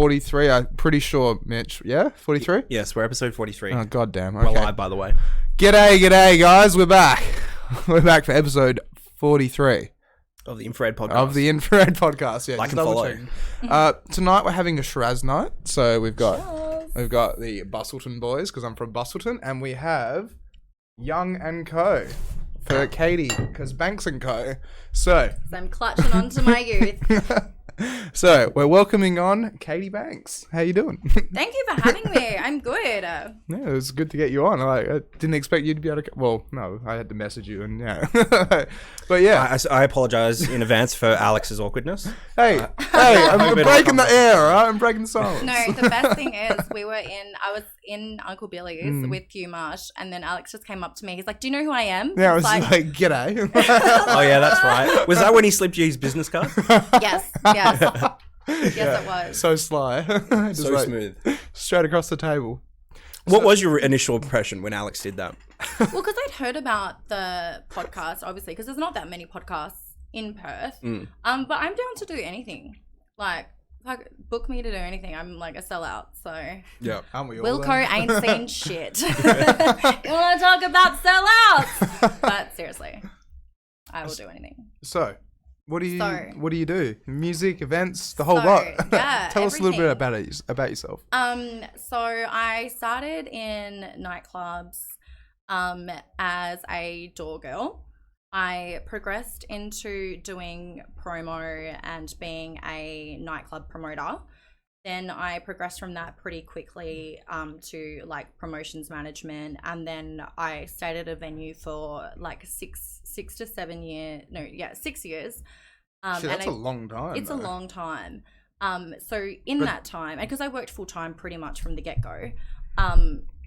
43. I'm pretty sure, Mitch. Yeah, 43. Yes, we're episode 43. Oh goddamn. Okay. We're live, by the way. G'day, guys. We're back. We're back for episode 43 Of the Infra-Red podcast. of the Infra-Red podcast. Yeah, Like just and follow. double-checking. Tonight we're having a Shiraz night, so we've got the Bustleton boys because I'm from Bustleton, and we have Young and Co. for Kayty because Banks and Co. So I'm clutching onto my youth. So we're welcoming on Kayty Banks. How you doing? Thank you for having me. I'm good. Yeah, it was good to get you on. I didn't expect you to be able to. Well, no, I had to message you, and yeah. But yeah, I apologize in advance for Alex's awkwardness. hey, I'm breaking the air, all right? I'm breaking the silence. No, the best thing is I was in Uncle Billy's with Hugh Marsh, and then Alex just came up to me. He's like, "Do you know who I am?" Yeah, I was like, g'day. Oh yeah, that's right. Was that when he slipped you his business card? Yes. Yes, it was. So sly. Just So like, smooth. straight across the table. What was your initial impression when Alex did that? Well, because I'd heard about the podcast, obviously, because there's not that many podcasts in Perth. But I'm down to do anything. Like book me to do anything. I'm like a sellout. So Yeah, aren't we all? Wilco ain't seen shit. You want to talk about sellouts? But seriously, I will do anything. So, what do you do? Music, events, the whole lot. Yeah, Tell us a little bit everything. about yourself. So I started in nightclubs as a door girl. I progressed into doing promo and being a nightclub promoter. Then I progressed from that pretty quickly to like promotions management, and then I stayed at a venue for like 6 to 7 years. No, yeah, 6 years. Shit, that's a long time. It's a long time. So in that time, and because I worked full time pretty much from the get go,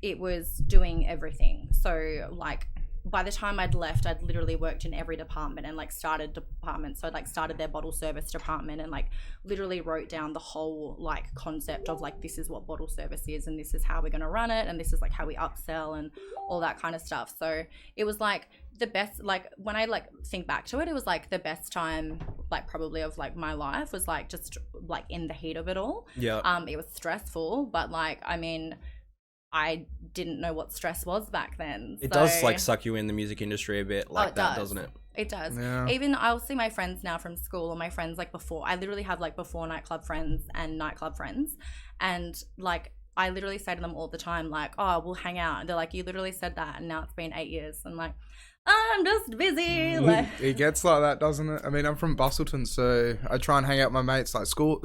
it was doing everything. So like by the time I'd left, I'd literally worked in every department and like started departments. So I'd like started their bottle service department and like literally wrote down the whole like concept of like, this is what bottle service is and this is how we're going to run it and this is like how we upsell and all that kind of stuff. So it was like the best, like when I like think back to it, it was like the best time like probably of like my life was like just like in the heat of it all. Yeah. It was stressful, but like, I mean, I didn't know what stress was back then. It does like suck you in the music industry a bit like that, doesn't it? It does. Yeah. Even I'll see my friends now from school or my friends like before. I literally have like before nightclub friends and nightclub friends. And like I literally say to them all the time like, oh, we'll hang out. And they're like, you literally said that and now it's been 8 years. I'm like, I'm just busy. Like It gets like that, doesn't it? I mean, I'm from Bustleton, so I try and hang out with my mates, like school,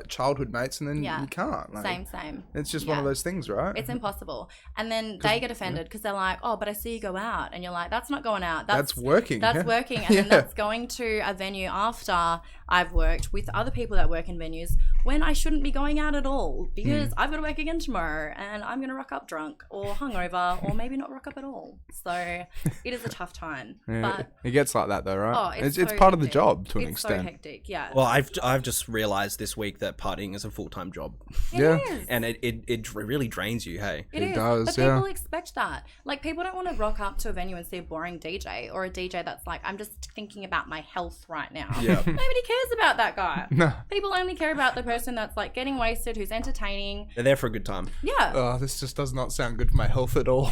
childhood mates, and then you can't. Like, same. It's just one of those things, right? It's impossible. And then they get offended because they're like, oh, but I see you go out. And you're like, that's not going out. That's working. That's working. And then that's going to a venue after I've worked with other people that work in venues when I shouldn't be going out at all because I've got to work again tomorrow and I'm going to rock up drunk or hungover or maybe not rock up at all. So it is a tough time. Yeah, But it gets like that though, right? oh, it's so part of the hectic. job to an It's extent. so hectic, yeah. Well, I've just realized this week that partying is a full-time job. It yeah. is. And it really drains you, hey? It is, does, but yeah. people expect that. Like, people don't want to rock up to a venue and see a boring DJ or a DJ that's like, I'm just thinking about my health right now. Yeah. Nobody cares about that guy. No. People only care about the person that's like getting wasted, who's entertaining. They're there for a good time. Yeah, Oh, this just does not sound good for my health at all.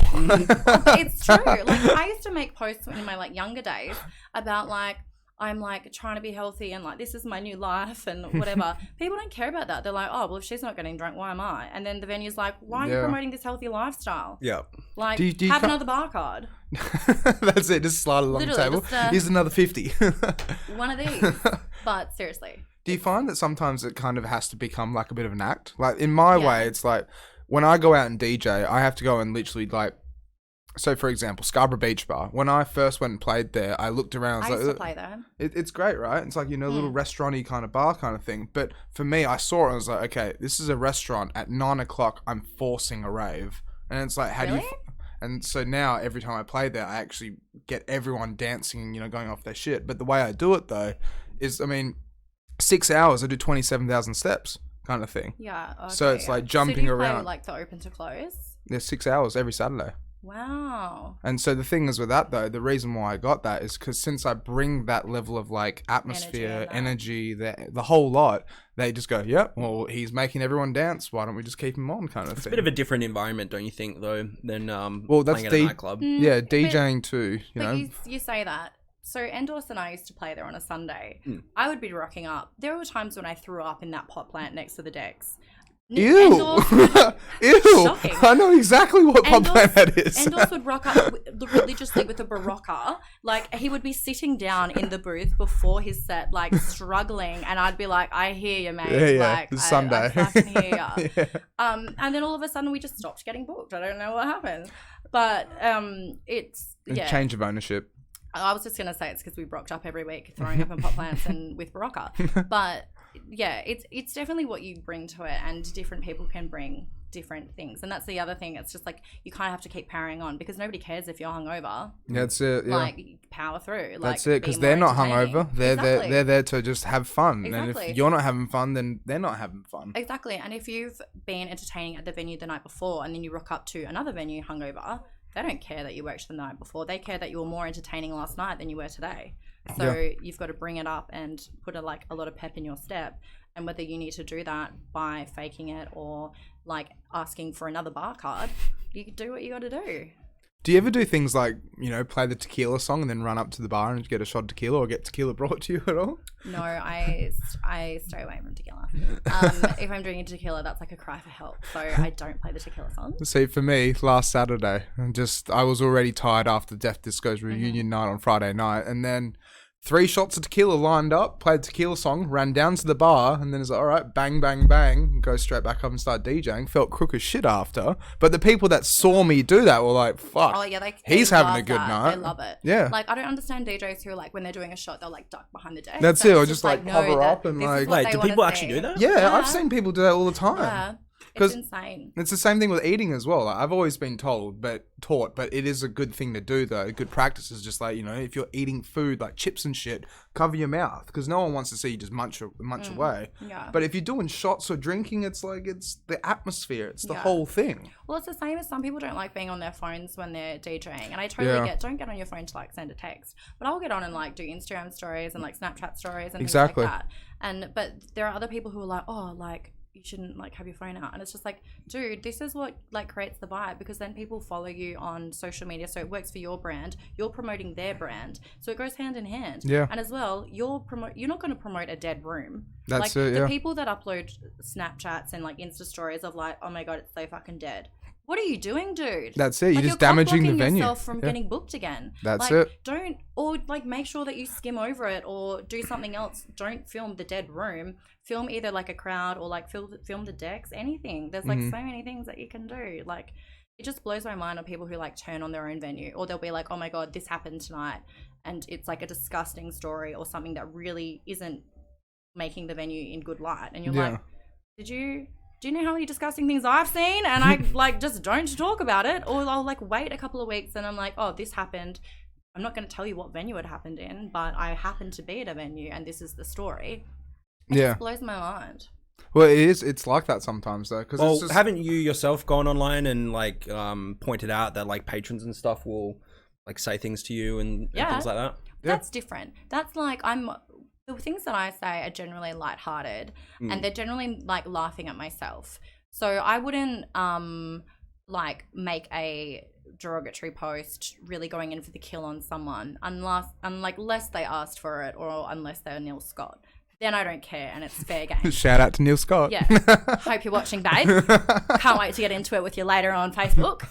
it's true. Like, I used to make posts in my like younger days about like, I'm like trying to be healthy and like this is my new life and whatever. People don't care about that. They're like, oh well, if she's not getting drunk, why am I? And then the venue's like, why are you Yeah. promoting this healthy lifestyle? Yeah. Like, Do you have ca- another bar card. That's it. Just slide along the Literally, table. just, Here's another 50. One of these. But seriously. Do you find that sometimes it kind of has to become like a bit of an act? Like in my Yeah. way, it's like when I go out and DJ, I have to go and literally like. So, for example, Scarborough Beach Bar. When I first went and played there, I looked around. I Was used like, to play there. It's great, right? It's like, you know, a little restaurant-y kind of bar kind of thing. But for me, I saw it and I was like, okay, this is a restaurant. At 9 o'clock, I'm forcing a rave. And it's like, how do Really? you... And so now, every time I play there, I actually get everyone dancing and, you know, going off their shit. But the way I do it, though, is, I mean, 6 hours, I do 27,000 steps kind of thing. Yeah. Okay, So it's like So jumping do you around. play like the open to close? There's 6 hours every Saturday. Wow. And so the thing is with that though, the reason why I got that is because since I bring that level of like atmosphere, energy, the whole lot, they just go, yep, well, he's making everyone dance. Why don't we just keep him on kind of It's thing. a bit of a different environment, don't you think, though, than well, that's playing at a nightclub? Yeah, DJing too, you know. You say that. So Endorse and I used to play there on a Sunday. I would be rocking up. There were times when I threw up in that pot plant next to the decks. Ew. Ew. Shocking. I know exactly what pop plant that is. Endorse would rock up religiously with a barocca. Like, he would be sitting down in the booth before his set, like, struggling. And I'd be like, I hear you, mate. Yeah, like, it's Sunday. I fucking hear you. Yeah. And then all of a sudden we just stopped getting booked. I don't know what happened. But it's, yeah. Change of ownership. I was just going to say it's because we rocked up every week throwing up in pot plants and with barocca. But yeah, it's definitely what you bring to it, and different people can bring different things. And that's the other thing. It's just like you kind of have to keep powering on because nobody cares if you're hungover. That's it. Yeah. Like, power through. That's it, because they're not hungover. They're there to just have fun. Exactly. And if you're not having fun, then they're not having fun. Exactly. And if you've been entertaining at the venue the night before and then you rock up to another venue hungover, they don't care that you worked the night before. They care that you were more entertaining last night than you were today. So you've got to bring it up and put a lot of pep in your step. And whether you need to do that by faking it or like asking for another bar card, you do what you got to do. Do you ever do things like, you know, play the tequila song and then run up to the bar and get a shot of tequila or get tequila brought to you at all? No, I stray away from tequila. If I'm drinking tequila, that's like a cry for help. So I don't play the tequila song. See, for me, last Saturday, I was already tired after Death Disco's reunion night on Friday night. And then 3 shots of tequila lined up, played tequila song, ran down to the bar, and then it's like, all right, bang, bang, bang, go straight back up and start DJing. Felt crook as shit after. But the people that saw me do that were like, fuck, oh, yeah, he's having a love good that. night. They love it. Yeah. Like, I don't understand DJs who are like, when they're doing a shot, they'll like duck behind the desk. That's it, or just like know cover that up and this is like... what Wait, they do wanna people see. actually do that? Yeah, I've seen people do that all the time. Yeah. 'Cause It's insane. It's the same thing with eating as well. Like, I've always been taught, but it is a good thing to do though. A good practice is just like, you know, if you're eating food like chips and shit, cover your mouth because no one wants to see you just munch away. Yeah. But if you're doing shots or drinking, it's like it's the atmosphere, it's the whole thing. Well, it's the same as some people don't like being on their phones when they're DJing, and I totally don't get on your phone to like send a text, but I'll get on and like do Instagram stories and like Snapchat stories and things like that. But there are other people who are like, oh, like, you shouldn't like have your phone out, and it's just like, dude, this is what like creates the vibe, because then people follow you on social media, so it works for your brand, you're promoting their brand, so it goes hand in hand. And as well, you're not going to promote a dead room. That's like it, the people that upload Snapchats and like Insta stories of like, oh my god, it's so fucking dead. What are you doing, dude? That's it. You're like, just damaging the venue. Yourself from getting booked again. That's like, it. Don't, or like make sure that you skim over it or do something else. Don't film the dead room. Film either like a crowd or like film the decks. Anything. There's like so many things that you can do. Like, it just blows my mind on people who like turn on their own venue, or they'll be like, oh my god, this happened tonight, and it's like a disgusting story or something that really isn't making the venue in good light, and you're like, do you know how many disgusting things I've seen? And I like just don't talk about it, or I'll like wait a couple of weeks and I'm like, oh, this happened. I'm not going to tell you what venue it happened in, but I happened to be at a venue and this is the story. It just blows my mind. Well, it is. It's like that sometimes though. Cause well, it's just... haven't you yourself gone online and like pointed out that like patrons and stuff will like say things to you and things like that? That's different. That's like, the things that I say are generally lighthearted and they're generally like laughing at myself. So I wouldn't like make a derogatory post really going in for the kill on someone unless they asked for it or unless they're Neil Scott. Then I don't care and it's fair game. Shout out to Neil Scott. Yeah. Hope you're watching, babe. Can't wait to get into it with you later on Facebook.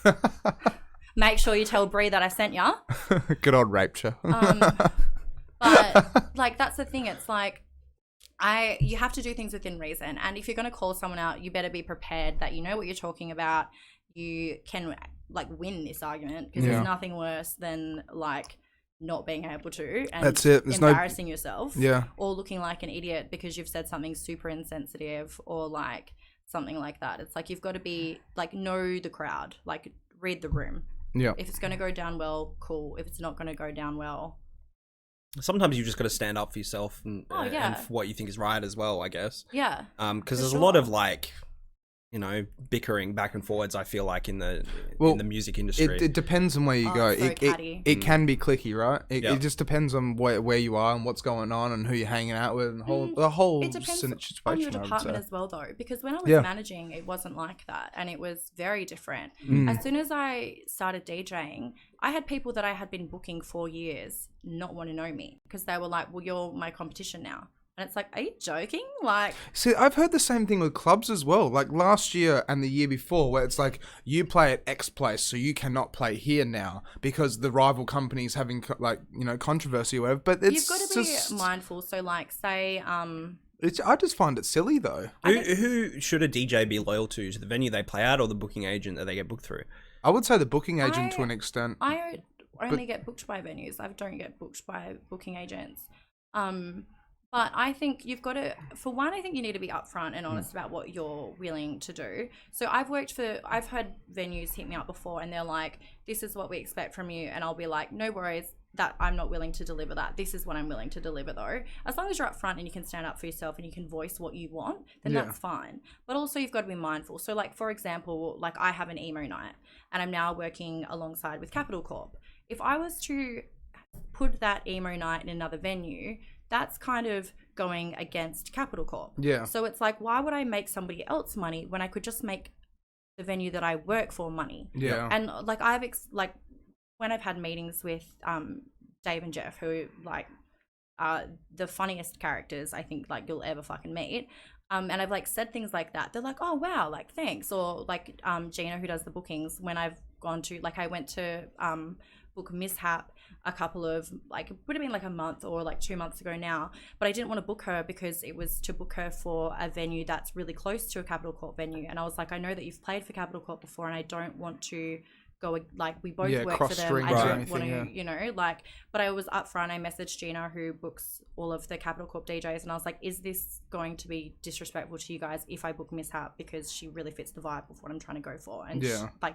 Make sure you tell Bree that I sent ya. Good old rapture. But like, that's the thing. It's like, you have to do things within reason. And if you're going to call someone out, you better be prepared that you know what you're talking about. You can like win this argument, because there's nothing worse than like not being able to and that's it. There's embarrassing yourself or looking like an idiot because you've said something super insensitive or like something like that. It's like, you've got to be like, know the crowd, like read the room. If it's going to go down well, cool. If it's not going to go down well, sometimes you just got to stand up for yourself and for what you think is right as well, I guess. Yeah. Because there's a lot of like you know, bickering back and forwards. I feel like in the music industry, it depends on where you go. So It can be clicky, right? It just depends on where you are and what's going on and who you're hanging out with and the whole it depends situation. on your department as well, though, because when I was managing, it wasn't like that, and it was very different. As soon as I started DJing, I had people that I had been booking for years not want to know me because they were like, "Well, you're my competition now." And it's like, are you joking? Like, see, I've heard the same thing with clubs as well. Like last year and the year before, where it's like you play at X place, so you cannot play here now because the rival company's having like, you know, controversy or whatever. But it's you've got to be mindful. So, like, say, I just find it silly though. Who should a DJ be loyal to the venue they play at or the booking agent that they get booked through? I would say the booking agent to an extent. I only get booked by venues. I don't get booked by booking agents. But I think you've got to, for one, I think you need to be upfront and honest about what you're willing to do. So I've had venues hit me up before and they're like, this is what we expect from you. And I'll be like, no worries, that I'm not willing to deliver that. This is what I'm willing to deliver though. As long as you're upfront and you can stand up for yourself and you can voice what you want, then that's fine. But also you've got to be mindful. So like, for example, like I have an emo night and I'm now working alongside with Capital Corp. If I was to put that emo night in another venue, that's kind of going against Capital Corp. Yeah. So it's like, why would I make somebody else money when I could just make the venue that I work for money? Yeah. And like when I've had meetings with Dave and Jeff, who like are the funniest characters I think like you'll ever fucking meet. And I've like said things like that. They're like, oh wow, like thanks. Or like Gina, who does the bookings, when I've gone to, like I went to book Mishap a couple of, like, it would have been like a month or like 2 months ago now, but I didn't want to book her because it was to book her for a venue that's really close to a Capital Corp venue. And I was like, I know that you've played for Capital Corp before and I don't want to go, like, we both work for them. I don't want to, you know, like, but I was upfront. I messaged Gina, who books all of the Capital Corp DJs, and I was like, is this going to be disrespectful to you guys if I book Mishap, because she really fits the vibe of what I'm trying to go for? And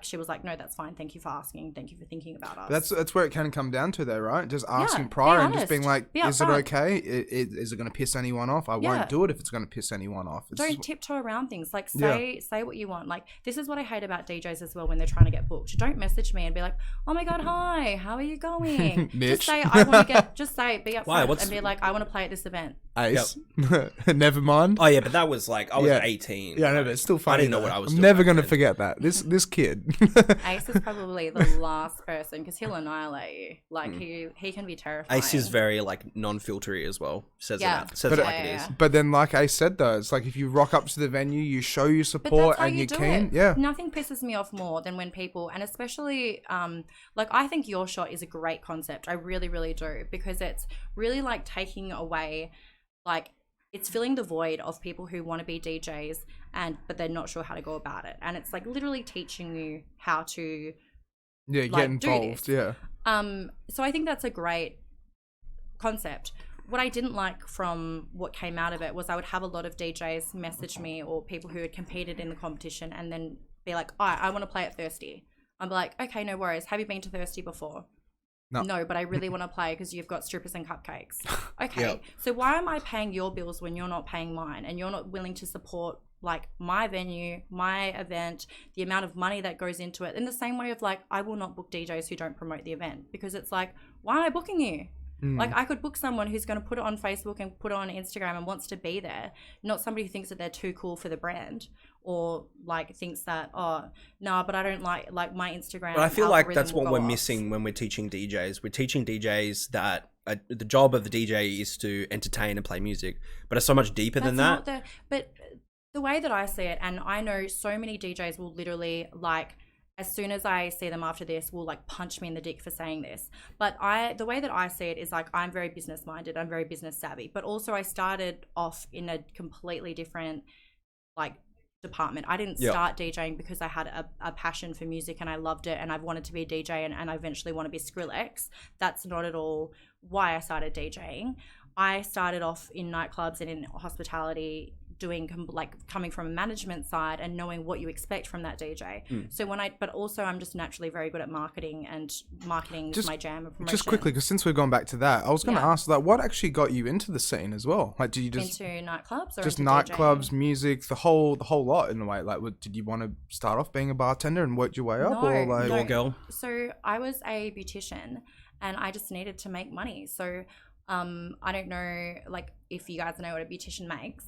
she was like, no, that's fine. Thank you for asking. Thank you for thinking about us. That's where it can come down to though, right? Just asking prior and just being like, is it okay? Is it going to piss anyone off? I won't do it if it's going to piss anyone off. Don't tiptoe around things. Like say what you want. Like, this is what I hate about DJs as well when they're trying to get booked. Don't message me and be like, oh my god, hi, how are you going? Just say, I want to get, just say, be upfront and be like, I want to play at this event. Ace. Never mind. Oh yeah, but that was like, I was 18. Yeah, no, but it's still funny. I didn't know what I was doing. I'm never going to forget that. This kid. Ace is probably the last person, because he'll annihilate you. Like, he can be terrifying. Ace is very like non-filtery as well. Says it like it is. But then, like Ace said though, it's like if you rock up to the venue, you show your support and you're keen. Yeah. Nothing pisses me off more than when people, and especially like, I think Your Shot is a great concept. I really, really do, because it's really like taking away, like, it's filling the void of people who want to be DJs but they're not sure how to go about it. And it's like literally teaching you how to get involved. Yeah. So I think that's a great concept. What I didn't like from what came out of it was I would have a lot of DJs message me, or people who had competed in the competition, and then be like, I want to play at Thirsty. I'm like, okay, no worries. Have you been to Thirsty before? No, but I really want to play because you've got strippers and cupcakes. Okay, so why am I paying your bills when you're not paying mine, and you're not willing to support like my venue, my event, the amount of money that goes into it? In the same way of like, I will not book DJs who don't promote the event, because it's like, why am I booking you? Like, I could book someone who's going to put it on Facebook and put it on Instagram and wants to be there, not somebody who thinks that they're too cool for the brand, or like thinks that, oh no, but I don't like my Instagram. But I feel like that's what we're missing when we're teaching DJs. We're teaching DJs that the job of the DJ is to entertain and play music, but it's so much deeper than that. But the way that I see it, and I know so many DJs will literally, like, as soon as I see them after this, will like punch me in the dick for saying this. But the way that I see it is like, I'm very business minded. I'm very business savvy. But also I started off in a completely different like department. I didn't start DJing because I had a passion for music and I loved it and I've wanted to be a DJ and I eventually want to be Skrillex. That's not at all why I started DJing. I started off in nightclubs and in hospitality coming from a management side and knowing what you expect from that DJ. So but also I'm just naturally very good at marketing, and marketing is my jam of promotion. Just quickly, because since we've gone back to that, I was going to ask, like, what actually got you into the scene as well? Like, did you just into nightclubs or just into nightclubs, DJing? music, the whole lot in a way? Like, did you want to start off being a bartender and work your way up, or like Door girl? So I was a beautician, and I just needed to make money. So I don't know, like, if you guys know what a beautician makes,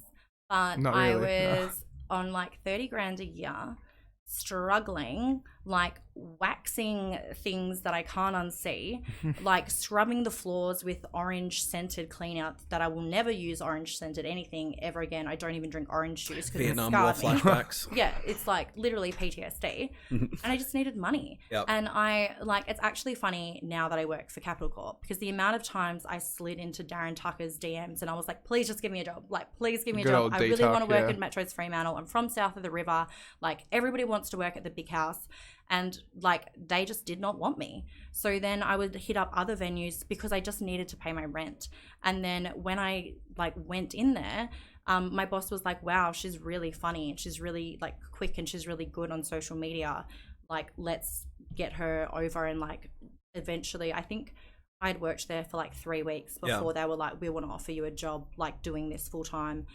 but Not I really, was on like 30 grand a year, struggling, like waxing things that I can't unsee, like scrubbing the floors with orange scented cleaner that I will never use orange scented anything ever again. I don't even drink orange juice because it Vietnam War scarred me. flashbacks. Yeah, it's like literally PTSD. And I just needed money. Yep. And it's actually funny now that I work for Capital Corp, because the amount of times I slid into Darren Tucker's DMs and I was like, please just give me a job. Like, please give me a Good job. old I really D-Tuck, want to work yeah. in Metro's Fremantle. I'm from south of the river. Like, everybody wants to work at the big house. And like, they just did not want me. So then I would hit up other venues because I just needed to pay my rent. And then when I like went in there, my boss was like, wow, she's really funny and she's really like quick and she's really good on social media. Like, let's get her over. And like, eventually, I think I'd worked there for like 3 weeks before they were like, we want to offer you a job, like doing this full time.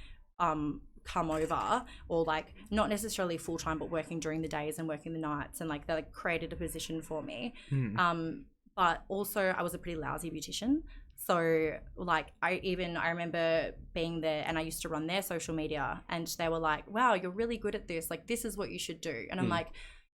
Come over, or like not necessarily full time, but working during the days and working the nights, and like they like created a position for me. But also I was a pretty lousy beautician, so like I remember being there, and I used to run their social media, and they were like, wow, you're really good at this, like this is what you should do. And I'm like,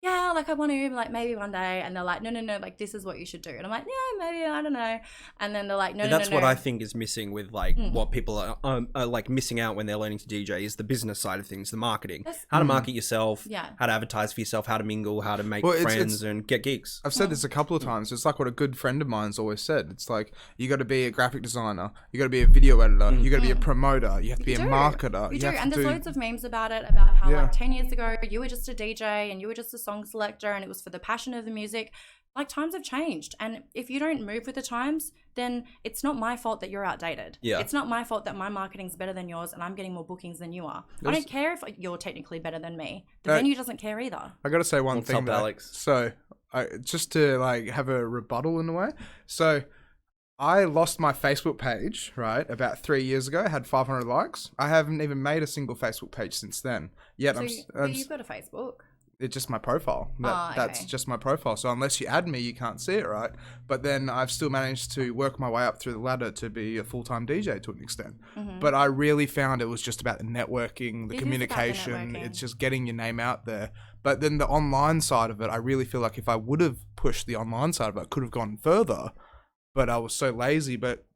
yeah, like I want to, like maybe one day. And they're like, no, like this is what you should do. And I'm like, yeah, maybe, I don't know. And then they're like, no. That's what I think is missing with like what people are like missing out when they're learning to DJ is the business side of things, the marketing, how to market yourself, how to advertise for yourself, how to mingle, how to make friends and get gigs. I've said this a couple of times. It's like what a good friend of mine's always said. It's like, you got to be a graphic designer, you got to be a video editor, you got to be a promoter, you have to be a marketer. You do, and there's loads of memes about it, about how like 10 years ago you were just a DJ and you were just a song selector and it was for the passion of the music. Like, times have changed, and if you don't move with the times, then it's not my fault that you're outdated. It's not my fault that my marketing's better than yours and I'm getting more bookings than you are. I don't care if you're technically better than me. The venue doesn't care either. I got to say one thing, Alex? So just to like have a rebuttal in a way. So I lost my Facebook page, right, about 3 years ago. I had 500 likes. I haven't even made a single Facebook page since then. Yet You've got a Facebook. It's just my profile. That's just my profile. So unless you add me, you can't see it, right? But then I've still managed to work my way up through the ladder to be a full-time DJ to an extent. But I really found it was just about the networking, the communication. It's just getting your name out there. But then the online side of it, I really feel like if I would have pushed the online side of it, I could have gone further. But I was so lazy. But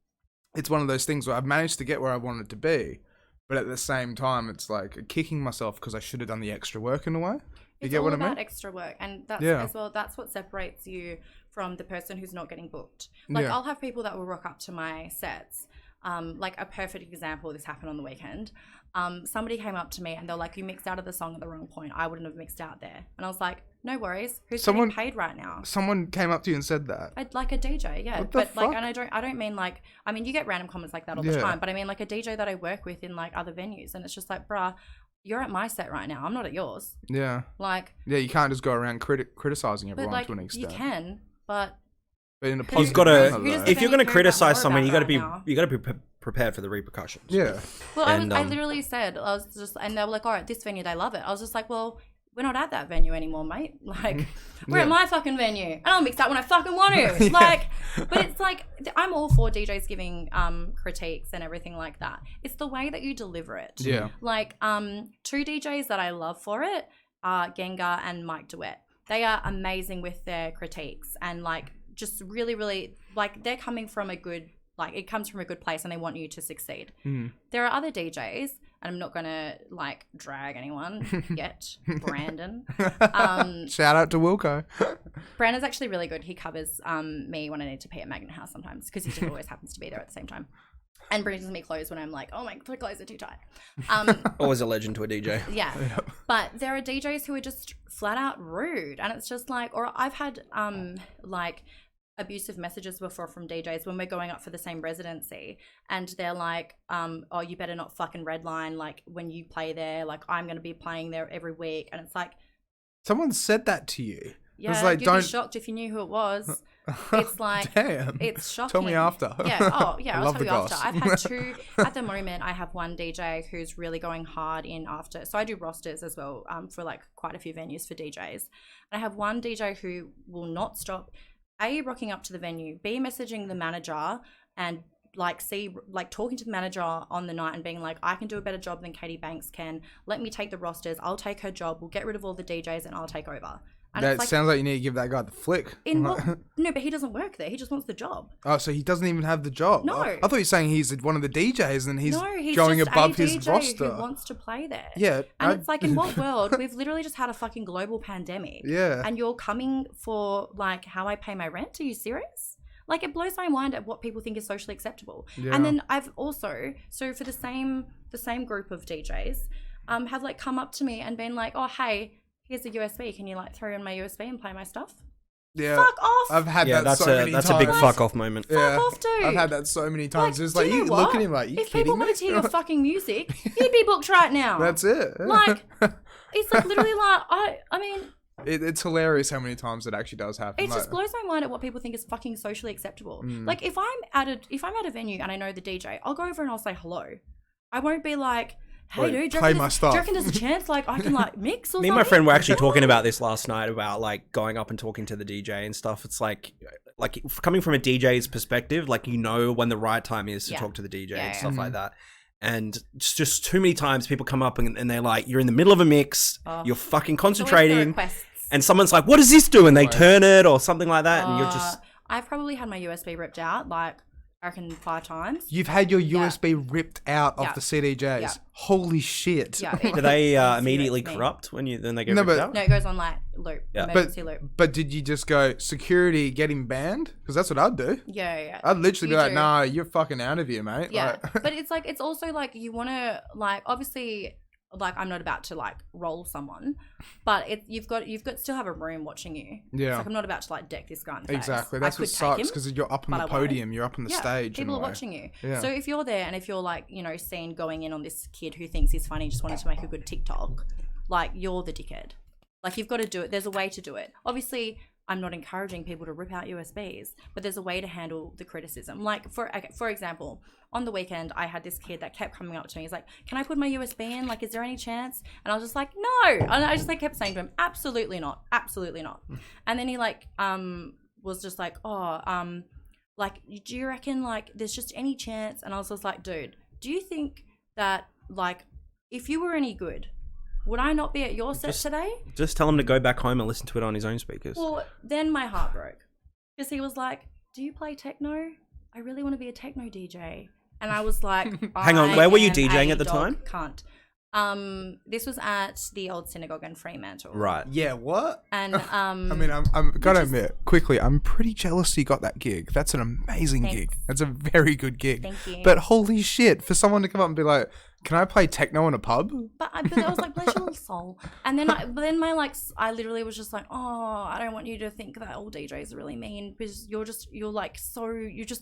it's one of those things where I've managed to get where I wanted to be. But at the same time, it's like kicking myself because I should have done the extra work in a way. You it's get all what about I mean? extra work, and that's as well. That's what separates you from the person who's not getting booked. Like, I'll have people that will rock up to my sets. Like a perfect example, this happened on the weekend. Somebody came up to me and they're like, "You mixed out of the song at the wrong point. I wouldn't have mixed out there." And I was like, "No worries. Who's getting paid right now?" Someone came up to you and said that. I'd like a DJ, yeah. What the fuck? Like, and I don't mean like, I mean, you get random comments like that all the time, but I mean like a DJ that I work with in like other venues, and it's just like, bruh, you're at my set right now. I'm not at yours. Yeah. Like. Yeah, you can't just go around criticizing everyone like, to an extent. You can, but in a You've got to. If you're going to criticize someone, you got to be. now? You got to be prepared for the repercussions. Yeah. Well, And, I literally said, I was just, and they were like, all right, this venue, they love it. I was just like, well, we're not at that venue anymore, mate. Like, we're at my fucking venue, and I'll mix that when I fucking want to. Like, but it's like, I'm all for DJs giving critiques and everything like that. It's the way that you deliver it. Yeah. Like, 2 DJs that I love for it are Gengar and Mike DeWitt. They are amazing with their critiques, and like, just really, really, like, they're coming from a good, like, it comes from a good place and they want you to succeed. There are other DJs, and I'm not going to, like, drag anyone yet. Brandon. Shout out to Wilco. Brandon's actually really good. He covers me when I need to pee at Magnet House sometimes, because he just always happens to be there at the same time. And brings me clothes when I'm like, oh, my clothes are too tight. Always a legend to a DJ. Yeah. But there are DJs who are just flat out rude. And it's just like, or I've had, like, abusive messages before from DJs when we're going up for the same residency, and they're like, oh, you better not fucking redline, like, when you play there, like, I'm going to be playing there every week. And it's like, someone said that to you. Yeah, it's like, you'd be shocked if you knew who it was. It's like, damn, it's shocking. Tell me after. Yeah, I'll tell you after. goss. I've had two, at the moment, I have one DJ who's really going hard in after. So I do rosters as well for like quite a few venues for DJs. And I have one DJ who will not stop, A, rocking up to the venue, B, messaging the manager, and like C, like talking to the manager on the night and being like, I can do a better job than Kayty Banks can. Let me take the rosters. I'll take her job. We'll get rid of all the DJs and I'll take over. And that sounds like you need to give that guy the flick. No, but he doesn't work there. He just wants the job. Oh, so he doesn't even have the job? No. I thought you were saying he's one of the DJs and he's he's going just above a his DJ roster. Who wants to play there. Yeah. And it's like, in what world? We've literally just had a fucking global pandemic. Yeah. And you're coming for, like, how I pay my rent? Are you serious? Like, it blows my mind at what people think is socially acceptable. Yeah. And then I've also, so for the same group of DJs, have, like, come up to me and been like, oh, hey, here's a USB. Can you, like, throw in my USB and play my stuff? Yeah. Fuck off. I've had that so many times. That's a big fuck off moment. Yeah. Fuck off, dude. I've had that so many times. Like, it's like, you look at him like, you if kidding people me? wanted to hear your fucking music, you'd be booked right now. That's it. Like, it's like literally like, I mean... It's hilarious how many times it actually does happen. It just blows my mind at what people think is fucking socially acceptable. Like, if I'm at a venue and I know the DJ, I'll go over and I'll say hello. I won't be like, hey, dude, do you reckon there's a chance, like, I can, like, mix or something? Me and my friend were actually talking about this last night about, like, going up and talking to the DJ and stuff. It's like coming from a DJ's perspective, like, you know when the right time is to talk to the DJ and stuff like that. And it's just too many times people come up and they're like, you're in the middle of a mix, you're fucking concentrating, and someone's like, what does this do? And they turn it or something like that, and you're just... I've probably had my USB ripped out, like, I reckon 5 times. You've had your USB ripped out of the CDJs. Yeah. Holy shit. Yeah, do they immediately corrupt when they get ripped out? No, it goes on, like, loop, emergency loop. But did you just go, security, get him banned? Because that's what I'd do. Yeah. I'd literally be like, nah, you're fucking out of here, mate. Yeah, but it's like, it's also like, you want to, like, obviously... Like, I'm not about to, like, roll someone, but you've got still have a room watching you. Yeah. It's like, I'm not about to, like, deck this guy in the face. Exactly. That's what sucks, because you're up on the podium, you're up on the stage. People are watching you. Yeah. So if you're there and if you're, like, you know, seen going in on this kid who thinks he's funny, just wanted to make a good TikTok, like, you're the dickhead. Like, you've got to do it. There's a way to do it. Obviously, I'm not encouraging people to rip out USBs, but there's a way to handle the criticism. Like, for example, on the weekend, I had this kid that kept coming up to me. He's like, can I put my USB in? Like, is there any chance? And I was just like, no. And I just, like, kept saying to him, absolutely not. Absolutely not. And then he, like, was just like, like, do you reckon, like, there's just any chance? And I was just like, dude, do you think that, like, if you were any good, would I not be at your set today? Just tell him to go back home and listen to it on his own speakers. Well, then my heart broke. Because he was like, do you play techno? I really want to be a techno DJ. And I was like, hang on, where were you DJing at the time? Cunt. This was at the old synagogue in Fremantle. Right. Yeah, what? And I mean, I'm gotta admit, quickly, I'm pretty jealous you got that gig. That's an amazing gig. That's a very good gig. Thank you. But holy shit, for someone to come up and be like, can I play techno in a pub? But I was like, bless your little soul. And then I literally was just like, oh, I don't want you to think that all DJs are really mean, because you just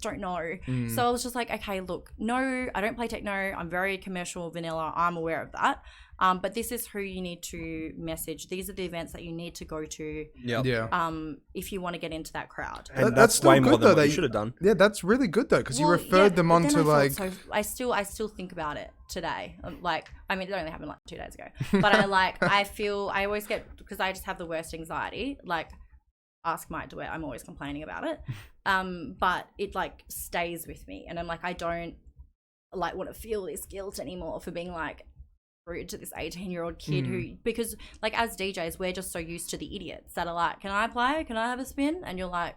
don't know. So I was just like, okay, look, no, I don't play techno. I'm very commercial, vanilla. I'm aware of that. But this is who you need to message. These are the events that you need to go to. Yeah. If you want to get into that crowd. And that's way more than what you should have done. Yeah, that's really good though, because you referred them on to like. So I still think about it today. Like, I mean, it only happened like 2 days ago. But I always get, because I just have the worst anxiety. Like, ask Mike DeWitt, I'm always complaining about it. But it like stays with me, and I'm like, I don't like want to feel this guilt anymore for being like rude to this 18-year-old kid who, because like as DJs we're just so used to the idiots that are like, can I play? Can I have a spin? And you're like,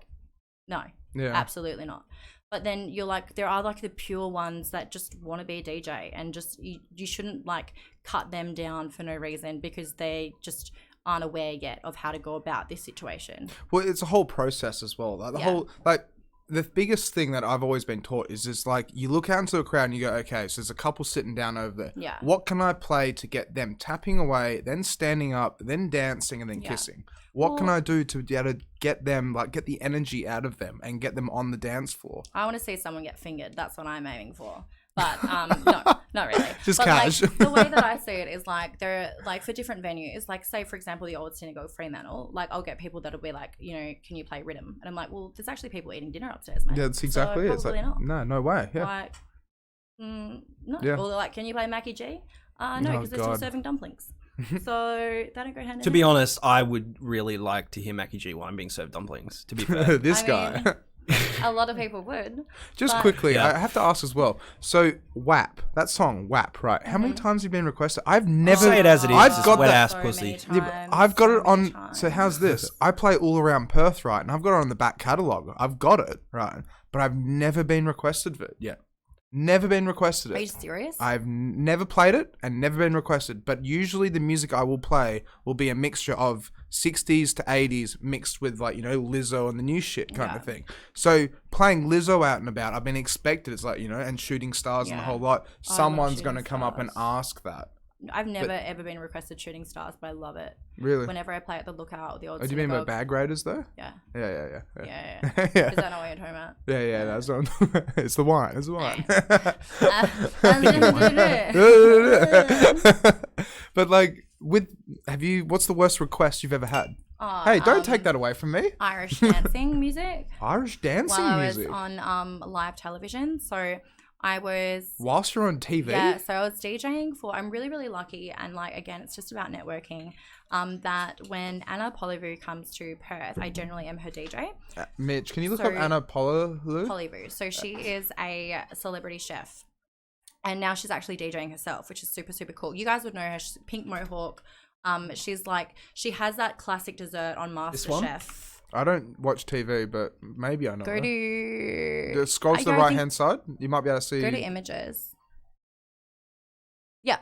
no, absolutely not. But then you're like, there are like the pure ones that just want to be a DJ, and just you shouldn't like cut them down for no reason because they just aren't aware yet of how to go about this situation. Well, it's a whole process as well. Like the whole, like, the biggest thing that I've always been taught is just like you look out into a crowd and you go, okay, so there's a couple sitting down over there. Yeah. What can I play to get them tapping away, then standing up, then dancing, and then kissing? What can I do to be able to get them, like, get the energy out of them and get them on the dance floor? I want to see someone get fingered. That's what I'm aiming for. But no, not really. Just but cash. Like, the way that I see it is like there are like for different venues, like say for example the old synagogue Fremantle, like I'll get people that'll be like, you know, can you play rhythm? And I'm like, well, there's actually people eating dinner upstairs, mate. Yeah, that's exactly it. It's like, no way. Yeah. Like, no. Yeah. Or they're like, can you play Mackie G? No, because they're still serving dumplings. So they don't go hand in hand. To be honest, I would really like to hear Mackie G while I'm being served dumplings, to be fair. This guy. A lot of people would. Just quickly, I have to ask as well. So, WAP, that song, WAP, right? How many times have you been requested? I've never. Say it as it is. I've got wet that. ass pussy. Times, Yeah, but I've got it on. times. So, how's this? I play all around Perth, right? And I've got it on the back catalogue. I've got it, right? But I've never been requested for it yet. Never been requested it. Are you serious? I've never played it and never been requested. But usually the music I will play will be a mixture of 60s to 80s mixed with, like, you know, Lizzo and the new shit kind of thing. So playing Lizzo out and about, I've been expected. It's like, you know, and Shooting Stars and the whole lot. Someone's going to come up and ask that. I've never ever been requested Shooting Stars, but I love it. Really? Whenever I play at the Lookout or the old. Oh, do you mean by Bag Raiders though? Yeah. Yeah. Yeah. Yeah. Is that not what you're talking about? Yeah. That's what it's the wine. It's the wine. But like, what's the worst request you've ever had? Hey, don't take that away from me. Irish dancing music. Irish dancing music. While I was on live television, so I was. Whilst you're on TV. Yeah, so I was DJing for. I'm really, really lucky, and like again, it's just about networking. That when Anna Polivu comes to Perth, I generally am her DJ. Mitch, can you look up Anna Polivu? Polivu. So she is a celebrity chef, and now she's actually DJing herself, which is super, super cool. You guys would know her. She's pink mohawk. She's like, she has that classic dessert on MasterChef. I don't watch TV, but maybe I know. Go to. Just scroll to the right hand side. You might be able to see. Go to images. Yeah.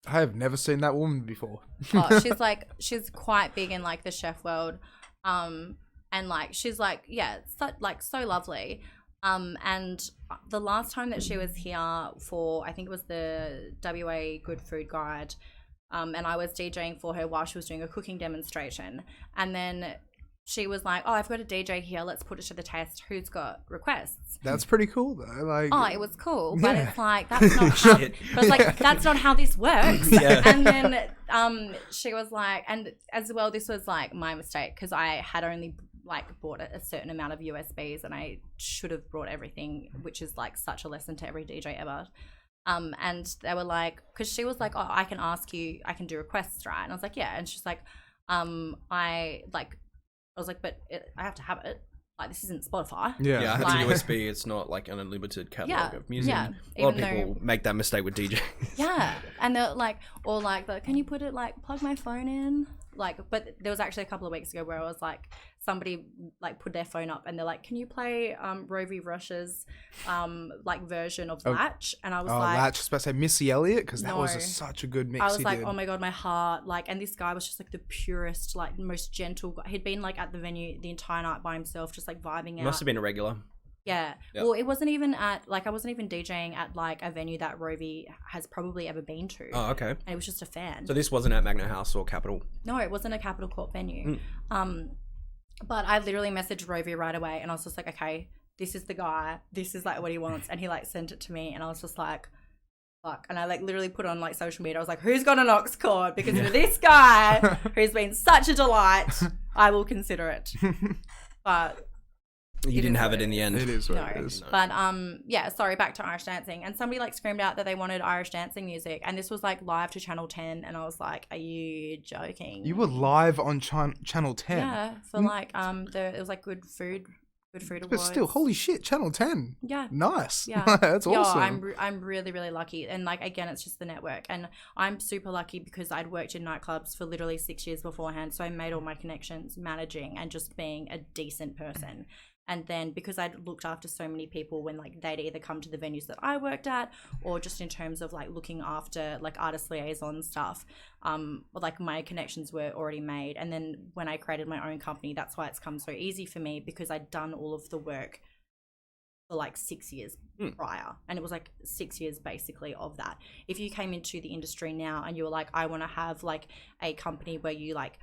I have never seen that woman before. Oh, she's quite big in like the chef world, and like she's like so lovely. And the last time that she was here for, I think it was the WA Good Food Guide, and I was DJing for her while she was doing a cooking demonstration, and then she was like, "Oh, I've got a DJ here. Let's put it to the test. Who's got requests?" That's pretty cool, though. Like, oh, it was cool, but it's like that's not. How, but it's like that's not how this works. Yeah. And then she was like, and as well, this was like my mistake because I had only like bought a certain amount of USBs, and I should have brought everything, which is like such a lesson to every DJ ever. And they were like, because she was like, "Oh, I can ask you, I can do requests, right?" And I was like, "Yeah," and she's like, I was like, but I have to have it. Like, this isn't Spotify. Yeah, like, it's a USB. It's not like an unlimited catalog of music. Yeah, a lot of people make that mistake with DJs. Yeah, and they're like, or like, can you put it like plug my phone in? Like, but there was actually a couple of weeks ago where I was like, somebody like put their phone up and they're like, can you play Rovi Rush's like version of Latch? And I was like, Latch, I was about to say Missy Elliott because that was such a good mix. I was like, oh my god, my heart, like, and this guy was just like the purest, like most gentle guy. He'd been like at the venue the entire night by himself, just like vibing out. Must have been a regular. Yeah. Yep. Well, it wasn't even at like I wasn't even DJing at like a venue that Rovi has probably ever been to. Oh, okay. And it was just a fan. So this wasn't at Magna House or Capital? No, it wasn't a Capital Court venue. But I literally messaged Rovi right away and I was just like, okay, this is the guy. This is like what he wants. And he like sent it to me and I was just like, fuck. And I like literally put on like social media. I was like, who's got an aux cord? Because for this guy who's been such a delight, I will consider it. But you didn't have it in the end. It is what it is. But yeah, sorry, back to Irish dancing. And somebody like screamed out that they wanted Irish dancing music, and this was like live to Channel 10, and I was like, are you joking? You were live on Channel 10. Yeah, for like it was like good food awards. But still, holy shit, Channel 10. Yeah. Nice. Yeah. That's awesome. Yeah, I'm really, really lucky. And like, again, it's just the network. And I'm super lucky because I'd worked in nightclubs for literally 6 years beforehand. So I made all my connections managing and just being a decent person. And then because I'd looked after so many people when like they'd either come to the venues that I worked at or just in terms of like looking after like artist liaison stuff, like my connections were already made. And then when I created my own company, that's why it's come so easy for me because I'd done all of the work for like 6 years prior. And it was like 6 years basically of that. If you came into the industry now and you were like, I want to have like a company where you like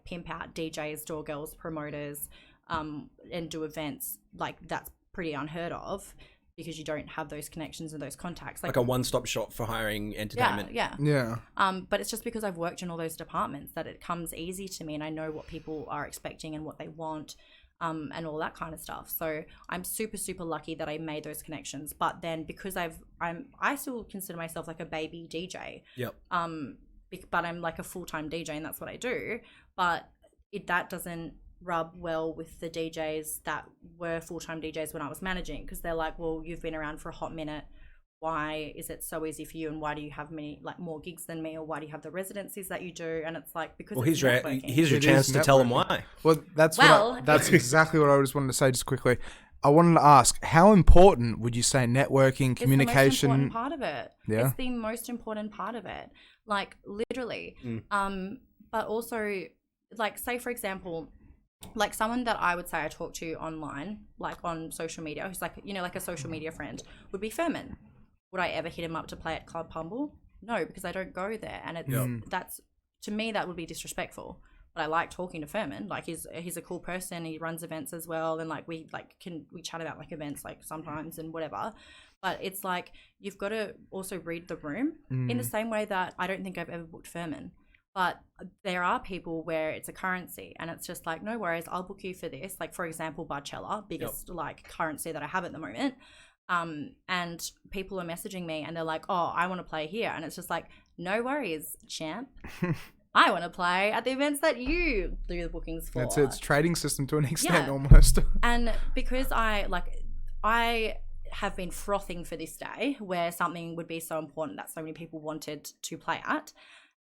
pimp out DJs, door girls, promoters, and do events, like that's pretty unheard of because you don't have those connections and those contacts. Like a one-stop shop for hiring entertainment. Yeah. But it's just because I've worked in all those departments that it comes easy to me, and I know what people are expecting and what they want, and all that kind of stuff. So I'm super, super lucky that I made those connections. But then because I still consider myself like a baby DJ. Yep. But I'm like a full-time DJ and that's what I do. But that doesn't rub well with the DJs that were full-time DJs when I was managing, because they're like, well, you've been around for a hot minute. Why is it so easy for you, and why do you have more gigs than me, or why do you have the residencies that you do? And it's like, because here's your chance to tell them why. Well, that's exactly what I just wanted to say just quickly. I wanted to ask, how important would you say networking, communication? It's the most important part of it. Yeah. It's the most important part of it. Like literally. But also, like, say for example, like someone that I would say I talk to online, like on social media, who's like, like a social media friend, would be Furman. Would I ever hit him up to play at Club Humble? No, because I don't go there. And that's, to me, that would be disrespectful. But I like talking to Furman. Like he's a cool person. He runs events as well. And like we chat about like events like sometimes and whatever. But it's like, you've got to also read the room in the same way that I don't think I've ever booked Furman. But there are people where it's a currency and it's just like, no worries, I'll book you for this. Like, for example, Barcella, biggest like currency that I have at the moment. And people are messaging me and they're like, oh, I want to play here. And it's just like, no worries, champ. I want to play at the events that you do the bookings for. That's it. It's a trading system to an extent almost. And because I have been frothing for this day where something would be so important that so many people wanted to play at.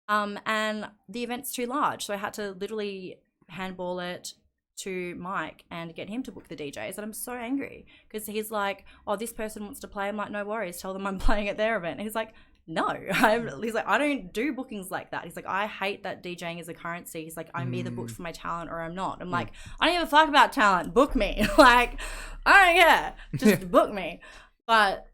And the event's too large. So I had to literally handball it to Mike and get him to book the DJs. And I'm so angry because he's like, oh, this person wants to play. I'm like, no worries. Tell them I'm playing at their event. And he's like, no. He's like, I don't do bookings like that. He's like, I hate that DJing is a currency. He's like, I'm either booked for my talent or I'm not. I'm like, I don't give a fuck about talent. Book me. Like, I don't care. Just book me. But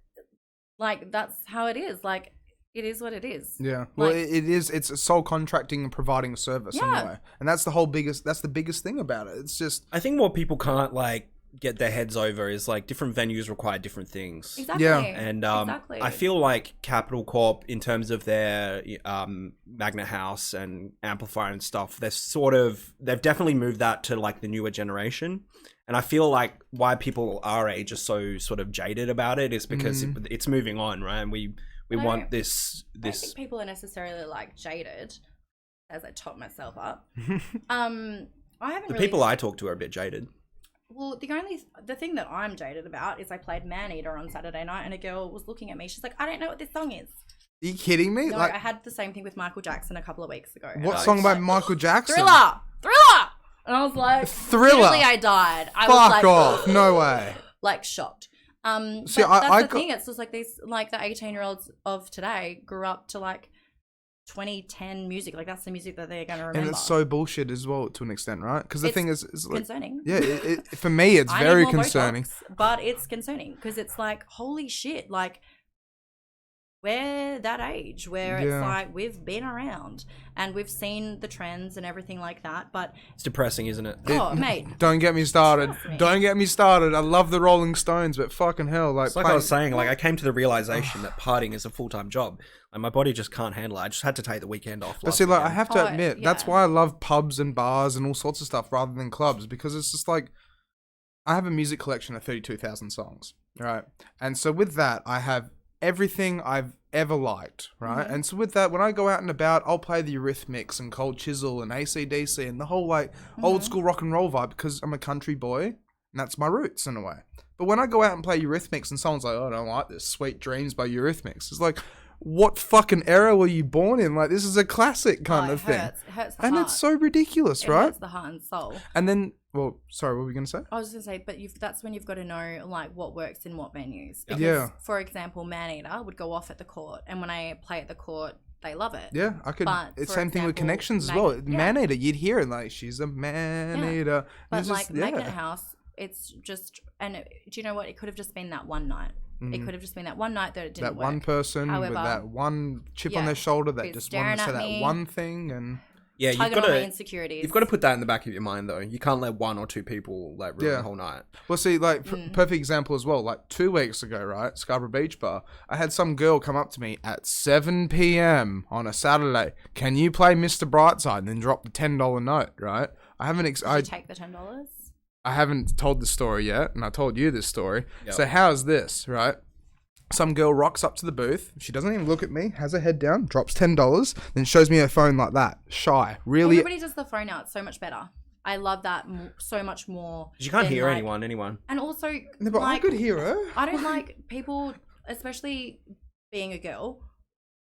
like, that's how it is. Like, it is what it is. Yeah. Well, it is. It's soul contracting and providing a service in a way. And that's the biggest thing about it. It's just, I think what people can't like get their heads over is like different venues require different things. Exactly. Yeah. And I feel like Capital Corp, in terms of their Magnet House and amplifier and stuff, they've definitely moved that to like the newer generation. And I feel like why people our age are so sort of jaded about it is because it's moving on, right? And we want this. I don't think people are necessarily like jaded, as I top myself up. I haven't. People I talk to are a bit jaded. Well, the thing that I'm jaded about is I played Maneater on Saturday night and a girl was looking at me. She's like, I don't know what this song is. Are you kidding me? No, I had the same thing with Michael Jackson a couple of weeks ago. What song by Michael Jackson? Thriller. And I was like, Thriller. Literally, I died. I was like, off. No way. Like shocked. See, that's the thing. It's just like these, like the 18-year-olds of today grew up to like 2010 music. Like that's the music that they're going to remember. And it's so bullshit as well to an extent, right? Because the thing is like, concerning. Yeah, for me, it's very concerning. But it's concerning because it's like, holy shit, like we're that age where it's like we've been around and we've seen the trends and everything like that, but it's depressing, isn't it? Oh, mate. Don't get me started. Don't get me started. I love the Rolling Stones, but fucking hell, like, it's like I was saying, like I came to the realization that partying is a full-time job and my body just can't handle it. I just had to take the weekend off. But see, like I have to admit, that's why I love pubs and bars and all sorts of stuff rather than clubs, because it's just like I have a music collection of 32,000 songs, right? And so with that, I have everything I've ever liked, right? And so with that, when I go out and about, I'll play the Eurythmics and Cold Chisel and AC/DC and the whole like old school rock and roll vibe, because I'm a country boy and that's my roots in a way. But when I go out and play Eurythmics and someone's like, oh, I don't like this, Sweet Dreams by Eurythmics, it's like, what fucking era were you born in? Like, this is a classic kind of thing. It hurts the heart. It's so ridiculous, right? It hurts the heart and soul. And then, well, sorry, what were we going to say? I was going to say, but that's when you've got to know, like, what works in what venues. Because, for example, Maneater would go off at the Court, and when I play at the Court, they love it. Yeah, I could. It's same thing with Connections as well. Maneater, you'd hear it, like, she's a Maneater. But, like, Magnet House, it's just, and do you know what? It could have just been that one night. It could have just been that one night that it didn't work. That one person with that one chip on their shoulder that just wanted to say that one thing and... Yeah, you've got to insecurities. You've got to put that in the back of your mind, though. You can't let one or two people like ruin the whole night. Well, see, like perfect example as well. Like 2 weeks ago, right, Scarborough Beach Bar, I had some girl come up to me at 7 p.m. on a Saturday. Can you play Mr. Brightside? And then drop the $10 note, right? I haven't. Did you take the $10? I haven't told the story yet, and I told you this story. Yep. So how's this, right? Some girl rocks up to the booth. She doesn't even look at me, has her head down, drops $10, then shows me her phone like that. Shy. Really? Everybody does the phone out so much better. I love that so much more. You can't hear anyone. And also, no, but I could hear her. I don't like people, especially being a girl.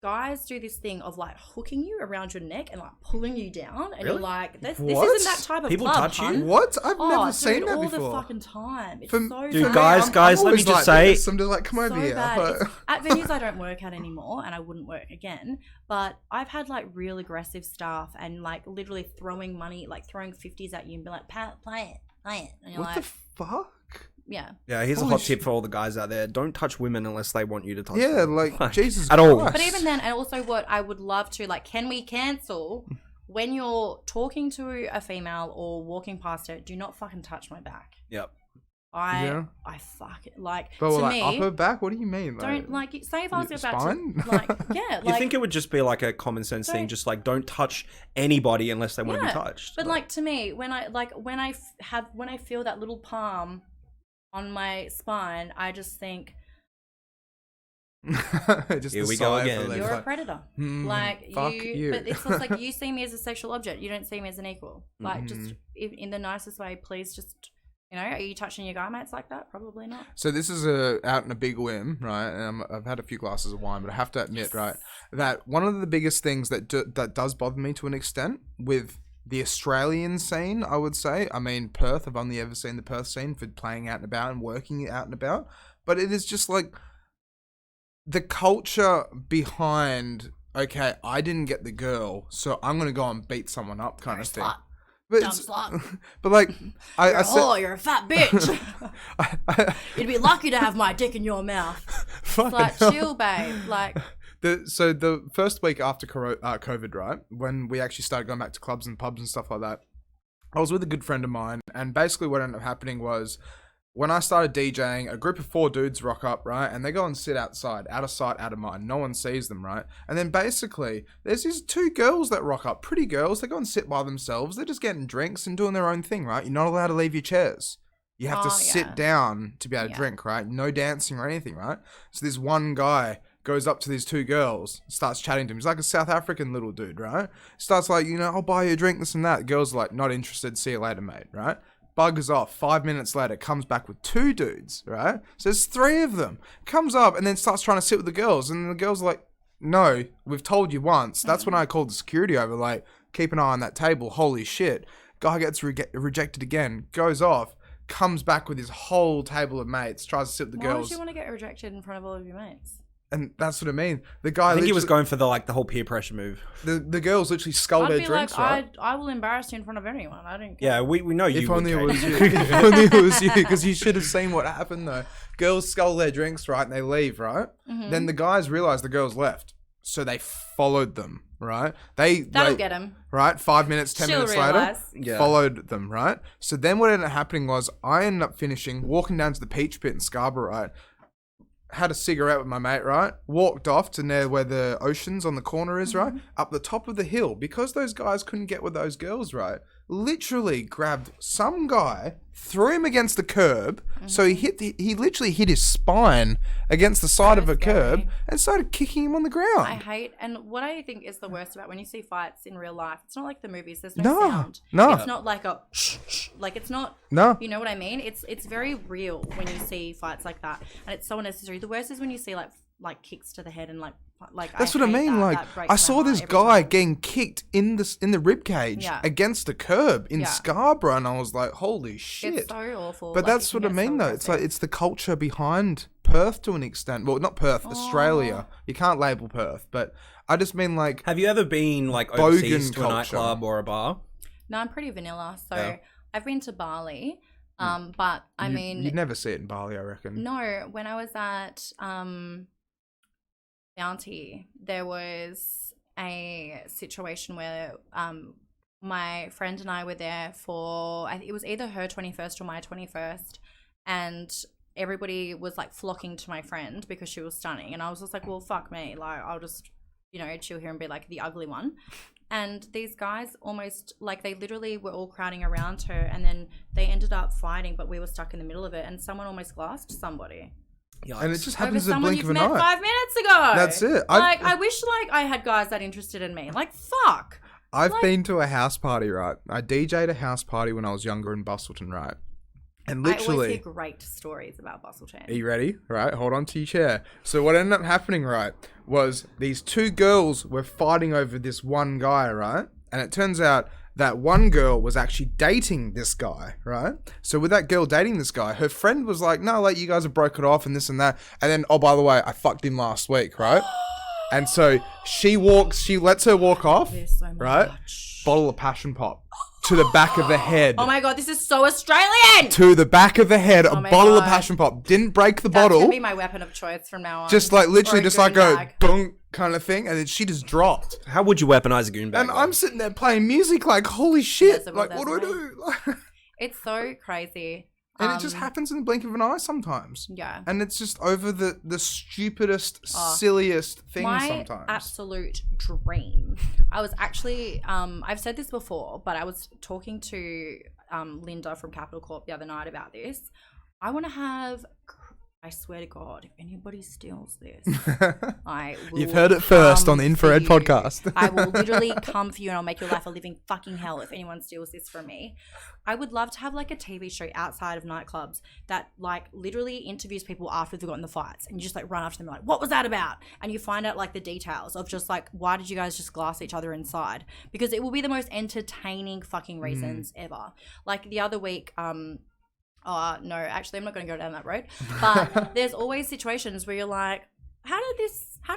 Guys do this thing of like hooking you around your neck and like pulling you down, and you're like, "This isn't that type of people club, touch hun. you. What? I've never seen that all before. All the fucking time. It's so dude, bad. guys, let me just say, I'm just like, come over here. At venues I don't work at anymore, and I wouldn't work again. But I've had like real aggressive staff and like literally throwing money, like throwing 50s at you and be like, play it. And you're what like, the fuck? Yeah. Yeah, here's a hot tip for all the guys out there. Don't touch women unless they want you to touch them. Yeah, like, Jesus at all. Christ. But even then, and also what I would love to, like, can we cancel when you're talking to a female or walking past her, do not fucking touch my back. Yep. I fuck it. Like, but to like, me, upper back? What do you mean? Don't, like, say if I was about spine? to, like, yeah. You think it would just be like a common sense thing, just like don't touch anybody unless they want to be touched. But like to me, when I feel that little palm on my spine, I just think, just here we go again. You're a predator. Like fuck you. But it's not like you see me as a sexual object. You don't see me as an equal. Like just in the nicest way, please just, you know, are you touching your guy mates like that? Probably not. So this is out in a big whim, right? And I've had a few glasses of wine, but I have to admit, right, that one of the biggest things that does bother me to an extent with the Australian scene, I would say. I mean, Perth, I've only ever seen the Perth scene for playing out and about and working out and about. But it is just like the culture behind, okay, I didn't get the girl, so I'm going to go and beat someone up kind of thing. But dumb slut. But like, you're a fat bitch. You'd be lucky to have my dick in your mouth. It's like, chill, babe. Like... So the first week after COVID, right, when we actually started going back to clubs and pubs and stuff like that, I was with a good friend of mine, and basically what ended up happening was when I started DJing, a group of 4 dudes rock up, right, and they go and sit outside, out of sight, out of mind. No one sees them, right? And then basically there's these 2 girls that rock up, pretty girls. They go and sit by themselves. They're just getting drinks and doing their own thing, right? You're not allowed to leave your chairs. You have to sit down to be able to drink, right? No dancing or anything, right? So this one guy goes up to these 2 girls, starts chatting to him. He's like a South African little dude, right? Starts like, you know, I'll buy you a drink, this and that. Girls are like, not interested, see you later, mate, right? Buggers off. 5 minutes later, comes back with 2 dudes, right? So there's 3 of them. Comes up and then starts trying to sit with the girls. And the girls are like, no, we've told you once. That's when I called the security over, like, keep an eye on that table. Holy shit. Guy gets rejected again, goes off, comes back with his whole table of mates, tries to sit with the girls. Why would you want to get rejected in front of all of your mates? And that's what I mean. The guy, I think he was going for the whole peer pressure move. The girls literally sculled their drinks, right? I will embarrass you in front of anyone. I don't care. Yeah, we know you. If only it was you. If only it was you, because you should have seen what happened though. Girls scull their drinks, right, and they leave, right? Then the guys realize the girls left, so they followed them, right? That'll get them, right? 5 minutes, 10 minutes later, followed them, right? So then what ended up happening was I ended up walking down to the Peach Pit in Scarborough, right? Had a cigarette with my mate, right? Walked off to near where the oceans on the corner is, right? Up the top of the hill. Because those guys couldn't get with those girls, right? Literally grabbed some guy, threw him against the curb. So he literally hit his spine against the side of a curb and started kicking him on the ground. I hate, and what I think is the worst about when you see fights in real life, it's not like the movies. There's no sound. No. It's not like a shh, like it's not. No. You know what I mean? It's very real when you see fights like that, and it's so unnecessary. The worst is when you see like kicks to the head and like that's what I mean. Like I saw this guy getting kicked in the rib cage against the curb in Scarborough, and I was like, holy shit! It's so awful. But that's what I mean, though. It's like it's the culture behind Perth to an extent. Well, not Perth, Australia. You can't label Perth, but I just mean like. Have you ever been like overseas to a nightclub or a bar? No, I'm pretty vanilla. So I've been to Bali. But I mean, you'd never see it in Bali, I reckon. No, when I was at Bounty, there was a situation where my friend and I were there for, it was either her 21st or my 21st, and everybody was like flocking to my friend because she was stunning, and I was just like, well, fuck me, like I'll just, you know, chill here and be like the ugly one. And these guys almost, like, they literally were all crowding around her, and then they ended up fighting, but we were stuck in the middle of it, and someone almost glassed somebody. Yikes. And it just happens in the someone blink of you've an met eye. 5 minutes ago. That's it. Like, I wish, like, I had guys that interested in me. Like, fuck. I've been to a house party, right? I DJ'd a house party when I was younger in Bustleton, right? And literally, I always hear great stories about Bustleton. Are you ready? Right, hold on to your chair. So what ended up happening, right, was these two girls were fighting over this one guy, right? And it turns out that one girl was actually dating this guy, right? So with that girl dating this guy, her friend was like, no, like, you guys have broken off and this and that. And then, oh, by the way, I fucked him last week, right? And so she lets her walk off, right? Bottle of passion pop to the back of the head. Oh my God, this is so Australian! To the back of the head, a bottle of passion pop. Didn't break the bottle. That's going to be my weapon of choice from now on. Just like literally just like a boom kind of thing. And then she just dropped. How would you weaponize a goon bag? And I'm sitting there playing music like, holy shit. Like, what do I do? It's so crazy. And it just happens in the blink of an eye sometimes. Yeah. And it's just over the stupidest, silliest things sometimes. My absolute dream. I was actually, I've said this before, but I was talking to Linda from Capital Corp the other night about this. I want to have, I swear to God, if anybody steals this, I will. You've heard it first on the Infra-Red podcast. I will literally come for you, and I'll make your life a living fucking hell if anyone steals this from me. I would love to have like a TV show outside of nightclubs that like literally interviews people after they've gotten the fights, and you just like run after them like, what was that about? And you find out like the details of just like, why did you guys just glass each other inside? Because it will be the most entertaining fucking reasons ever. Like the other week, oh, no, actually, I'm not going to go down that road. But there's always situations where you're like, how did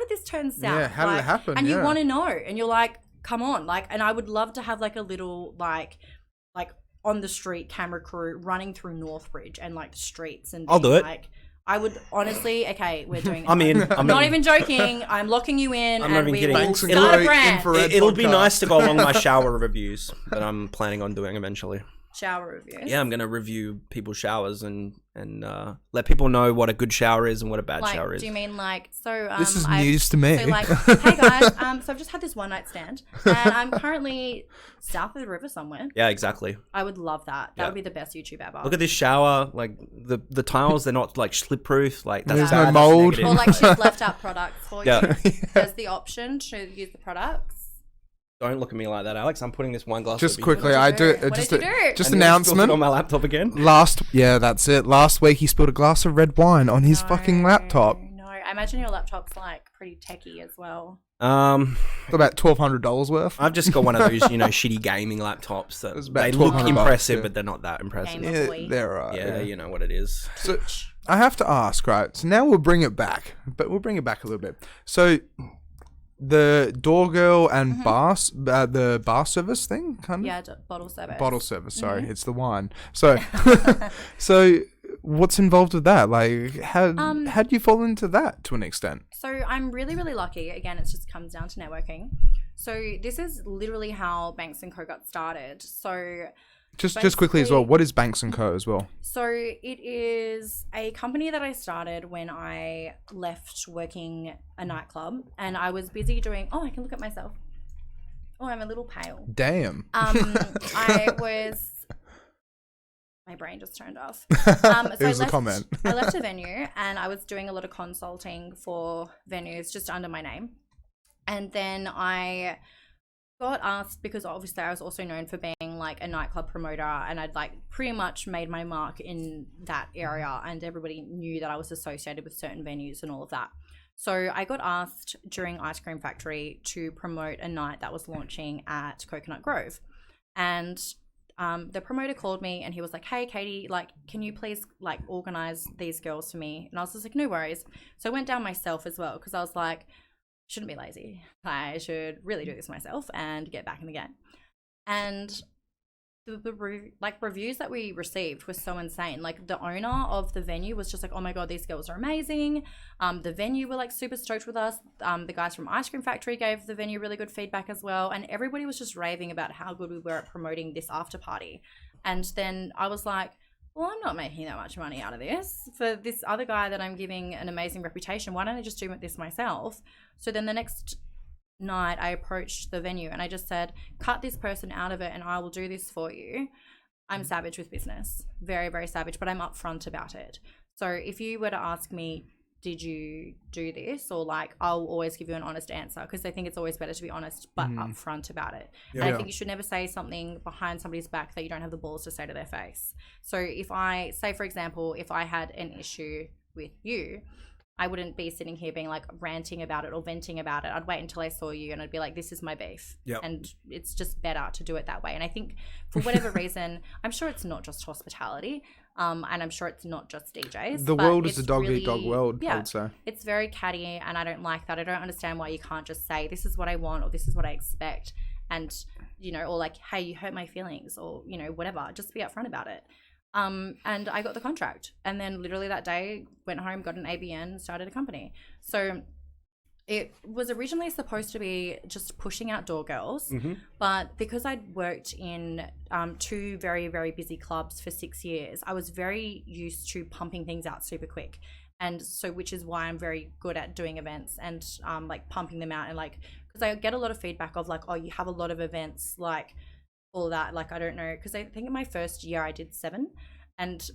this turn south? Yeah, how did it happen? And you want to know. And you're like, come on. Like, and I would love to have like a little like on the street camera crew running through Northbridge and like the streets. And I'll do it. Like, I would honestly, okay, we're doing it. I'm in. I'm not even joking. I'm locking you in, I'm not and even we kidding. will Thanks and start a go, brand. Infra-Red It'll be podcast. nice to go along my shower reviews that I'm planning on doing eventually. Shower reviews. Yeah, I'm going to review people's showers and let people know what a good shower is and what a bad Like, shower is. do you mean like, so This is news to me. So like, hey guys, so I've just had this one night stand, and I'm currently south of the river somewhere. Yeah, exactly. I would love that. That would be the best YouTube ever. Look at this shower. Like the tiles, they're not like slip proof. Like that's There's bad, no that's mold. negative. Or like she's left out products for Yeah. you. There's the option to use the products. Don't look at me like that, Alex. I'm putting this wine glass. Just over quickly, here. I do What just did you do? just And then you spilled it announcement. on my laptop again. That's it. Last week he spilled a glass of red wine on his fucking laptop. No, I imagine your laptop's like pretty techie as well. About $1,200 worth. I've just got one of those, shitty gaming laptops that It's about they look $1,200, impressive, yeah. but they're not that impressive. Game Yeah, Boy. they're right. you know what it is. So I have to ask, right? So now we'll bring it back, but we'll bring it back a little bit. So the door girl and the bar service thing, kind of. Yeah, bottle service. Bottle service. Sorry, it's the wine. So, so what's involved with that? Like, how do you fall into that to an extent? So I'm really, really lucky. Again, it just comes down to networking. So this is literally how Banks & Co got started. So Just quickly as well, what is Banks & Co as well? So it is a company that I started when I left working a nightclub, and I was busy doing, I can look at myself. Oh, I'm a little pale. Damn. My brain just turned off. It was a comment. I left a venue, and I was doing a lot of consulting for venues just under my name. And then I got asked, because obviously I was also known for being like a nightclub promoter, and I'd like pretty much made my mark in that area, and everybody knew that I was associated with certain venues and all of that. So I got asked during Ice Cream Factory to promote a night that was launching at Coconut Grove. And the promoter called me, and he was like, hey Kayty, like, can you please like organize these girls for me? And I was just like, no worries. So I went down myself as well, because I was like, shouldn't be lazy. I should really do this myself and get back in the game. And the reviews that we received were so insane. Like the owner of the venue was just like, oh my god, these girls are amazing. The venue were like super stoked with us. The guys from Ice Cream Factory gave the venue really good feedback as well, and everybody was just raving about how good we were at promoting this after party. And then I was like, well, I'm not making that much money out of this for this other guy that I'm giving an amazing reputation. Why don't I just do this myself? So then the next night I approached the venue and I just said, cut this person out of it and I will do this for you. I'm savage with business, very, very savage, but I'm upfront about it. So if you were to ask me, did you do this? Or like, I'll always give you an honest answer, because I think it's always better to be honest, but upfront about it. Yeah. And I think you should never say something behind somebody's back that you don't have the balls to say to their face. So if I say, for example, if I had an issue with you, I wouldn't be sitting here being like ranting about it or venting about it. I'd wait until I saw you and I'd be like, this is my beef. Yep. And it's just better to do it that way. And I think for whatever reason, I'm sure it's not just hospitality, and I'm sure it's not just DJs. The world is a dog-eat-dog world, I would say. It's very catty and I don't like that. I don't understand why you can't just say, this is what I want or this is what I expect. And, you know, or like, hey, you hurt my feelings or, you know, whatever. Just be upfront about it. And I got the contract, and then literally that day went home, got an ABN, started a company. So it was originally supposed to be just pushing out door girls, but because I'd worked in 2 very, very busy clubs for 6 years, I was very used to pumping things out super quick. And so, which is why I'm very good at doing events and like pumping them out, and like, because I get a lot of feedback of like, oh, you have a lot of events, like all that, like, I don't know, because I think in my first year I did 7,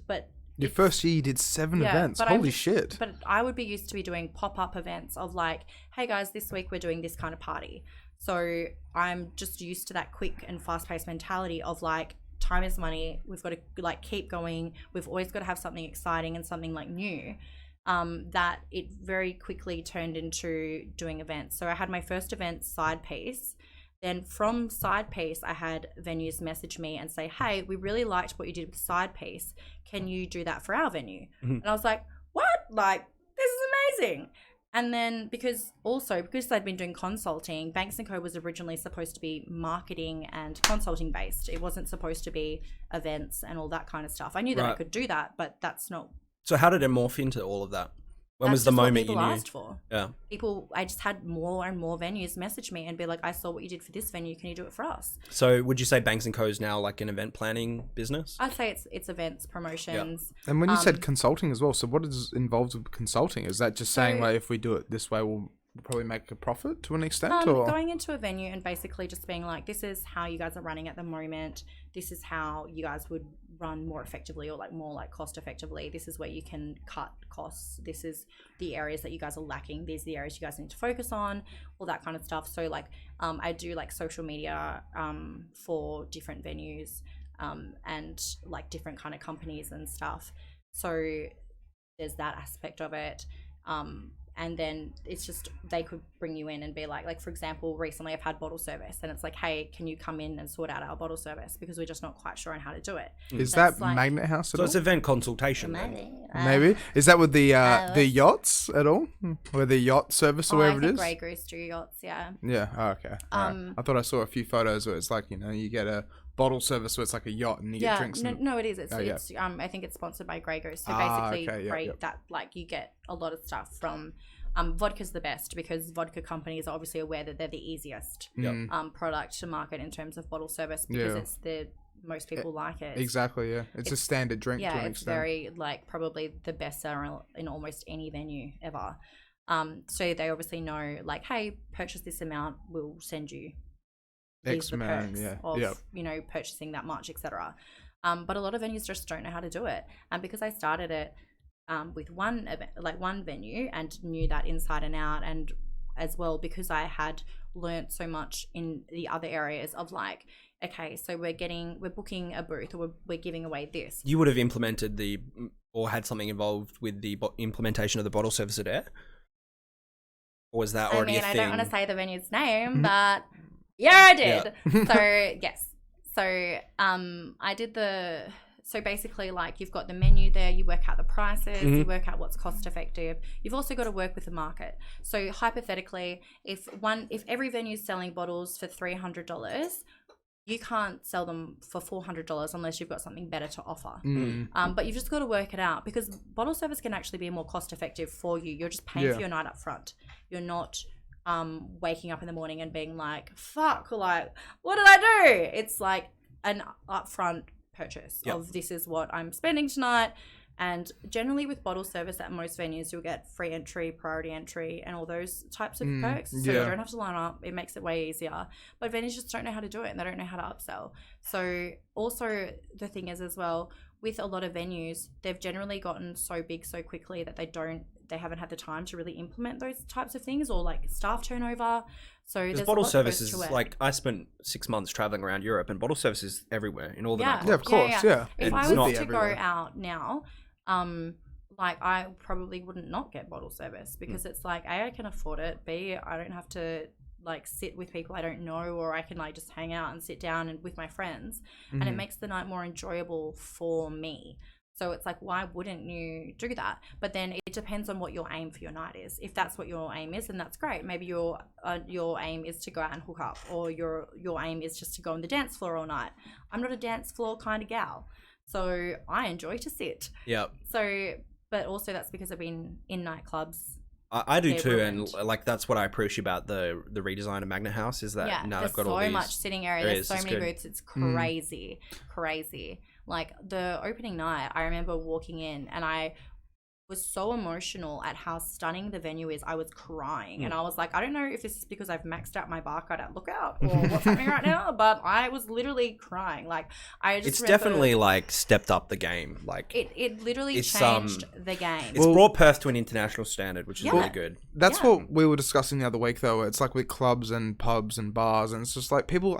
but your first year you did 7 events. Holy shit. But I would be used to be doing pop-up events of like, hey guys, this week we're doing this kind of party. So I'm just used to that quick and fast-paced mentality of like, time is money, we've got to like keep going, we've always got to have something exciting and something like new. That it very quickly turned into doing events. So I had my first event, Side Piece. Then from Side Piece, I had venues message me and say, hey, we really liked what you did with Side Piece. Can you do that for our venue? And I was like, what? Like, this is amazing. And then because I'd been doing consulting, Banks & Co was originally supposed to be marketing and consulting based. It wasn't supposed to be events and all that kind of stuff. I knew that I could do that, but that's not. So how did it morph into all of that? When was the moment you knew? Asked for. Yeah. I just had more and more venues message me and be like, I saw what you did for this venue. Can you do it for us? So would you say Banks & Co is now like an event planning business? I'd say it's events, promotions. Yeah. And when you said consulting as well, so what is involved with consulting? Is that just saying like, if we do it this way, we'll probably make a profit to an extent? Or going into a venue and basically just being like, this is how you guys are running at the moment. This is how you guys would run more effectively or like more like cost effectively. This is where you can cut costs. This is the areas that you guys are lacking. These are the areas you guys need to focus on, all that kind of stuff. So like I do like social media for different venues and like different kind of companies and stuff. So there's that aspect of it. And then it's just, they could bring you in and be like for example, recently I've had bottle service and it's like, hey, can you come in and sort out our bottle service because we're just not quite sure on how to do it. Is that like, Magnet House at all? So it's event consultation. Maybe. Is that with the yachts at all? Or the yacht service or whatever it is? Grey Goose do yachts, yeah. Yeah, oh, okay. Right. I thought I saw a few photos where it's like, you know, you get a bottle service where it's like a yacht and you get drinks. No, it is. It's I think it's sponsored by Grey Goose. So basically, that like you get a lot of stuff from. Vodka's the best because vodka companies are obviously aware that they're the easiest product to market in terms of bottle service because it's the most people like it. Exactly, yeah. It's a standard drink to an extent. It's very like probably the best seller in almost any venue ever. So they obviously know like, hey, purchase this amount, we'll send you X amount, of you know, purchasing that much, etc. But a lot of venues just don't know how to do it. And because I started it with one event, like one venue, and knew that inside and out, and as well because I had learnt so much in the other areas of like, okay, so we're booking a booth or we're giving away this. You would have implemented or had something involved with the implementation of the bottle service at Air? Or was that already a thing? I don't want to say the venue's name, but yeah, I did. Yeah. So yes. So I did so basically like you've got the menu there, you work out the prices, you work out what's cost effective. You've also got to work with the market. So hypothetically, if every venue is selling bottles for $300, you can't sell them for $400 unless you've got something better to offer. But you've just got to work it out, because bottle service can actually be more cost effective for you. You're just paying for your night up front. You're not waking up in the morning and being like, fuck, like, what did I do? It's like an upfront purchase of this is what I'm spending tonight. And generally with bottle service at most venues, you'll get free entry, priority entry, and all those types of perks. So you don't have to line up. It makes it way easier. But venues just don't know how to do it, and they don't know how to upsell. So also the thing is as well, with a lot of venues, they've generally gotten so big so quickly that they haven't had the time to really implement those types of things, or like staff turnover. So there's bottle services, like I spent 6 months traveling around Europe, and bottle services everywhere in all the nightclubs. Yeah, of course, yeah. If I was to go out now, like I probably wouldn't not get bottle service, because it's like, A, I can afford it, B, I don't have to like sit with people I don't know, or I can like just hang out and sit down and with my friends, and it makes the night more enjoyable for me. So it's like, why wouldn't you do that? But then it depends on what your aim for your night is. If that's what your aim is, then that's great. Maybe your aim is to go out and hook up, or your aim is just to go on the dance floor all night. I'm not a dance floor kind of gal, so I enjoy to sit. Yep. So, but also that's because I've been in nightclubs. I do too, and like that's what I appreciate about the redesign of Magnet House, is that now they've got all these. There's so much sitting area. There's so many booths. It's crazy, crazy. Like the opening night, I remember walking in and I was so emotional at how stunning the venue is. I was crying and I was like, I don't know if this is because I've maxed out my barcode at Lookout or what's happening right now, but I was literally crying. Like it's definitely like stepped up the game. Like it literally changed the game. It's brought Perth to an international standard, which is really good. That's what we were discussing the other week, though. It's like with clubs and pubs and bars, and it's just like people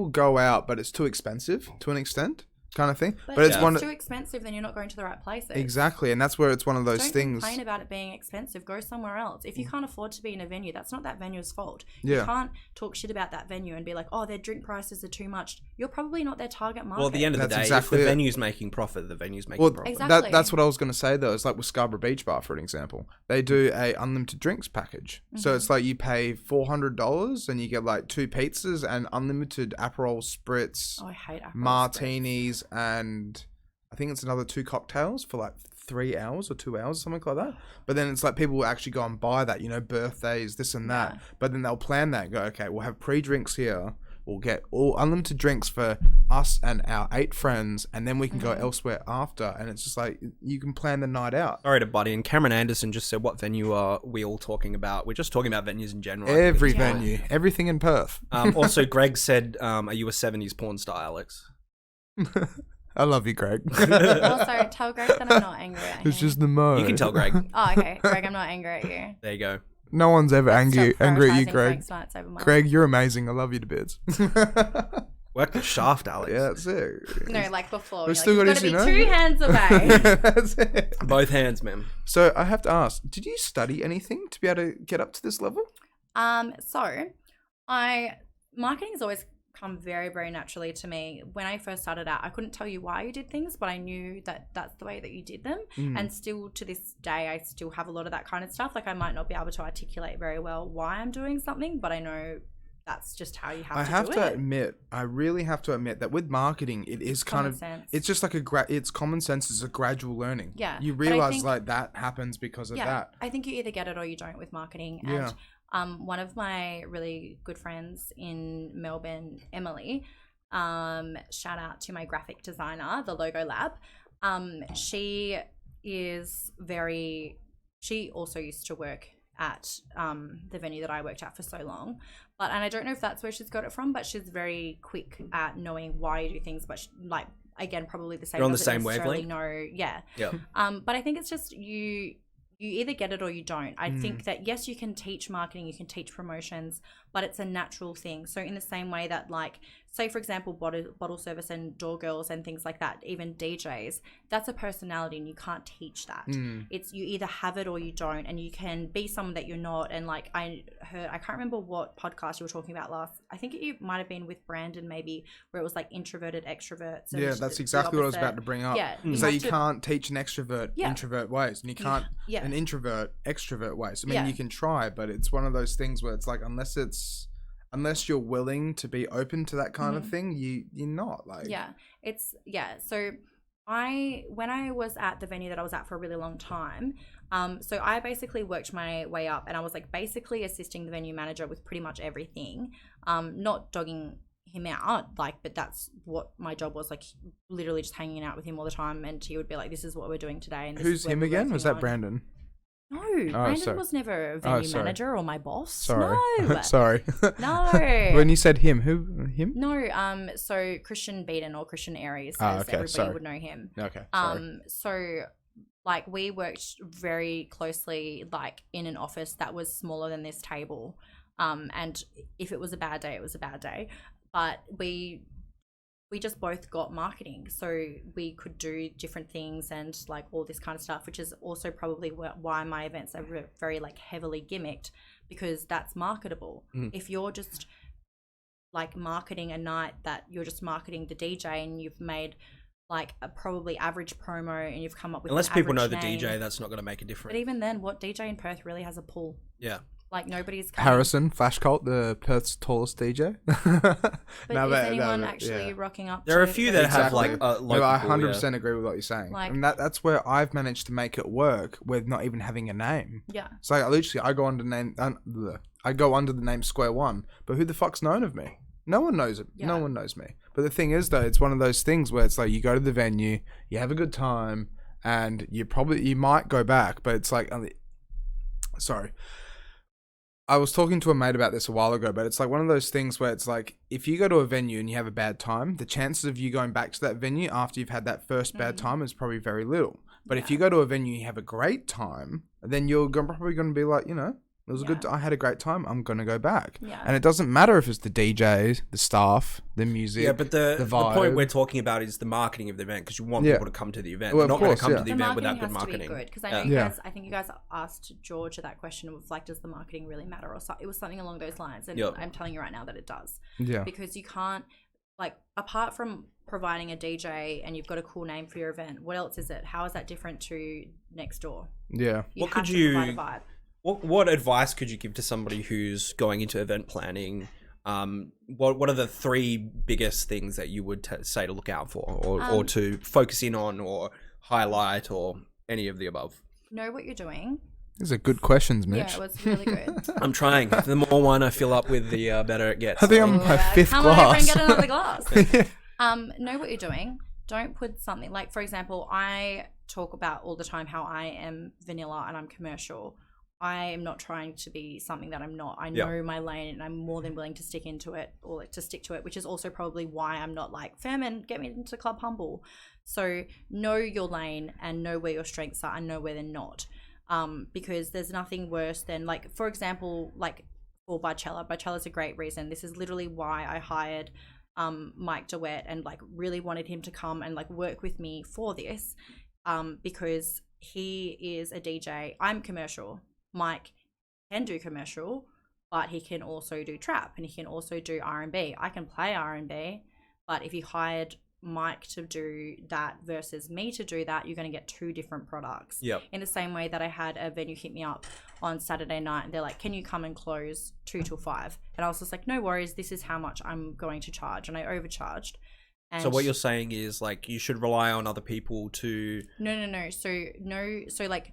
go out, but it's too expensive to an extent. Kind of thing, but it's too expensive, then you're not going to the right places. Exactly, and that's where it's one of those things. Don't complain about it being expensive. Go somewhere else. If you can't afford to be in a venue, that's not that venue's fault. You can't talk shit about that venue and be like, oh, their drink prices are too much. You're probably not their target market. Well, at the end of the day, if the venue's making profit, the venue's making profit. Exactly. That's what I was going to say, though. It's like with Scarborough Beach Bar, for an example. They do a unlimited drinks package. So it's like you pay $400 and you get like 2 pizzas and unlimited Aperol spritz, I hate Aperol martinis, and I think it's another 2 cocktails for like 3 hours or 2 hours, something like that. But then it's like people will actually go and buy that, birthdays, this and that. But then they'll plan that and go, okay, we'll have pre-drinks here. We'll get all unlimited drinks for us and our 8 friends, and then we can go elsewhere after. And it's just like, you can plan the night out. All right, buddy. And Cameron Anderson just said, what venue are we all talking about? We're just talking about venues in general. Every venue. Everything in Perth. Also, Greg said, are you a 70s porn star, Alex? I love you, Greg. Also, tell Greg that I'm not angry at him. It's just the mode. You can tell Greg. Oh, okay. Greg, I'm not angry at you. There you go. No one's ever angry at you, Greg. Greg, you're amazing. I love you to bits. Work the shaft, Alex. Yeah, that's it. No, like before. We've still got to be 2 hands away. That's it. Both hands, man. So I have to ask, did you study anything to be able to get up to this level? Marketing has always come very, very naturally to me. When I first started out, I couldn't tell you why you did things, but I knew that that's the way that you did them. And still to this day, I still have a lot of that kind of stuff. Like I might not be able to articulate very well why I'm doing something, but I know that's just how you have to do it. I really have to admit that with marketing, it is kind of, it's just like it's common sense. It's a gradual learning. Yeah. You realize like that happens because of that. I think you either get it or you don't with marketing. And one of my really good friends in Melbourne, Emily, shout out to my graphic designer, the Logo Lab. She also used to work at the venue that I worked at for so long. And I don't know if that's where she's got it from, but she's very quick at knowing why you do things. But again, probably the same. You're on the same wavelength. But I think it's just you either get it or you don't. I think that, yes, you can teach marketing, you can teach promotions, but it's a natural thing. So in the same way that, like, say, for example, bottle service and door girls and things like that, even DJs, that's a personality and you can't teach that. It's you either have it or you don't, and you can be someone that you're not. And like I can't remember what podcast you were talking about last. I think it might have been with Brandon maybe, where it was like introverted extroverts. Yeah, that's exactly what I was about to bring up. Yeah, so you can't teach an extrovert introvert ways, and you can't an introvert extrovert ways. I mean, you can try, but it's one of those things where it's like, unless it's unless you're willing to be open to that kind of thing, you're not like. So when I was at the venue that I was at for a really long time, so I basically worked my way up, and I was like basically assisting the venue manager with pretty much everything, not dogging him out, like, but that's what my job was, like literally just hanging out with him all the time, and he would be like, this is what we're doing today. And this who's is what him we're again? working Was that on. Brandon? No, Brandon was never a venue manager or my boss. Sorry. No. Sorry. No. When you said him, who? Him? No, so Christian Beaton or Christian Aries, as everybody would know him. Okay, sorry. So like we worked very closely, like in an office that was smaller than this table. And if it was a bad day, it was a bad day. But we just both got marketing, so we could do different things and like all this kind of stuff, which is also probably why my events are very like heavily gimmicked, because that's marketable. If you're just like marketing a night that you're just marketing the DJ and you've made like a probably average promo and you've come up with unless an people know the name, DJ, that's not going to make a difference. But even then, what DJ in Perth really has a pull? Yeah. Like nobody's coming. Harrison, Flash Cult, the Perth's tallest DJ. But is anyone actually rocking up? There are a few that have like local. No, I 100% agree with what you're saying, like, and that's where I've managed to make it work with not even having a name. Yeah. So like, literally, I go under the name Square One, but who the fuck's known of me? No one knows it. Yeah. No one knows me. But the thing is, though, it's one of those things where it's like you go to the venue, you have a good time, and you might go back, but it's like, sorry. I was talking to a mate about this a while ago, but it's like one of those things where it's like, if you go to a venue and you have a bad time, the chances of you going back to that venue after you've had that first bad time is probably very little. But if you go to a venue and you have a great time, then you're probably going to be like, it was a good. I had a great time. I'm gonna go back. Yeah. And it doesn't matter if it's the DJs, the staff, the music. Yeah, but the point we're talking about is the marketing of the event, because you want people to come to the event. Well, They're not going to come to the event without good marketing. Because I know you guys. I think you guys asked George that question of like, does the marketing really matter, or so, it was something along those lines. And I'm telling you right now that it does. Yeah. Because you can't, like, apart from providing a DJ and you've got a cool name for your event, what else is it? How is that different to next door? Yeah. What could you provide a vibe. What advice could you give to somebody who's going into event planning? What are the three biggest things that you would say to look out for, or to focus in on, or highlight, or any of the above? Know what you're doing. These are good questions, Mitch. Yeah, it was really good. I'm trying. The more wine I fill up with, the better it gets. I think I'm my fifth glass. Come over and get another glass. Know what you're doing. Don't put something like, for example, I talk about all the time how I am vanilla and I'm commercial. I am not trying to be something that I'm not. I know my lane, and I'm more than willing to stick into it, or like to stick to it, which is also probably why I'm not like, Fairman, get me into Club Humble. So know your lane and know where your strengths are and know where they're not. Because there's nothing worse than, like, for example, like for Barcella. Barcella's a great reason. This is literally why I hired Mike DeWitt and like really wanted him to come and like work with me for this, because he is a DJ. I'm commercial. Mike can do commercial, but he can also do trap and he can also do R&B. I can play R&B, but if you hired Mike to do that versus me to do that, you're going to get two different products. Yep. In the same way that I had a venue hit me up on Saturday night and they're like, can you come and close 2 till 5? And I was just like, no worries, this is how much I'm going to charge. And I overcharged. And so what you're saying is like you should rely on other people to... No. So like...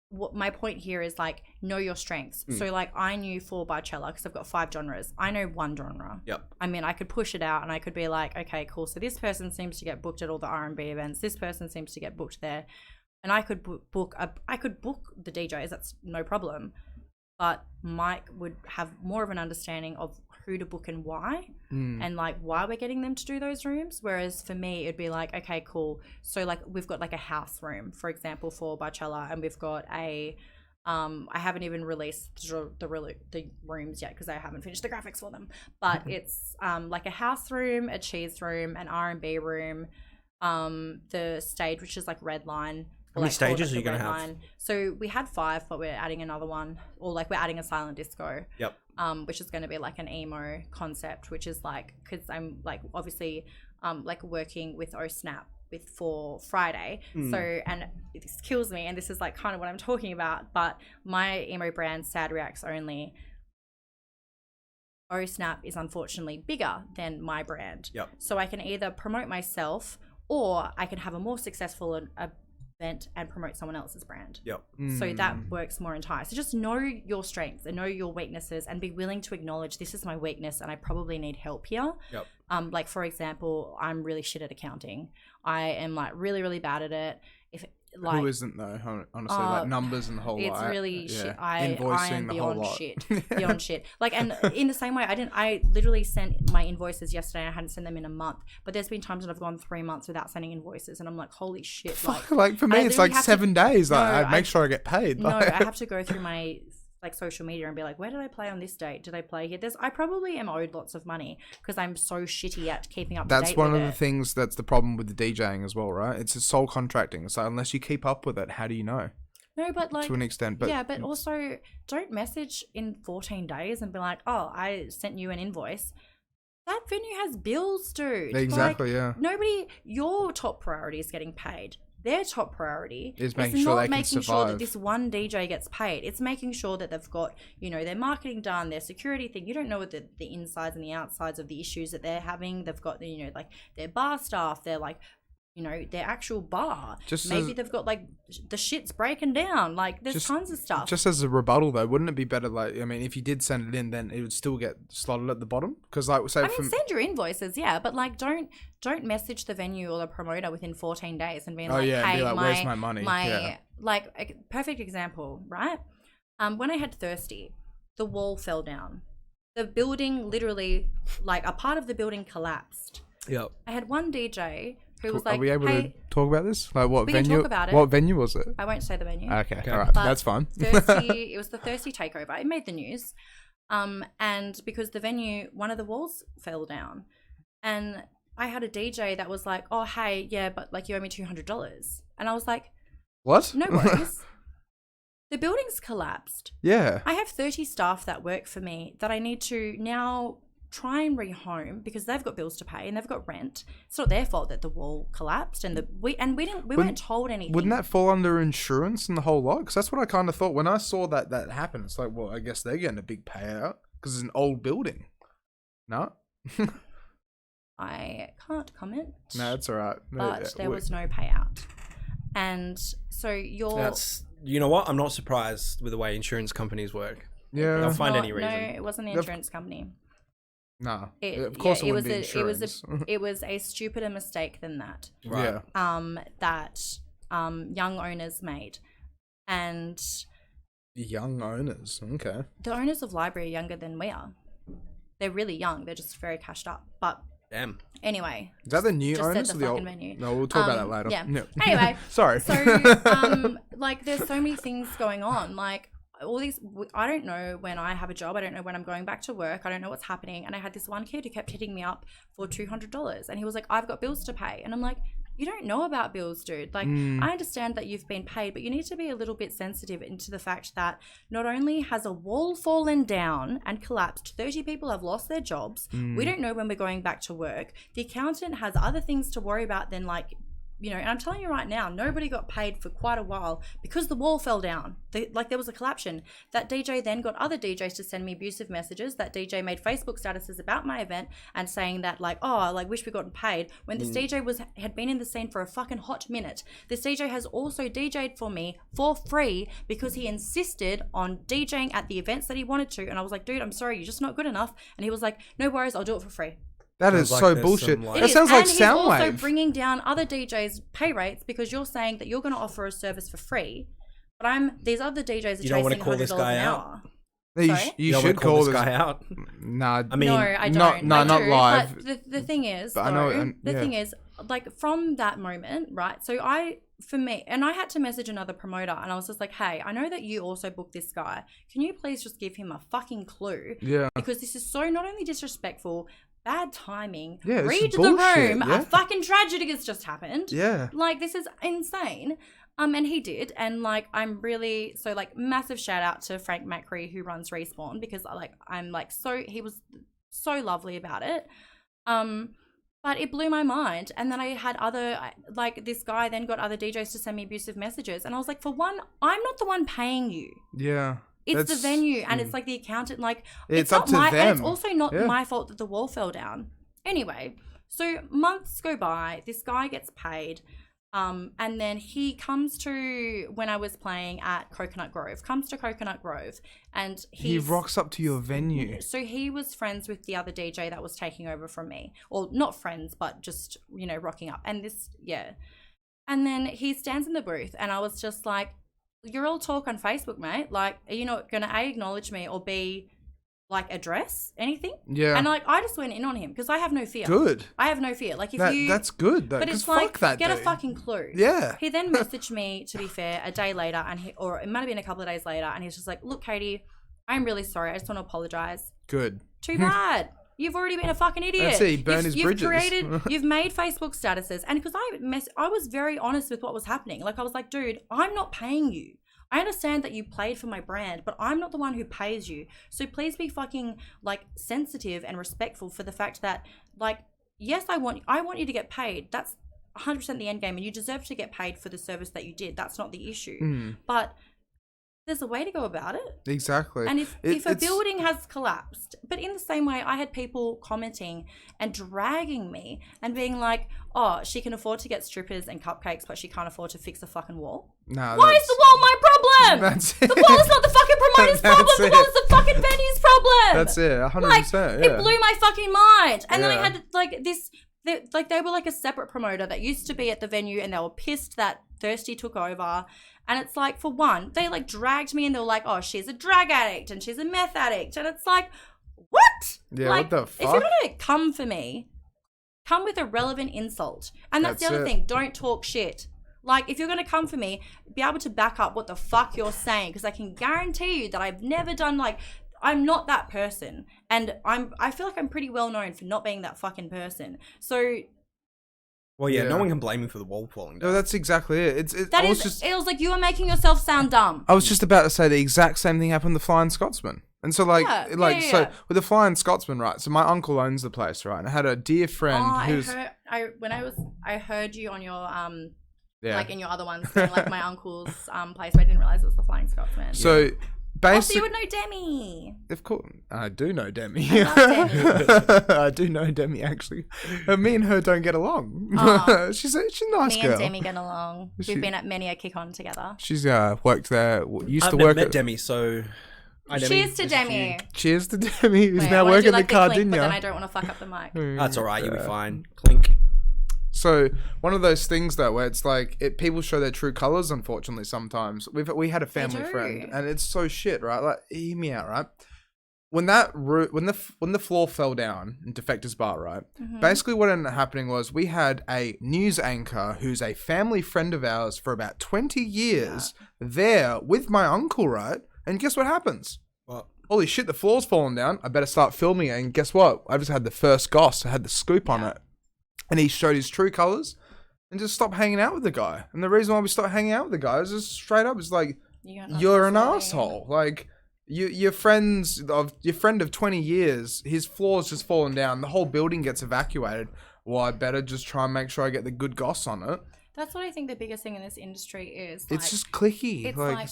What my point here is like, know your strengths. So like I knew for Barcella, because I've got 5 genres, I know one genre. Yep. I mean, I could push it out and I could be like, okay, cool, so this person seems to get booked at all the R&B events, this person seems to get booked there, and I could book the DJs, that's no problem. But Mike would have more of an understanding of who to book and why, and like why we're getting them to do those rooms. Whereas for me, it'd be like, okay, cool. So like we've got like a house room, for example, for Barcella, and we've got a, I haven't even released the rooms yet because I haven't finished the graphics for them. But it's like a house room, a cheese room, an R&B room, the stage, which is like red line. How many stages are you going to have? So we had 5, but we're adding another one, or like we're adding a silent disco. Yep. Which is going to be like an emo concept, which is like, because I'm like obviously like working with Snap for Friday. So, and this kills me, and this is like kind of what I'm talking about, but my emo brand, Sad Reacts Only, Snap is unfortunately bigger than my brand. Yep. So I can either promote myself or I can have a more successful event and promote someone else's brand. Yep. So that works more entire. So just know your strengths and know your weaknesses and be willing to acknowledge this is my weakness and I probably need help here. Yep. Like for example, I'm really shit at accounting. I am like really, really bad at it. Like, who isn't though? Honestly, like numbers and the whole. It's really shit. I Invoicing am the beyond whole lot. shit. Beyond shit. Like, and in the same way, I literally sent my invoices yesterday. I hadn't sent them in a month, but there's been times when I've gone 3 months without sending invoices, and I'm like, holy shit! Like for me, it's like 7 days. Like I make sure I get paid. No, I have to go through my like social media and be like, where did I play on this date? Did I play here? I probably am owed lots of money because I'm so shitty at keeping up to date. That's one of the things that's the problem with the DJing as well, right? It's a sole contracting. So unless you keep up with it, how do you know? No, but like to an extent, but yeah, but also don't message in 14 days and be like, oh, I sent you an invoice. That venue has bills, dude. Exactly, like, your top priority is getting paid. Their top priority is making sure they can survive. Sure that this one DJ gets paid. It's making sure that they've got, their marketing done, their security thing. You don't know what the insides and the outsides of the issues that they're having. They've got, like their bar staff, they're like, their actual bar. Maybe they've got like the shit's breaking down. Like there's tons of stuff. Just as a rebuttal though, wouldn't it be better? Like, I mean, if you did send it in, then it would still get slotted at the bottom. Because like, say, send your invoices, yeah, but like don't message the venue or the promoter within 14 days and being hey, where's my money? Like a perfect example, right? When I had Thirsty, the wall fell down. The building literally, like a part of the building collapsed. Yep. I had one DJ who was like, are we able to talk about this? Like what we venue? can talk about it. What venue was it? I won't say the venue. Okay. All right. That's fine. It was the Thirsty takeover. It made the news. And because the venue, one of the walls fell down. And I had a DJ that was like, oh, hey, yeah, but like you owe me $200. And I was like, what? No worries. The building's collapsed. Yeah. I have 30 staff that work for me that I need to now try and rehome because they've got bills to pay and they've got rent. It's not their fault that the wall collapsed and we weren't told anything. Wouldn't that fall under insurance and the whole lot? Because that's what I kind of thought when I saw that happen. It's like, well, I guess they're getting a big payout because it's an old building. No. I can't comment. No, that's all right. But there was no payout. And so you know what? I'm not surprised with the way insurance companies work. Yeah. They'll find any reason. No, it wasn't an insurance company. No, of course it wouldn't be insurance. It was a stupider mistake than that. Right. Yeah. That young owners made. And young owners, okay. The owners of Library are younger than we are. They're really young. They're just very cashed up. But damn. Anyway. Is that the new owners or the old? Menu. No, we'll talk about that later. Yeah. Anyway. Sorry. So, like, there's so many things going on. Like, all these, I don't know when I have a job. I don't know when I'm going back to work. I don't know what's happening. And I had this one kid who kept hitting me up for $200. And he was like, I've got bills to pay. And I'm like, you don't know about bills, dude. Like, I understand that you've been paid, but you need to be a little bit sensitive into the fact that not only has a wall fallen down and collapsed, 30 people have lost their jobs. We don't know when we're going back to work. The accountant has other things to worry about than like, and I'm telling you right now, nobody got paid for quite a while because the wall fell down. There was a collapsion. That DJ then got other DJs to send me abusive messages. That DJ made Facebook statuses about my event and saying that wish we gotten paid. When this DJ had been in the scene for a fucking hot minute. This DJ has also DJ'd for me for free because he insisted on DJing at the events that he wanted to. And I was like, dude, I'm sorry, you're just not good enough. And he was like, no worries, I'll do it for free. That is so bullshit. That sounds like Soundwave. He's also bringing down other DJs' pay rates because you're saying that you're going to offer a service for free, but these other DJs are chasing $100 an hour. You should call this guy out. Nah, I mean, no, I don't. Not live. But the thing is, thing is, like from that moment, right? So I had to message another promoter, and I was just like, hey, I know that you also booked this guy. Can you please just give him a fucking clue? Yeah. Because this is so not only disrespectful. Bad timing. Yeah, read the room. Yeah. A fucking tragedy has just happened. Yeah. Like, this is insane. And he did. And, like, I'm really... So, like, massive shout out to Frank Macri who runs Respawn because, like, I'm, like, he was so lovely about it. But it blew my mind. And then I had this guy then got other DJs to send me abusive messages. And I was like, for one, I'm not the one paying you. Yeah. It's the venue, and it's like the accountant. Like it's not up to them. And it's them. also not my fault that the wall fell down. Anyway, so months go by. This guy gets paid. And then he comes to, when I was playing at Coconut Grove, and he rocks up to your venue. So he was friends with the other DJ that was taking over from me, or not friends, but just, you know, rocking up. And and then he stands in the booth, and I was just like, you're all talk on Facebook, mate. Like, are you not going to A, acknowledge me, or B, like, address anything? Yeah. And like, I just went in on him because I have no fear. Good. I have no fear. Like, if that's good though. But it's fuck like, that get dude. a fucking clue. Yeah. He then messaged me, to be fair, a day later, or it might have been a couple of days later, and he's just like, look, Kayty, I'm really sorry. I just want to apologize. Good. Too bad. You've already been a fucking idiot. That's it. He burned his bridges. You've made Facebook statuses, and because I was very honest with what was happening. Like, I was like, dude, I'm not paying you. I understand that you played for my brand, but I'm not the one who pays you. So please be fucking, like, sensitive and respectful for the fact that, like, yes, I want you to get paid. That's 100% the end game, and you deserve to get paid for the service that you did. That's not the issue. But there's a way to go about it. Exactly. And if a building has collapsed, but in the same way, I had people commenting and dragging me and being like, oh, she can afford to get strippers and cupcakes, but she can't afford to fix a fucking wall. No, why is the wall my problem? That's it. The wall is not the fucking promoter's problem. The wall is the fucking venue's problem. That's it. 100%. Like, yeah. it blew my fucking mind. And then I had like this. They were like a separate promoter that used to be at the venue, and they were pissed that Thirsty took over. And it's like, for one, they like dragged me, and they were like, oh, she's a drug addict and she's a meth addict. And it's like, what? Yeah, like, what the fuck? If you're going to come for me, come with a relevant insult. And that's the other thing. Don't talk shit. Like, if you're going to come for me, be able to back up what the fuck you're saying. Because I can guarantee you that I've never done, like, I'm not that person. And I feel like I'm pretty well known for not being that fucking person. So... Well, yeah, no one can blame him for the wall falling down. No, that's exactly it. It was like, you are making yourself sound dumb. I was just about to say the exact same thing happened to the Flying Scotsman. And so, so with the Flying Scotsman, right? So my uncle owns the place, right? And I had a dear friend who's... I heard you on your like in your other ones, saying, like, my uncle's place, but I didn't realize it was the Flying Scotsman. So so you would know Demi. Of course, I do know Demi. I love Demi. I do know Demi, actually. Me and her don't get along. She's a nice girl. Me and Demi get along. We've been at many a kick-on together. She's worked there. Used I've to never work met at Demi, so... Cheers to Demi. Cheers to Demi, who's now working at the Cardinia. But then I don't want to fuck up the mic. That's all right. You'll be fine. Clink. So one of those things though, where it's like people show their true colors. Unfortunately, sometimes we had a family friend, and it's so shit, right? Like, hear me out, right? When the floor fell down in Defectors Bar, right? Mm-hmm. Basically, what ended up happening was we had a news anchor who's a family friend of ours for about 20 years there with my uncle, right? And guess what happens? What? Holy shit, the floor's fallen down. I better start filming it. And guess what? I just had the first goss. I had the scoop on it. And he showed his true colors and just stopped hanging out with the guy. And the reason why we stopped hanging out with the guy is just straight up, it's like, you're an asshole. Like, your friend of 20 years, his floor's just fallen down. The whole building gets evacuated. Well, I better just try and make sure I get the good goss on it. That's what I think the biggest thing in this industry is. It's just cliquey. It's like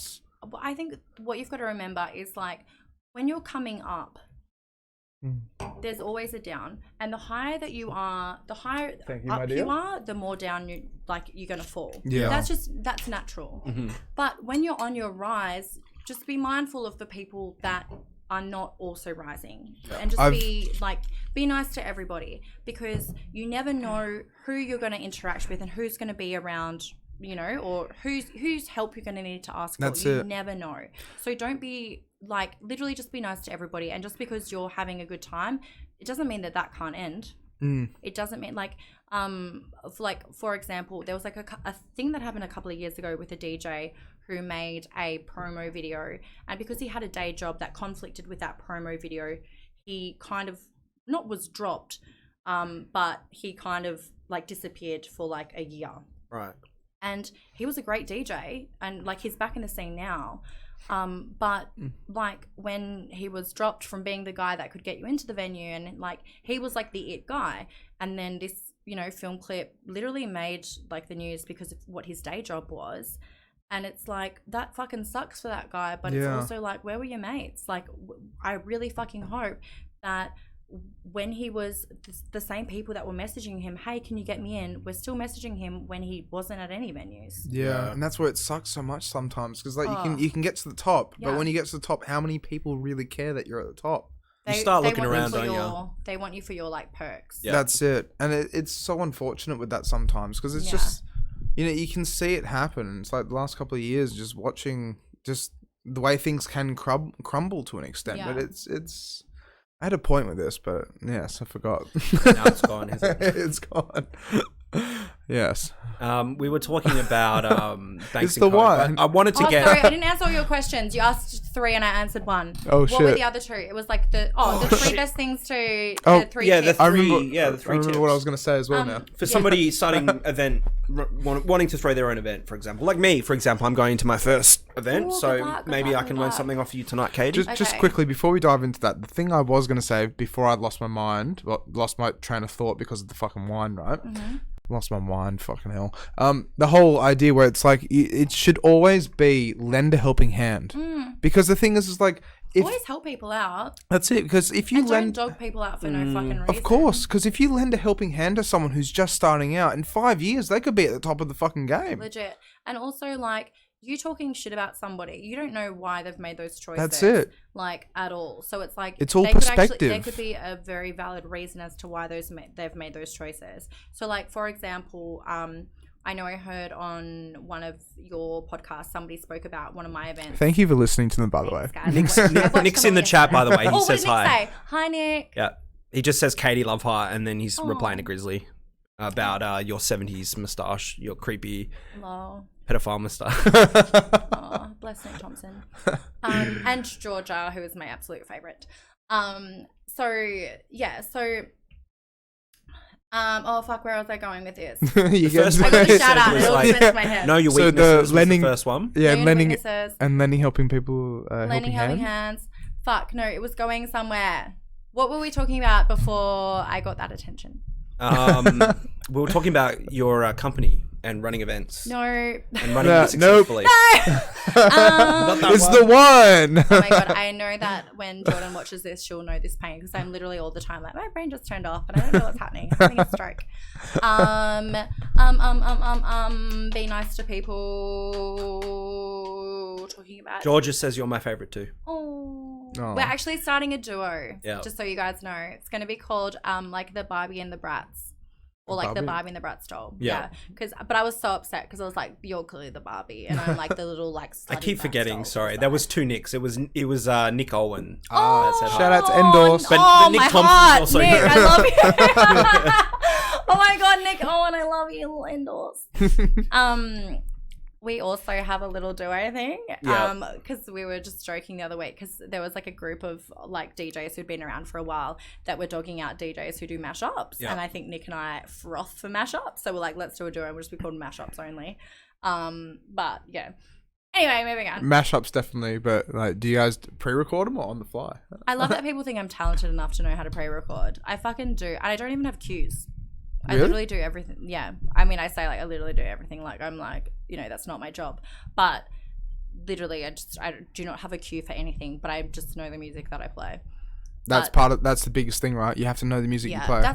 I think what you've got to remember is, like, when you're coming up, there's always a down, and the higher that you are, the higher up you are, the more down you're gonna fall. Yeah, that's natural. Mm-hmm. But when you're on your rise, just be mindful of the people that are not also rising, and just be nice to everybody, because you never know who you're going to interact with and who's going to be around, you know, or whose help you're going to need to ask for. You never know. So don't be like, literally just be nice to everybody. And just because you're having a good time, it doesn't mean that can't end. It doesn't mean for example, there was like a thing that happened a couple of years ago with a DJ who made a promo video, and because he had a day job that conflicted with that promo video, he kind of was dropped, but he kind of like disappeared for like a year. Right. And he was a great DJ, and like he's back in the scene now. But like when he was dropped from being the guy that could get you into the venue, and like he was like the it guy, and then this, you know, film clip literally made like the news because of what his day job was. And it's like, that fucking sucks for that guy. But it's also like, where were your mates? Like, I really fucking hope that when he was the same people that were messaging him, hey, can you get me in? We're still messaging him when he wasn't at any venues. Yeah, and that's where it sucks so much sometimes because like you can get to the top, but when you get to the top, how many people really care that you're at the top? You start looking around, don't you? They want you for your like perks. Yeah. That's it, and it's so unfortunate with that sometimes because it's just, you know, you can see it happen. It's like the last couple of years, just watching just the way things can crumble to an extent, but it's. I had a point with this, but yes, I forgot. Now it's gone, isn't it? It's gone. Yes. We were talking about Banks it's the one. I wanted to get. Sorry, I didn't answer all your questions. You asked 3 and I answered 1. Oh shit! What were the other 2? It was like the 3 best things to. Oh, the 3 yeah, tips. the 3. The 3 tips. What I was going to say as well now. For somebody starting event, wanting to throw their own event, for example, like me, for example, I'm going to my first event, so maybe I can learn something off you tonight, Kayty. Just quickly before we dive into that, the thing I was going to say before I lost my train of thought because of the fucking wine, right? Mm-hmm. Lost my mind, fucking hell. The whole idea where it's like it should always be lend a helping hand, because the thing is like always help people out. That's it. Because if you don't dog people out for no fucking reason. Of course, because if you lend a helping hand to someone who's just starting out, in 5 years they could be at the top of the fucking game. Legit, and also like. You talking shit about somebody, you don't know why they've made those choices. That's it. Like, at all. So it's like... It's all perspective. There could be a very valid reason as to why they've made those choices. So, like, for example, I know I heard on one of your podcasts, somebody spoke about one of my events. Thank you for listening to them, by the way. Nick's in the chat, by the way. He says hi. Say? Hi, Nick. Yeah. He just says, Kayty, love her, and then he's replying to Grizzly about your 70s moustache, your creepy... Lol. Pedophile moustache. Oh, bless Nick Thompson. And Georgia, who is my absolute favourite. Oh fuck, where was I going with this? You first I got the shout out. It all went to my head. Know your weaknesses was the first one. Yeah, lending helping people. Lending helping hands. Fuck, no, it was going somewhere. What were we talking about before I got that attention? We were talking about your company and running events. No. And running it successfully. No. It's the one. Oh my god, I know that when Jordan watches this, she'll know this pain because I'm literally all the time like, my brain just turned off and I don't know what's happening. I'm having a stroke. Be nice to people. Talking about. Georgia says you're my favorite too. Oh. We're actually starting a duo. Yeah. Just so you guys know, it's going to be called like the Barbie and the Bratz. Or like the Barbie and the Bratz doll. Yeah. But I was so upset because I was like, you're clearly the Barbie. And I'm like the little like I keep forgetting, doll. Sorry. There was 2 Nicks. It was Nick Owen. Shout out to Endorse. But Nick Thompson is also Nick, here. I love you. Oh my god, Nick Owen, I love you. Endorse. We also have a little duo thing because we were just joking the other week because there was like a group of like DJs who'd been around for a while that were dogging out DJs who do mashups, and I think Nick and I froth for mashups, so we're like, let's do a duo. We'll just be called mashups only. But yeah. Anyway, moving on. Mashups definitely, but like, do you guys pre-record them or on the fly? I love that people think I'm talented enough to know how to pre-record. I fucking do, and I don't even have cues. Really? I literally do everything. Yeah. I mean, I say like I literally do everything. Like I'm like, you know, that's not my job. But literally I do not have a cue for anything, but I just know the music that I play. That's that's the biggest thing, right? You have to know the music you play. Yeah,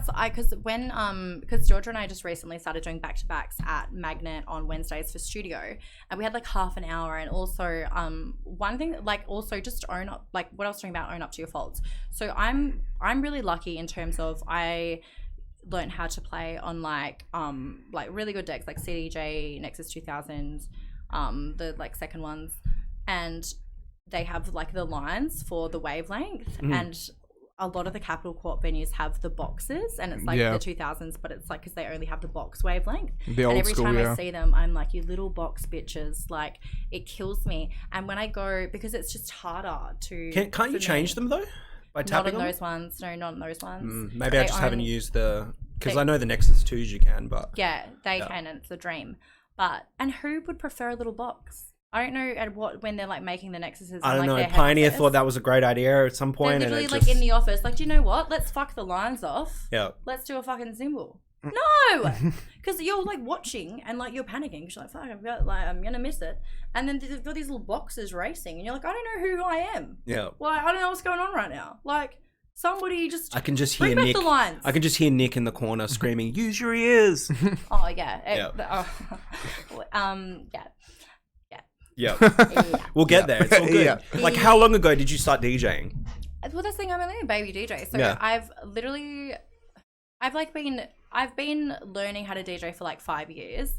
because Georgia and I just recently started doing back-to-backs at Magnet on Wednesdays for studio, and we had like half an hour. And also one thing, like also just own up, like what I was talking about, own up to your faults. So I'm really lucky in terms of I learned how to play on like really good decks like CDJ, Nexus 2000s, the like second ones, and they have like the lines for the wavelength, and a lot of the Capital Corp venues have the boxes, and it's like the 2000s, but it's like because they only have the box wavelength. The old and every school, time I see them, I'm like, you little box bitches, like it kills me. And when I go, because it's just harder to. Can't you change them though? By tapping not on them? those ones. No, not on those ones. Maybe I just haven't used the because I know the Nexus 2s you can, but yeah, they can, and it's a dream. But and who would prefer a little box? I don't know at what when they're like making the Nexuses. I don't know. Pioneer thought that was a great idea at some point. They're literally and like in the office, like, do you know what? Let's fuck the lines off. Yeah. Let's do a fucking symbol. No, because you're like watching and like you're panicking because you're like, fuck, I'm gonna miss it. And then they've got these little boxes racing, and you're like, I don't know who I am. Yeah. Like, I don't know what's going on right now. Like, somebody just. I can just hear bring Nick. back the lines. I can just hear Nick in the corner screaming, "Use your ears!" Oh yeah. Yeah. We'll get there. It's all good. Yeah. Like, how long ago did you start DJing? Well, that's the thing. I'm only a baby DJ, so Yeah. I've been learning how to DJ for like 5 years.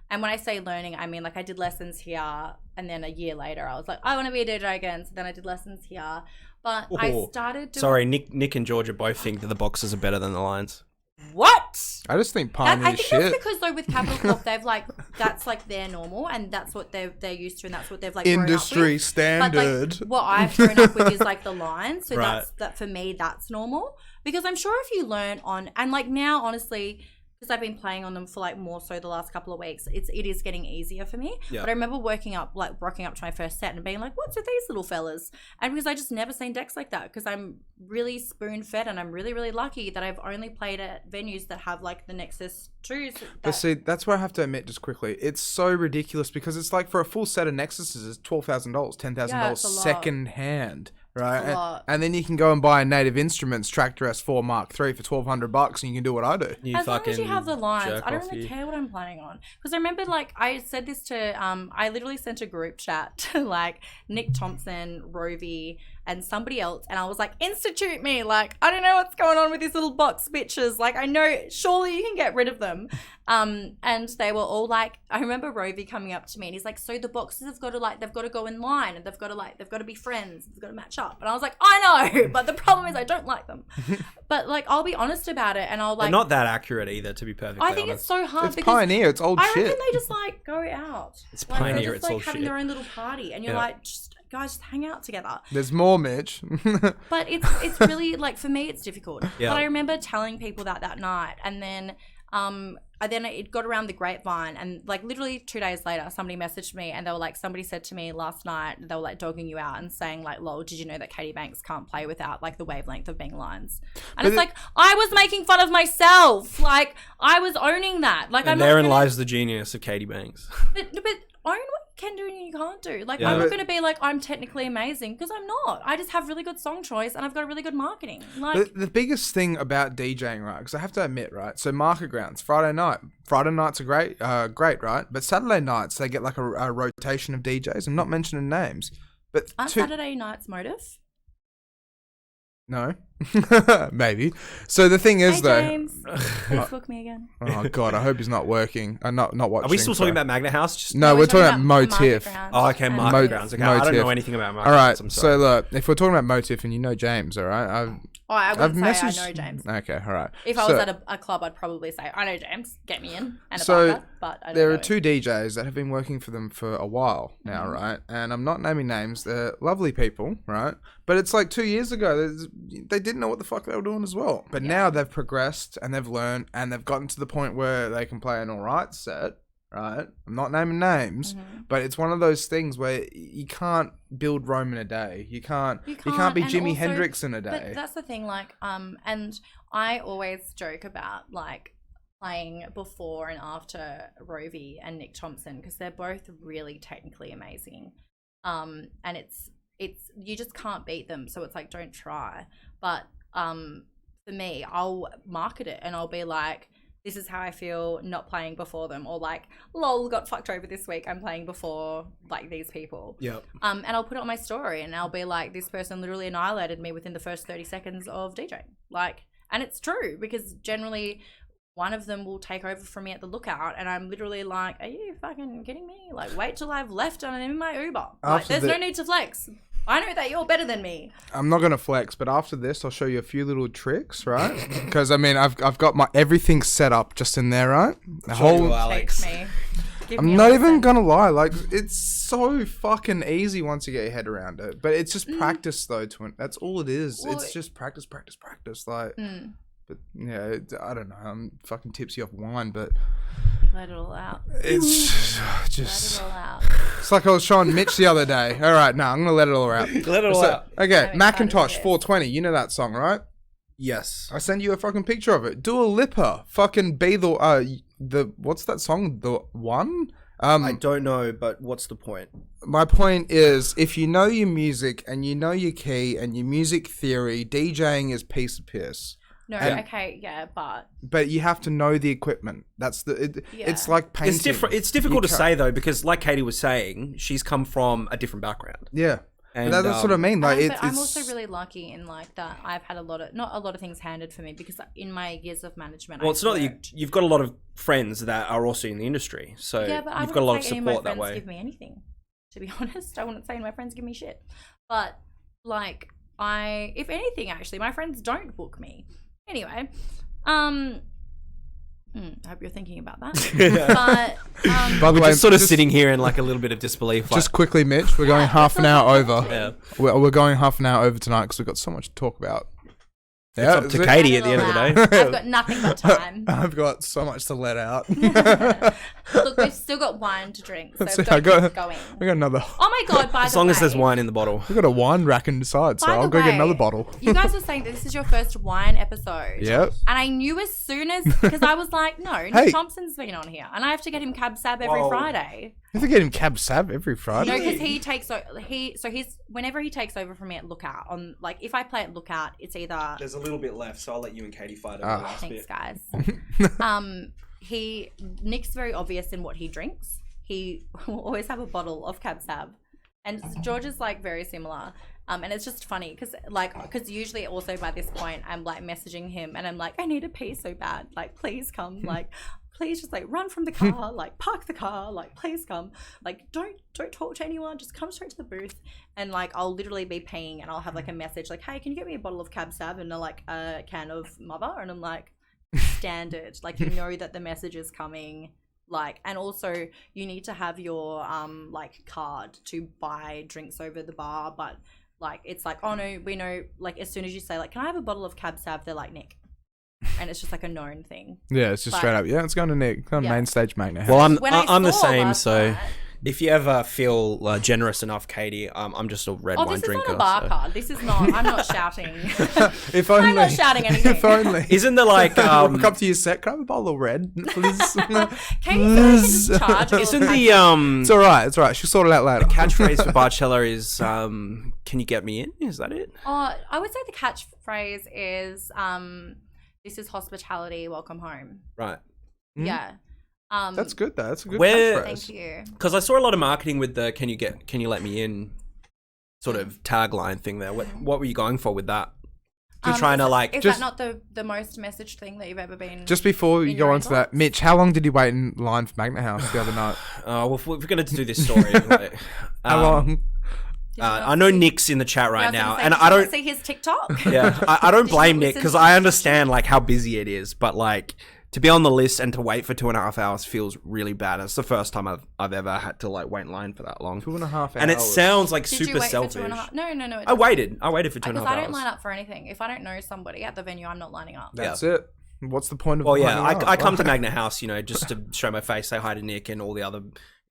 And when I say learning, I mean like I did lessons here, and then a year later I was like, I want to be a DJ again. So then I did lessons here, but I started doing... Sorry, Nick and Georgia both think that the boxes are better than the lines. What? I just think pioneer I think shit. that's because though with Capital Corp they've like that's like their normal, and that's what they're used to, and that's what they've like Industry grown up with. standard. But like what I've grown up with is like the lines, so Right. that for me that's normal, because I'm sure if you learn on, and like now honestly, because I've been playing on them for like more so the last couple of weeks, it is getting easier for me. Yeah. But I remember rocking up to my first set and being like, what's with these little fellas? And because I just never seen decks like that, because I'm really spoon fed, and I'm really, really lucky that I've only played at venues that have like the Nexus 2s. But see, that's where I have to admit just quickly, it's so ridiculous because it's like for a full set of Nexuses, it's $12,000, $10,000 it's a lot. second hand, right? It's a lot. And then you can go and buy a Native Instruments Tractor S4 Mark III for $1,200, and you can do what I do. As long as you have the lines, jerk I don't off really you. care what I'm playing on. Because I remember, like, I said this to, I literally sent a group chat to, like, Nick Thompson, Rovey, and somebody else, and I was like, institute me. Like, I don't know what's going on with these little box bitches. Like, I know, surely you can get rid of them. And they were all like, I remember Rovey coming up to me, and he's like, so the boxes have got to, like, they've got to go in line, and they've got to be friends, they've got to match up. And I was like, I know, but the problem is I don't like them. But, like, I'll be honest about it, and I'll, like... They're not that accurate either, to be perfectly I think honest. it's so hard It's because pioneer, it's old I shit. reckon they just like go out. It's like, pioneer, they're just it's like all having shit. their own little party, and you're Yeah. like, guys, just hang out together. There's more, Mitch. But it's really like for me, it's difficult. Yeah. But I remember telling people that night, and then it got around the grapevine, and like literally 2 days later, somebody messaged me, and they were like, somebody said to me last night, they were like dogging you out and saying like, lol, did you know that Kayty Banks can't play without like the wavelength of being lines? And But it's like, I was making fun of myself. Like, I was owning that. Like, And I'm not therein gonna- lies the genius of Kayty Banks. But own what you can do and you can't do. Like, Yeah. I'm not But- going to be like, I'm technically amazing, because I'm not. I just have really good song choice, and I've got really good marketing. Like, The biggest thing about DJing, right? Because I have to admit, right? So market grounds, Friday nights are great, right? But Saturday nights they get like a rotation of DJs. I'm not mentioning names, but aren't Saturday nights Motive? no, maybe. So the thing is Hey, though, James, please book me again. oh god, I hope he's not working. Not watching. Are we still talking sorry. about Magna House? Just... No, we're talking about Market Motif. Grounds Oh, okay, and- market grounds. Okay, I don't know Motif. anything about market All right, grounds. I'm sorry. so look, if we're talking about Motif and you know James, all right, I I've wouldn't say messaged. I know James. Okay, all right. If I was at a club, I'd probably say, I know James, get me in, and a So, barker, but I don't there know are two DJs that have been working for them for a while now, right? And I'm not naming names. They're lovely people, right? But it's like 2 years ago, they didn't know what the fuck they were doing as well. But now they've progressed and they've learned and they've gotten to the point where they can play an all right set, right? I'm not naming names, but it's one of those things where you can't build Rome in a day. You can't be and Jimi also- Hendrix in a But day. that's the thing, like, and I always joke about, like, playing before and after Rovey and Nick Thompson, because they're both really technically amazing. And it's you just can't beat them, so it's like, don't try. But for me, I'll market it and I'll be like, this is how I feel not playing before them, or like, lol, got fucked over this week, I'm playing before like these people. Yep. And I'll put it on my story, and I'll be like, this person literally annihilated me within the first 30 seconds of DJing. Like, and it's true, because generally one of them will take over from me at the Lookout, and I'm literally like, are you fucking kidding me? Like, wait till I've left and I'm in my Uber. Like, After there's the- no need to flex. I know that you're better than me. I'm not gonna flex, but after this, I'll show you a few little tricks, right? Because I mean, I've got my everything set up just in there, right? The Show you, whole. Alex. Take me. Give me I'm a not lesson. even gonna lie, like it's so fucking easy once you get your head around it. But it's just practice, though. That's all it is. Well, it's just practice. Like, but yeah, I don't know. I'm fucking tipsy off wine, but Let it all out. it's Let just. it all out. It's like I was showing Mitch the other day. All right, now I'm gonna let it all out. Let it all out. Okay, I'm Macintosh excited 420. You know that song, right? Yes. I send you a fucking picture of it. Dua Lipa, fucking be the what's that song? The One? I don't know, but what's the point? My point is, if you know your music and you know your key and your music theory, DJing is piece of piss. No, okay, yeah, but you have to know the equipment. That's it's like painting. It's difficult to say though, because like Kayty was saying, she's come from a different background. Yeah. And that's what I mean. Like, but I'm also really lucky in like that. I've had not a lot of things handed for me because in my years of management. Well, it's not that you've got a lot of friends that are also in the industry, so you've got a lot of support that way. Give me anything, to be honest. I wouldn't say any of my friends give me shit, but like if anything, actually, my friends don't book me. Anyway, I hope you're thinking about that. But by the way, just sort of sitting here in like a little bit of disbelief. Just quickly, Mitch, we're going half an hour over. Yeah. We're going half an hour over tonight because we've got so much to talk about. It's up to Kayty at the end of the day. I've got nothing but time. I've got so much to let out. Look, we've still got wine to drink, so we've got to keep going. We got another. Oh my god! As long as there's wine in the bottle. We got a wine rack inside, so I'll go get another bottle. You guys were saying that this is your first wine episode. Yep. And I knew as soon as, because I was like, no, Nick Thompson's been on here, and I have to get him Cab Sab every Friday. You have to get him Cab Sab every Friday. No, because he's whenever he takes over from me at Lookout, on like if I play at Lookout, it's either there's a little bit left, so I'll let you and Kayty fight over the last bit. Thanks, guys. Nick's very obvious in what he drinks. He will always have a bottle of Cab Sab, and George is like very similar. And it's just funny because usually also by this point I'm like messaging him and I'm like, I need a pee so bad, like please come, like please just like run from the car, like park the car, like please come, like don't talk to anyone, just come straight to the booth. And like I'll literally be peeing and I'll have like a message like, hey, can you get me a bottle of Cab Sab and like a can of Mother? And I'm like, standard, like you know that the message is coming. Like, and also you need to have your like card to buy drinks over the bar, but like it's like, oh no, we know, like as soon as you say like, can I have a bottle of Cab Sav, they're like, Nick. And it's just like a known thing. Yeah, it's just straight up. Yeah, it's going to Nick. Go on main stage, mate. Now. Well, I'm the same. So if you ever feel generous enough, Kayty, I'm just a red wine drinker. This is not a bar card. This is not. I'm not shouting. If only. I'm not shouting anything. If only. Isn't there like walk up to your set? Can I have a bottle of red, please? Kayty's in charge. Isn't the It's all right. It's all right. She'll sort it out later. The catchphrase for Barcella is "Can you get me in?" Is that it? I would say the catchphrase is "This is hospitality. Welcome home." Right. Yeah. That's good though. That's a good catchphrase. Thank you. Because I saw a lot of marketing with the "Can you let me in" sort of tagline thing there. What were you going for with that? You're trying to like. Is that not the most messaged thing that you've ever been? Just before you go on to that, Mitch, how long did you wait in line for Magna House the other night? Well, if we're going to do this story, like, how long? I know Nick's in the chat right now, and I don't see his TikTok. Yeah, I don't blame Nick because I understand like how busy it is, but like to be on the list and to wait for 2.5 hours feels really bad. It's the first time I've ever had to like wait in line for that long. 2.5 hours, and it sounds like Did super you wait selfish. For 2.5? No. I waited for 2.5 hours. Because I don't line up for anything. If I don't know somebody at the venue, I'm not lining up. That's it. What's the point of? Well, yeah, I come to Magna House, just to show my face, say hi to Nick and all the other.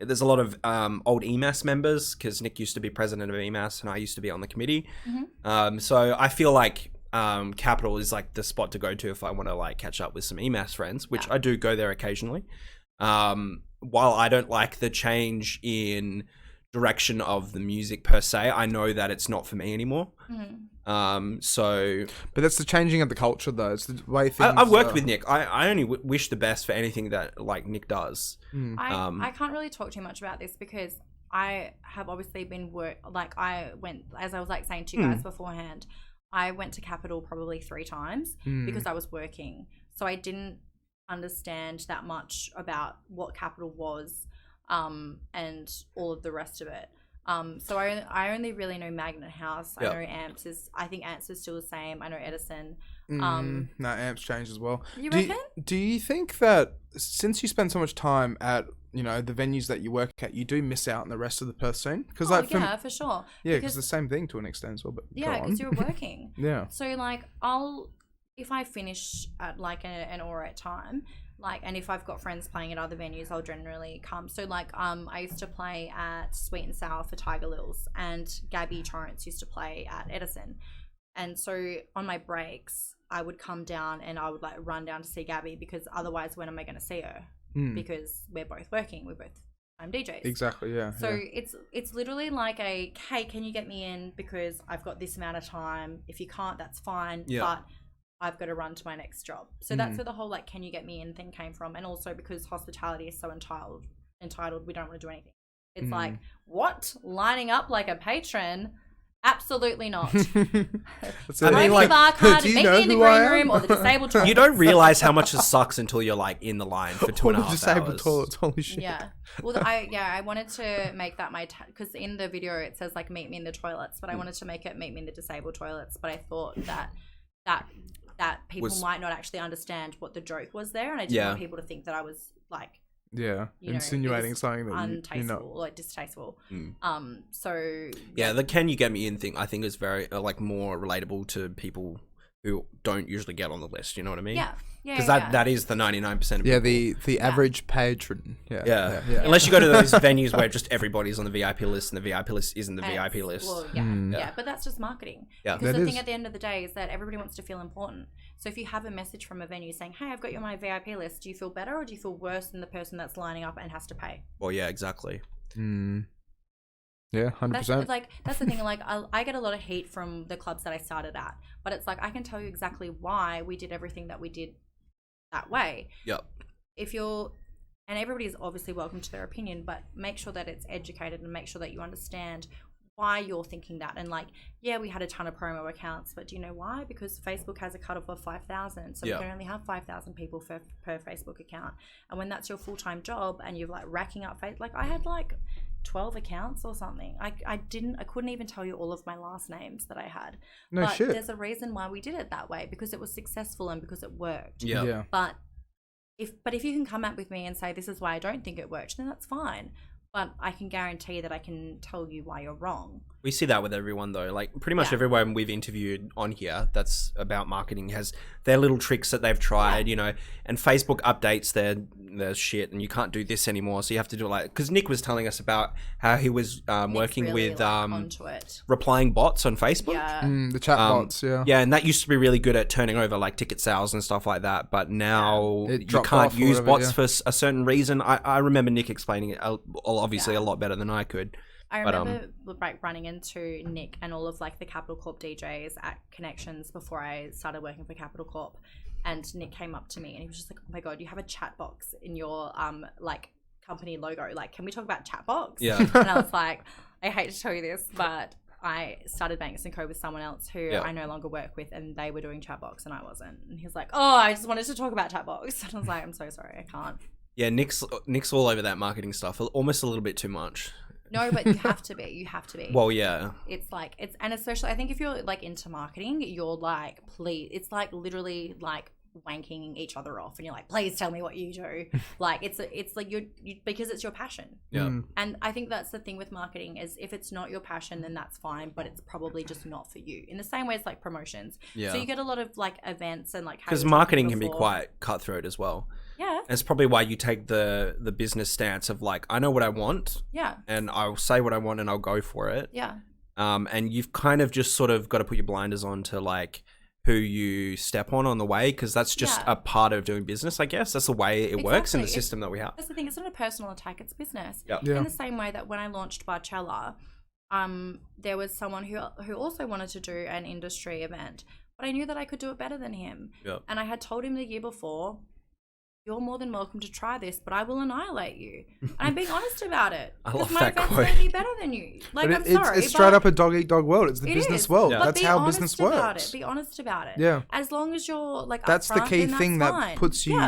There's a lot of old EMAS members because Nick used to be president of EMAS and I used to be on the committee. Mm-hmm. So I feel like Capital is like the spot to go to if I want to like catch up with some EMAS friends, which I do go there occasionally. While I don't like the change in direction of the music per se, I know that it's not for me anymore. Mm-hmm. But that's the changing of the culture though. It's the way things I've worked with Nick. I only wish the best for anything that like Nick does. I can't really talk too much about this because I have obviously been I went, as I was like saying to you guys beforehand, I went to Capital probably 3 times because I was working. So I didn't understand that much about what Capital was and all of the rest of it. So I only really know Magnet House. I know Amps is. I think Amps is still the same. I know Edison. No, Amps changed as well. You reckon? Do you think that since you spend so much time at the venues that you work at, you do miss out on the rest of the Perth scene? Because for sure. Yeah, because the same thing to an extent as well. But because you're working. Yeah. So like if I finish at like an alright time. And if I've got friends playing at other venues, I'll generally come. So I used to play at Sweet and Sour for Tiger Lils, and Gabby Torrance used to play at Edison. And so on my breaks, I would come down and I would like run down to see Gabby, because otherwise when am I going to see her? Because we're both working, we're both time DJs. Exactly, yeah. So it's literally like hey, can you get me in because I've got this amount of time. If you can't, that's fine. Yeah. But I've got to run to my next job. So that's where the whole like, can you get me in thing came from. And also because hospitality is so entitled, we don't want to do anything. It's like, what? Lining up like a patron? Absolutely not. I mean, like, bar card, meet me in the green room or the disabled toilet. You don't realize how much it sucks until you're like in the line for 2.5 hours. Disabled toilets, holy shit. Yeah. Well, I wanted to make that because in the video it says like meet me in the toilets, but I wanted to make it meet me in the disabled toilets. But I thought that people might not actually understand what the joke was there, and I didn't want people to think that I was like. Yeah, insinuating something that untasteful or like distasteful. So the can you get me in thing I think is very like more relatable to people who don't usually get on the list. You know what I mean? Yeah. Because that is the 99% of people. Yeah, the average patron. Yeah. Unless you go to those venues where just everybody's on the VIP list and the VIP list isn't the VIP list. Well, yeah, but that's just marketing. Yeah. Because the thing at the end of the day is that everybody wants to feel important. So if you have a message from a venue saying, hey, I've got you on my VIP list, do you feel better or do you feel worse than the person that's lining up and has to pay? Well, yeah, exactly. Yeah, 100%. That's the thing. Like, I get a lot of hate from the clubs that I started at, but it's like I can tell you exactly why we did everything that we did that way. Yep. And everybody's obviously welcome to their opinion, but make sure that it's educated and make sure that you understand why you're thinking that. And like, yeah, we had a ton of promo accounts, but do you know why? Because Facebook has a cutoff of 5,000, so we can only have 5,000 people per Facebook account. And when that's your full-time job and you're like racking up like I had like 12 accounts or something. I couldn't even tell you all of my last names that I had. No shit. There's a reason why we did it that way, because it was successful and because it worked. Yeah. But if you can come up with me and say this is why I don't think it worked, then that's fine. But I can guarantee that I can tell you why you're wrong. We see that with everyone though. Like pretty much everyone we've interviewed on here that's about marketing has their little tricks that they've tried, you know, and Facebook updates their shit and you can't do this anymore. So you have to do it like, because Nick was telling us about how he was working really, with onto it. replying bots on Facebook. Yeah. The chat bots, Yeah, and that used to be really good at turning over like ticket sales and stuff like that. But now you can't use bots for a certain reason. I remember Nick explaining it obviously a lot better than I could. I remember like running into Nick and all of like the Capital Corp DJs at Connections before I started working for Capital Corp, and Nick came up to me and he was just like, "Oh my god, you have a chat box in your like company logo. Like, can we talk about chat box?" Yeah. And I was like, I hate to tell you this, but I started Banks & Co with someone else who I no longer work with, and they were doing Chatbox and I wasn't. And he's like, "Oh, I just wanted to talk about Chatbox." And I was like, "I'm so sorry, I can't." Yeah, Nick's all over that marketing stuff, almost a little bit too much. No, but you have to be. You have to be. Well, yeah. It's like, and especially, I think if you're like into marketing, you're like, please, it's like literally like wanking each other off, and you're like, please tell me what you do. Like it's like you because it's your passion. Yeah. And I think that's the thing with marketing is if it's not your passion, then that's fine, but it's probably just not for you. In the same way as like promotions. Yeah. So you get a lot of like events and like, because marketing can be quite cutthroat as well. Yeah. And it's probably why you take the business stance of like, I know what I want. Yeah. And I'll say what I want and I'll go for it. Yeah. And you've kind of just sort of got to put your blinders on to like who you step on the way, because that's just a part of doing business, I guess. That's the way it works in the system that we have. That's the thing. It's not a personal attack. It's business. Yep. In the same way that when I launched Barcella, there was someone who also wanted to do an industry event, but I knew that I could do it better than him. Yep. And I had told him the year before, "You're more than welcome to try this, but I will annihilate you." And I'm being honest about it. I love my that event's quote. going to be better than you. Like, I'm sorry. It's straight up a dog eat dog world. It's the business world. Yeah. That's how business works. About it. Be honest about it. Yeah. As long as you're like that's upfront, the key then thing that's that fine. puts you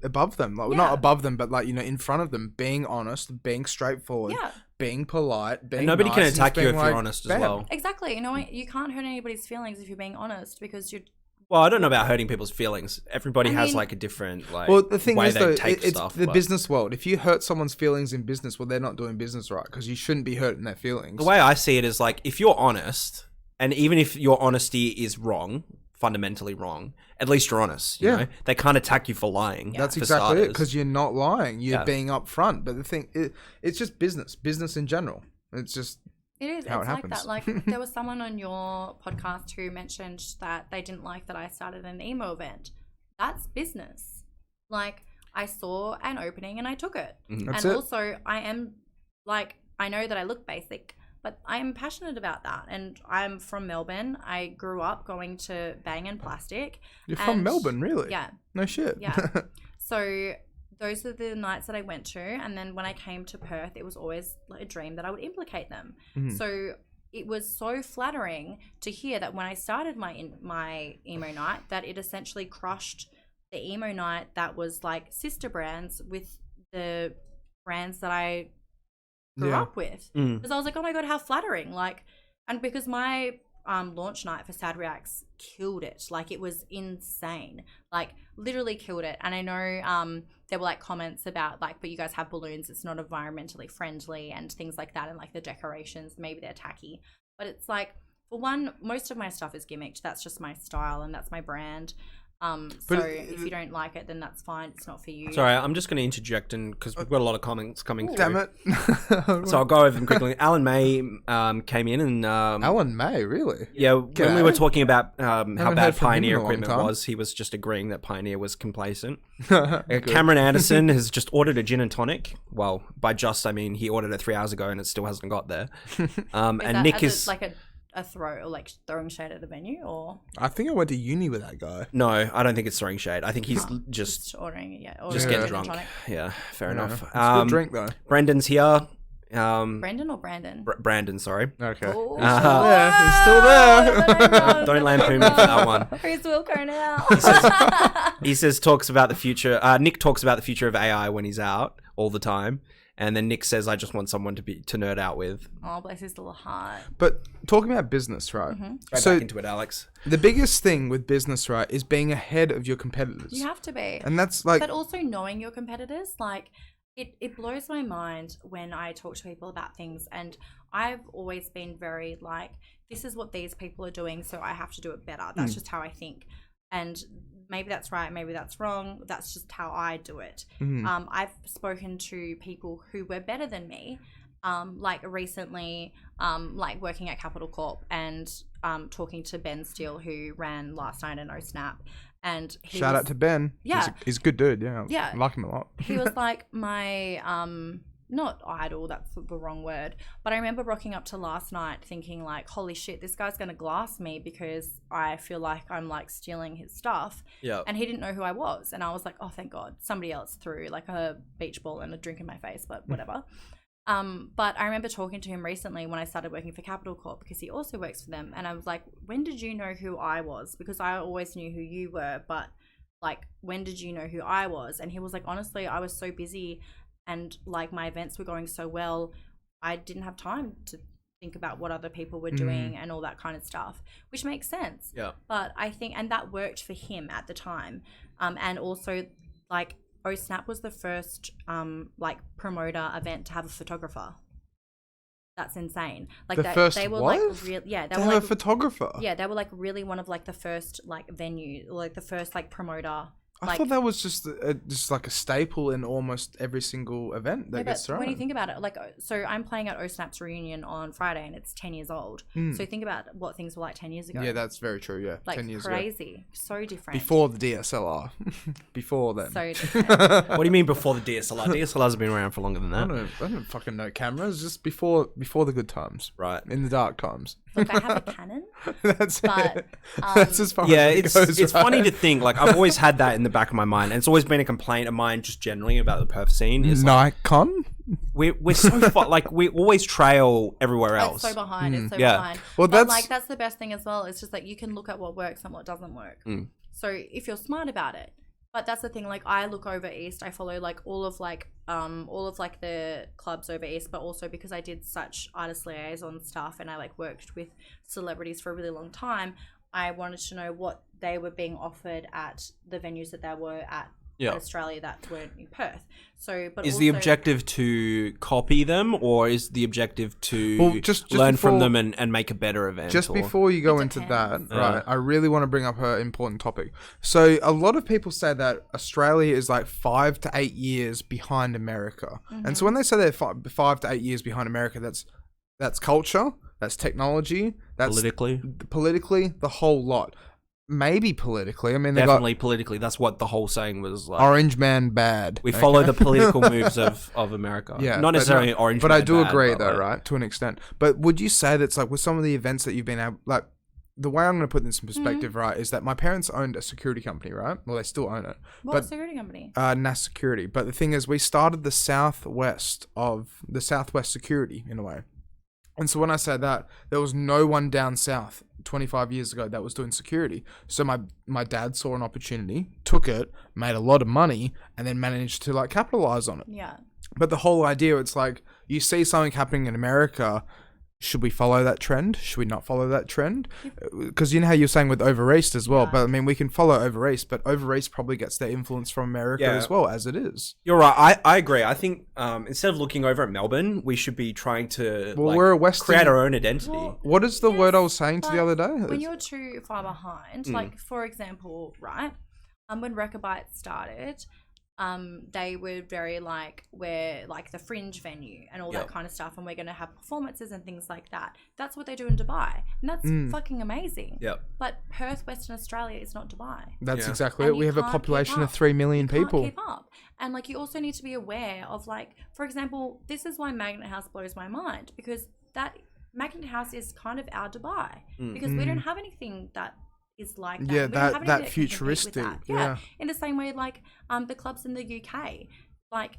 above them. Like, not above them, but like, you know, in front of them. Being honest, being straightforward, being polite, being and nobody nice, can attack you if like, you're honest as well. Exactly. You know, you can't hurt anybody's feelings if you're being honest, because you're. Well, I don't know about hurting people's feelings. Everybody has like a different like the thing way is, they though, take it's stuff. the business world. If you hurt someone's feelings in business, well, they're not doing business right, because you shouldn't be hurting their feelings. The way I see it is like, if you're honest, and even if your honesty is wrong, fundamentally wrong, at least you're honest. You know? They can't attack you for lying. That's exactly it, because you're not lying. You're being upfront. But the thing, it's just business in general. It's just It is. how it's it like happens. that. Like there was someone on your podcast who mentioned that they didn't like that I started an emo event. That's business. Like I saw an opening and I took it. That's and it. also I am like, I know that I look basic, but I am passionate about that. And I'm from Melbourne. I grew up going to Bang and Plastic. You're from Melbourne, really? Yeah. No shit. Yeah. So those are the nights that I went to. And then when I came to Perth, it was always a dream that I would implicate them. So it was so flattering to hear that when I started my emo night, that it essentially crushed the emo night that was like sister brands with the brands that I grew up with. Because I was like, oh my God, how flattering. Like, and because my launch night for Sad Reacts killed it. Like it was insane. Like literally killed it. And I know there were like comments about like, but you guys have balloons, it's not environmentally friendly and things like that, and like the decorations, maybe they're tacky. But it's like, for one, most of my stuff is gimmicked. That's just my style and that's my brand. So if you don't like it, then that's fine. It's not for you. Sorry, I'm just going to interject, and because we've got a lot of comments coming through. Damn it. So I'll go over them quickly. Alan May came in and... Alan May, really? Yeah, when we were talking about how bad heard from him Pioneer in a long equipment time. was, he was just agreeing that Pioneer was complacent. Cameron Anderson has just ordered a gin and tonic. Well, by just, I mean he ordered it 3 hours ago and it still hasn't got there. And Nick is... like a throw or like throwing shade at the venue, or I think I went to uni with that guy. No, I don't think it's throwing shade. I think he's just ordering it. Yeah, just ordering getting a gin and drunk. tonic. Yeah, fair enough. It's a good drink though. Brendan's here. Brendan or Brandon? Brandon, sorry. Okay. Oh, He's still there. Don't lampoon me for that one. Who's Wilco now? He says talks about the future. Nick talks about the future of AI when he's out all the time, and then Nick says, "I just want someone to nerd out with." Oh, bless his little heart. But talking about business, right? Go back into it, Alex. The biggest thing with business, right, is being ahead of your competitors. You have to be. And that's like... But also knowing your competitors, like... It blows my mind when I talk to people about things, and I've always been very like, this is what these people are doing, so I have to do it better. That's just how I think. And maybe that's right, maybe that's wrong. That's just how I do it. I've spoken to people who were better than me, like recently, like working at Capital Corp and talking to Ben Steele, who ran last night in OSNAP. And Shout out to Ben. Yeah. He's a good dude, yeah. Yeah. I like him a lot. He was like my, not idol, that's the wrong word, but I remember rocking up to last night thinking like, holy shit, this guy's going to glass me because I feel like I'm like stealing his stuff. Yeah. And he didn't know who I was. And I was like, oh, thank God. Somebody else threw like a beach ball and a drink in my face, but whatever. But I remember talking to him recently when I started working for Capital Corp, because he also works for them. And I was like, when did you know who I was? Because I always knew who you were, but like, when did you know who I was? And he was like, honestly, I was so busy and like my events were going so well, I didn't have time to think about what other people were doing and all that kind of stuff, which makes sense. Yeah. But I think, and that worked for him at the time. And also like, OSNAP was the first like promoter event to have a photographer. That's insane. Like they were like they were like a photographer. Yeah, they were like really one of like the first like venue, like the first like promoter. I thought that was just like a staple in almost every single event that gets thrown. When you think about it, like, so I'm playing at OSNAP's reunion on Friday and it's 10 years old. So think about what things were like 10 years ago. Yeah, that's very true. Yeah, like 10 years crazy, ago. So different. Before the DSLR, before then. So different. What do you mean before the DSLR? DSLRs have been around for longer than that. I don't fucking know cameras. Just before the good times, right? In the dark times. Look, I have a Canon. That's it. That's as far as it goes, it's right? funny to think. Like I've always had that in the back of my mind, and it's always been a complaint of mine, just generally about the Perth scene. Is Nikon. We're so far, like we always trail everywhere else. It's so behind. It's so behind. Well, but that's the best thing as well. It's just like you can look at what works and what doesn't work. So if you're smart about it. But that's the thing, like I look over East, I follow like all of the clubs over East, but also because I did such artist liaison stuff and I like worked with celebrities for a really long time, I wanted to know what they were being offered at the venues that they were at in Australia that weren't in Perth. So, but is the objective to copy them, or is the objective to just learn from them and make a better event? Before you go into that, right, I really want to bring up an important topic. So a lot of people say that Australia is like 5 to 8 years behind America. And so when they say they're 5 to 8 years behind America, that's that's culture, that's technology, that's politically, the whole lot. Maybe politically. I mean, definitely politically. That's what the whole saying was like. Orange man bad. We follow the political moves of America. Yeah, not necessarily orange. But man I do bad, agree, but though, like, right? To an extent. But would you say that's like with some of the events that you've been able, like the way I'm going to put this in perspective, right, is that my parents owned a security company, right? Well, they still own it. What security company? NAS Security. But the thing is, we started the Southwest Security in a way. And so when I say that, there was no one down south 25 years ago that was doing security. So my dad saw an opportunity, took it, made a lot of money, and then managed to like capitalize on it. Yeah. But the whole idea, it's like you see something happening in America. Should we follow that trend? Should we not follow that trend? Because you know how you're saying with Over East as well. Yeah. But I mean, we can follow Over East, but Over East probably gets their influence from America as well, as it is. You're right. I agree. I think instead of looking over at Melbourne, we should be trying to we're a Western, create our own identity. Well, what is the word I was saying to the other day? When you're too far behind, like for example, right, when Rechabite started, they were very like, we're like the fringe venue and all that kind of stuff, and we're going to have performances and things like that. That's what they do in Dubai, and that's fucking amazing. But Perth, Western Australia is not Dubai. That's exactly it. We have a population of 3 million people. Can't keep up. And like, you also need to be aware of like, for example, this is why Magnet House blows my mind, because that Magnet House is kind of our Dubai, because we don't have anything that is like that. Yeah, that futuristic. That. Yeah. In the same way, like the clubs in the UK, like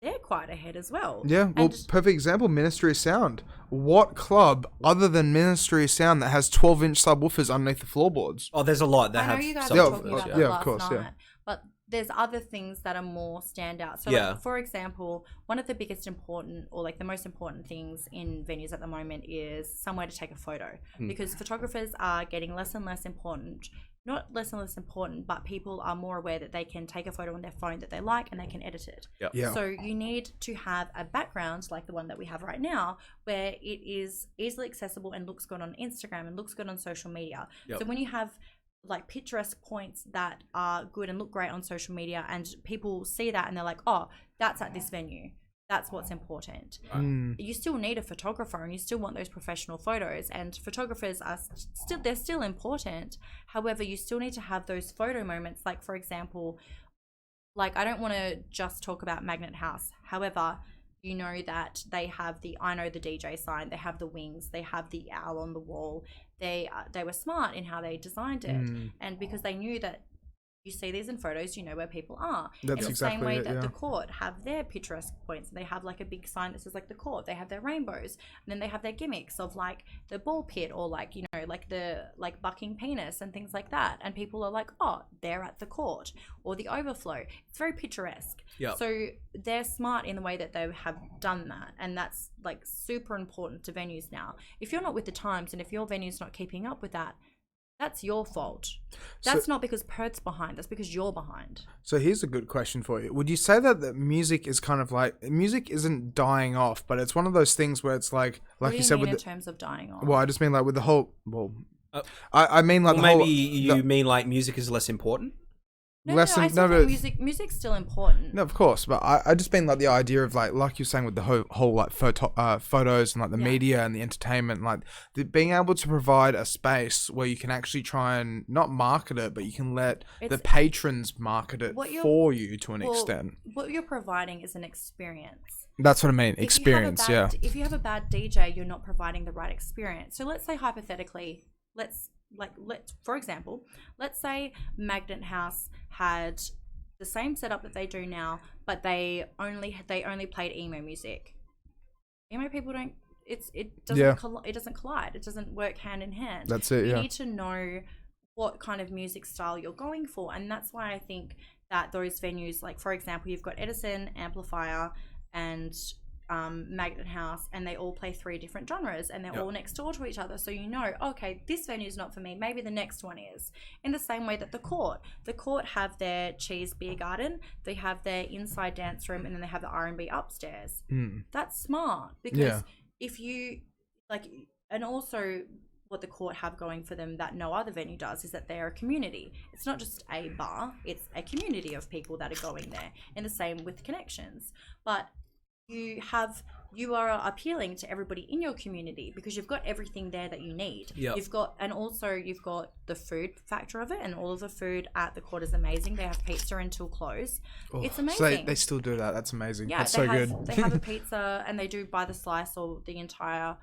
they're quite ahead as well. Yeah, well, perfect example, Ministry of Sound. What club other than Ministry of Sound that has 12-inch subwoofers underneath the floorboards? Oh, there's a lot that have. I know you guys were talking about that last night, but there's other things that are more standout. So, like, for example, one of the biggest important, or like the most important things in venues at the moment is somewhere to take a photo, because photographers are getting less and less important. Not less and less important, but people are more aware that they can take a photo on their phone that they like and they can edit it. So you need to have a background like the one that we have right now, where it is easily accessible and looks good on Instagram and looks good on social media. So when you have like picturesque points that are good and look great on social media, and people see that and they're like, oh, that's at this venue. That's what's important. You still need a photographer, and you still want those professional photos, and photographers are still important. However, you still need to have those photo moments. Like, for example, like I don't want to just talk about Magnet House. However, you know that they have the I Know the DJ sign, they have the wings, they have the owl on the wall. They were smart in how they designed it, and because they knew that you see these in photos, you know where people are. That's in the exactly same way it, that the court have their picturesque points. They have like a big sign that says like the court. They have their rainbows, and then they have their gimmicks of like the ball pit, or like, you know, like the like bucking penis and things like that. And people are like, oh, they're at the court, or the overflow. It's very picturesque. So they're smart in the way that they have done that, and that's like super important to venues now. If you're not with the times, and if your venue's not keeping up with that, that's your fault. That's not because Perth's behind. That's because you're behind. So here's a good question for you. Would you say that the music is kind of like, music isn't dying off, but it's one of those things where it's like you said, with in terms of dying off? Well, I just mean like with the whole. Well, I mean like maybe you mean like music is less important. Music's still important. No, of course, but I just mean like the idea of like you're saying with the whole like photos and like the media and the entertainment, like being able to provide a space where you can actually try and not market it, but you can let the patrons market it for you to an extent. What you're providing is an experience. That's what I mean. Experience, If you have a bad DJ, you're not providing the right experience. So let's say hypothetically, for example, let's say Magnet House had the same setup that they do now, but they only played emo music. Emo people don't. It doesn't collide. It doesn't work hand in hand. That's it. You need to know what kind of music style you're going for, and that's why I think that those venues, like for example, you've got Edison, Amplifier, and Magnet House, and they all play 3 different genres, and they're all next door to each other, so you know, okay, this venue is not for me, maybe the next one is. In the same way that the court have their cheese beer garden, they have their inside dance room, and then they have the R&B upstairs. That's smart, because if you like, and also what the court have going for them that no other venue does is that they're a community. It's not just a bar, it's a community of people that are going there, and the same with Connections. But you have you are appealing to everybody in your community because you've got everything there that you need. Yep. You've got the food factor of it, and all of the food at the court is amazing. They have pizza until close. It's amazing. So they still do that. That's amazing. Yeah, that's so good. They have a pizza, and they do by the slice or the entire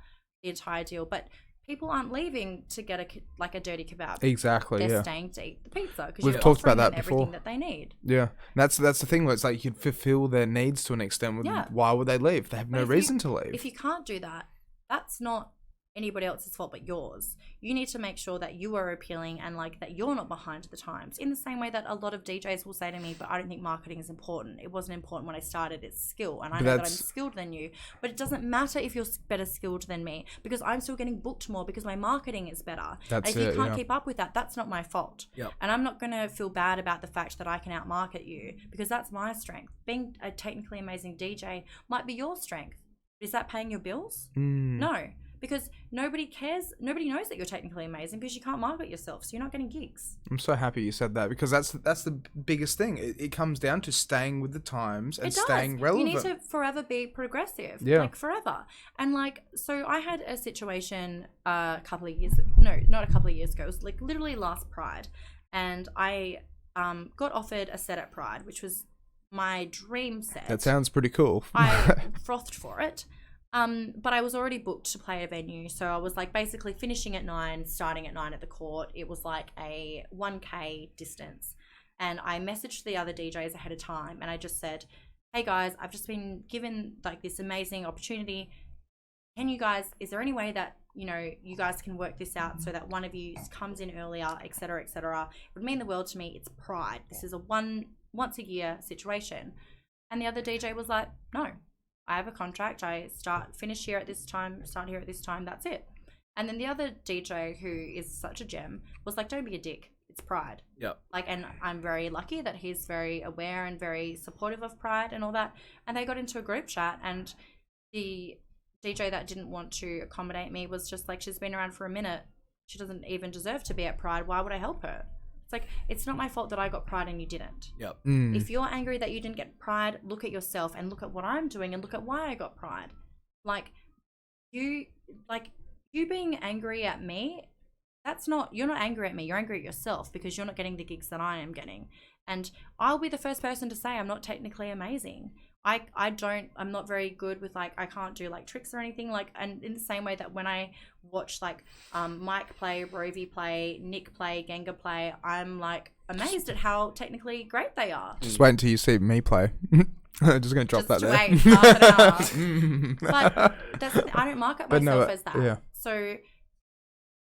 deal. But people aren't leaving to get a dirty kebab. Exactly. They're staying to eat the pizza because we've talked about that before. Everything that they need. Yeah, that's the thing. Where it's like you can fulfill their needs to an extent. Why would they leave? They have no reason to leave. If you can't do that, that's not anybody else's fault but yours. You need to make sure that you are appealing and like that you're not behind the times. In the same way that a lot of DJs will say to me, but I don't think marketing is important. It wasn't important when I started. It's skill, and I know that I'm skilled than you. But it doesn't matter if you're better skilled than me because I'm still getting booked more because my marketing is better. And if you can't keep up with that, that's not my fault. Yep. And I'm not going to feel bad about the fact that I can outmarket you because that's my strength. Being a technically amazing DJ might be your strength. Is that paying your bills? No. Because nobody cares, nobody knows that you're technically amazing because you can't market yourself, so you're not getting gigs. I'm so happy you said that because that's the biggest thing. It comes down to staying with the times and staying relevant. You need to forever be progressive, like forever. And like, so I had a situation not a couple of years ago. It was like literally last Pride, and I got offered a set at Pride, which was my dream set. That sounds pretty cool. I frothed for it. But I was already booked to play a venue. So I was like basically finishing at 9, starting at 9 at the court. It was like a 1K distance. And I messaged the other DJs ahead of time and I just said, hey guys, I've just been given like this amazing opportunity. Is there any way that, you guys can work this out so that one of you comes in earlier, et cetera, et cetera. It would mean the world to me. It's Pride. This is a once a year situation. And the other DJ was like, no. I have a contract. I finish here at this time, start here at this time. That's it. And then the other DJ, who is such a gem, was like, don't be a dick. It's Pride. Yep. Like, and I'm very lucky that he's very aware and very supportive of Pride and all that. And they got into a group chat, and the DJ that didn't want to accommodate me was just like, she's been around for a minute. She doesn't even deserve to be at Pride. Why would I help her? Like, it's not my fault that I got Pride and you didn't. Yep. If you're angry that you didn't get Pride, look at yourself and look at what I'm doing and look at why I got Pride. Like, you being angry at me, you're not angry at me. You're angry at yourself because you're not getting the gigs that I am getting. And I'll be the first person to say I'm not technically amazing. I'm not very good with like, I can't do like tricks or anything like, and in the same way that when I watch like Mike play, Rovi play, Nick play, Genga play, I'm like amazed at how technically great they are. Just wait until you see me play. I'm just going to drop that there. Wait, half an hour. But I don't market myself as that. Yeah. So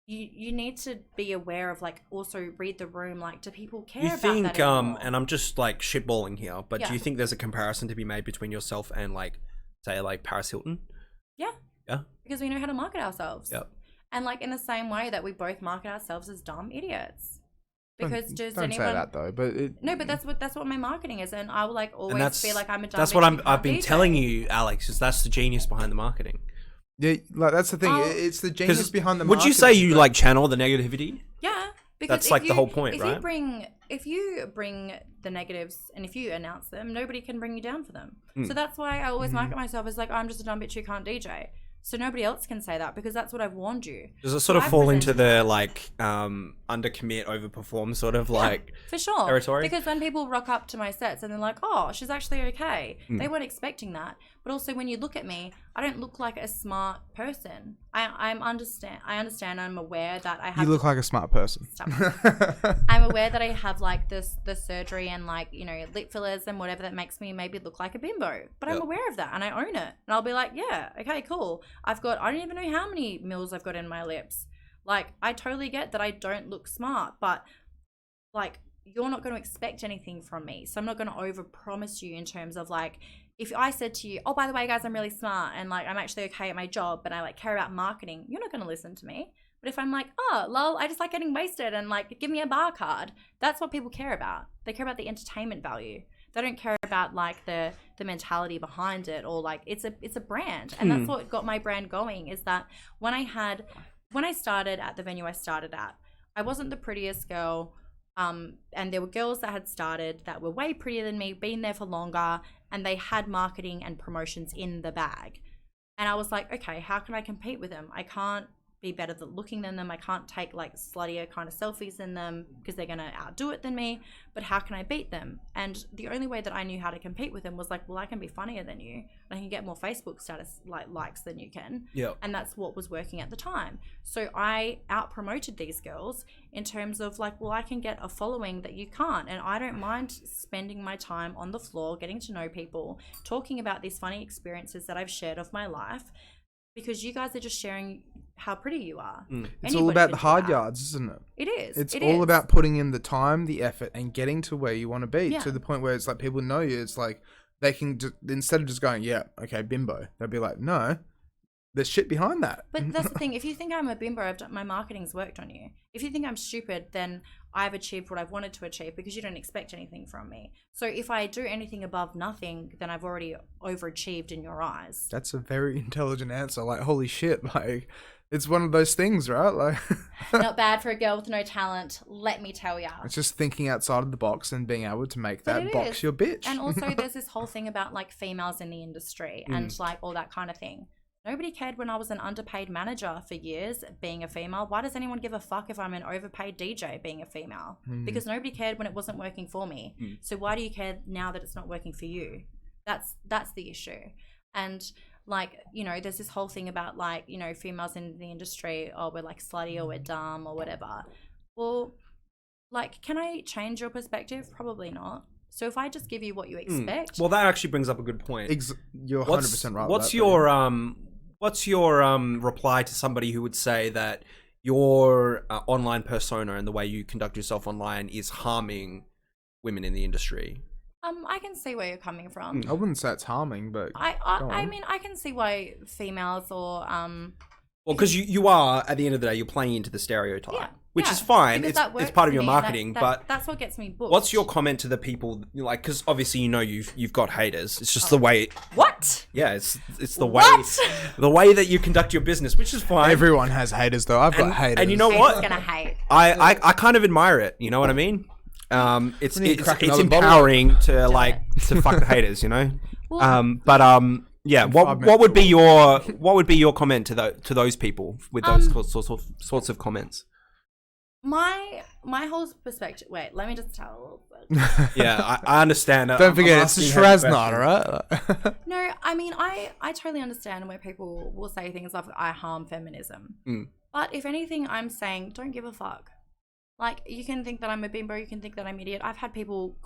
you need to be aware of like also read the room. Like, do people care about that anymore? And I'm just like shitballing here, but do you think there's a comparison to be made between yourself and like, say, like Paris Hilton? Yeah. Yeah. Because we know how to market ourselves. Yep. And like in the same way that we both market ourselves as dumb idiots. Because don't say that though, but but that's what my marketing is, and I will like always feel like I'm a dumb. That's what I've been telling you, Alex. Is that's the genius behind the marketing. Yeah, like that's the thing. It's the genius behind the marketing. Would you say you like channel the negativity? Yeah, because that's like the whole point, right? If you bring the negatives and if you announce them, nobody can bring you down for them. So that's why I always market myself as like, I'm just a dumb bitch who can't DJ. So nobody else can say that because that's what I've warned you. Does it sort of fall into the like undercommit, overperform sort of like for sure territory? Because when people rock up to my sets and they're like, oh, she's actually okay. They weren't expecting that. But also when you look at me, I don't look like a smart person. I understand. I'm aware that I have. You look like a smart person. I'm aware that I have like the surgery and like, lip fillers and whatever that makes me maybe look like a bimbo. But I'm aware of that and I own it. And I'll be like, yeah, okay, cool. I don't even know how many mils I've got in my lips. Like, I totally get that I don't look smart, but like, you're not going to expect anything from me. So I'm not going to overpromise you in terms of like, if I said to you, oh, by the way, guys, I'm really smart and like, I'm actually okay at my job, but I like care about marketing, you're not going to listen to me. But if I'm like, oh, lol, I just like getting wasted and like, give me a bar card. That's what people care about. They care about the entertainment value. They don't care about like the mentality behind it or like, it's a brand. And that's what got my brand going is that when I started at the venue I started at, I wasn't the prettiest girl. And there were girls that had started that were way prettier than me, been there for longer, and they had marketing and promotions in the bag. And I was like, okay, how can I compete with them? I can't be better looking than them. I can't take like sluttier kind of selfies than them because they're going to outdo it than me. But how can I beat them? And the only way that I knew how to compete with them was like, well, I can be funnier than you. I can get more Facebook status likes than you can. Yeah. And that's what was working at the time. So I out promoted these girls in terms of like, well, I can get a following that you can't. And I don't mind spending my time on the floor, getting to know people, talking about these funny experiences that I've shared of my life, because you guys are just sharing how pretty you are. It's all about the hard yards, isn't it? It is. It's all about putting in the time, the effort, and getting to where you want to be, to the point where it's like people know you. It's like they can, instead of just going, yeah, okay, bimbo, they'll be like, no, there's shit behind that. But that's the thing. If you think I'm a bimbo, my marketing's worked on you. If you think I'm stupid, then I've achieved what I've wanted to achieve because you don't expect anything from me. So if I do anything above nothing, then I've already overachieved in your eyes. That's a very intelligent answer. Like, holy shit, like, it's one of those things, right? Like, not bad for a girl with no talent, let me tell ya. It's just thinking outside of the box and being able to make that box your bitch. And also there's this whole thing about like females in the industry and like all that kind of thing. Nobody cared when I was an underpaid manager for years being a female. Why does anyone give a fuck if I'm an overpaid DJ being a female? Because nobody cared when it wasn't working for me. So why do you care now that it's not working for you? That's the issue. And like, you know, there's this whole thing about like, you know, females in the industry, oh, we're like slutty or we're dumb or whatever. Well, like, can I change your perspective? Probably not. So if I just give you what you expect. Well, that actually brings up a good point. You're 100% right. What's your reply to somebody who would say that your online persona and the way you conduct yourself online is harming women in the industry? I can see where you're coming from. I wouldn't say it's harming, but I mean, I can see why females or well, because you are, at the end of the day, you're playing into the stereotype, which is fine. It's part of your marketing, but that's what gets me booked. What's your comment to the people, like, because obviously you know you've got haters. It's just the way. What? Yeah, it's the way that you conduct your business, which is fine. Everyone has haters, though. I've got haters, and you know what? Gonna hate. I kind of admire it. You know what I mean? It's empowering to fuck the haters, you know. Well, yeah. What would be your comment to those people with those sorts of comments? My whole perspective. Wait, let me just tell a little bit. Yeah, I understand. Don't forget, it's a Shiraz night, alright? No, I mean, I totally understand where people will say things like I harm feminism. But if anything, I'm saying don't give a fuck. Like, you can think that I'm a bimbo, you can think that I'm an idiot. I've had people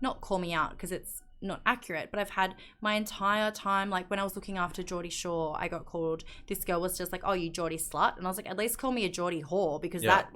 not call me out because it's not accurate, but I've had my entire time, like when I was looking after Geordie Shore, I got called, this girl was just like, oh, you Geordie slut. And I was like, at least call me a Geordie whore because that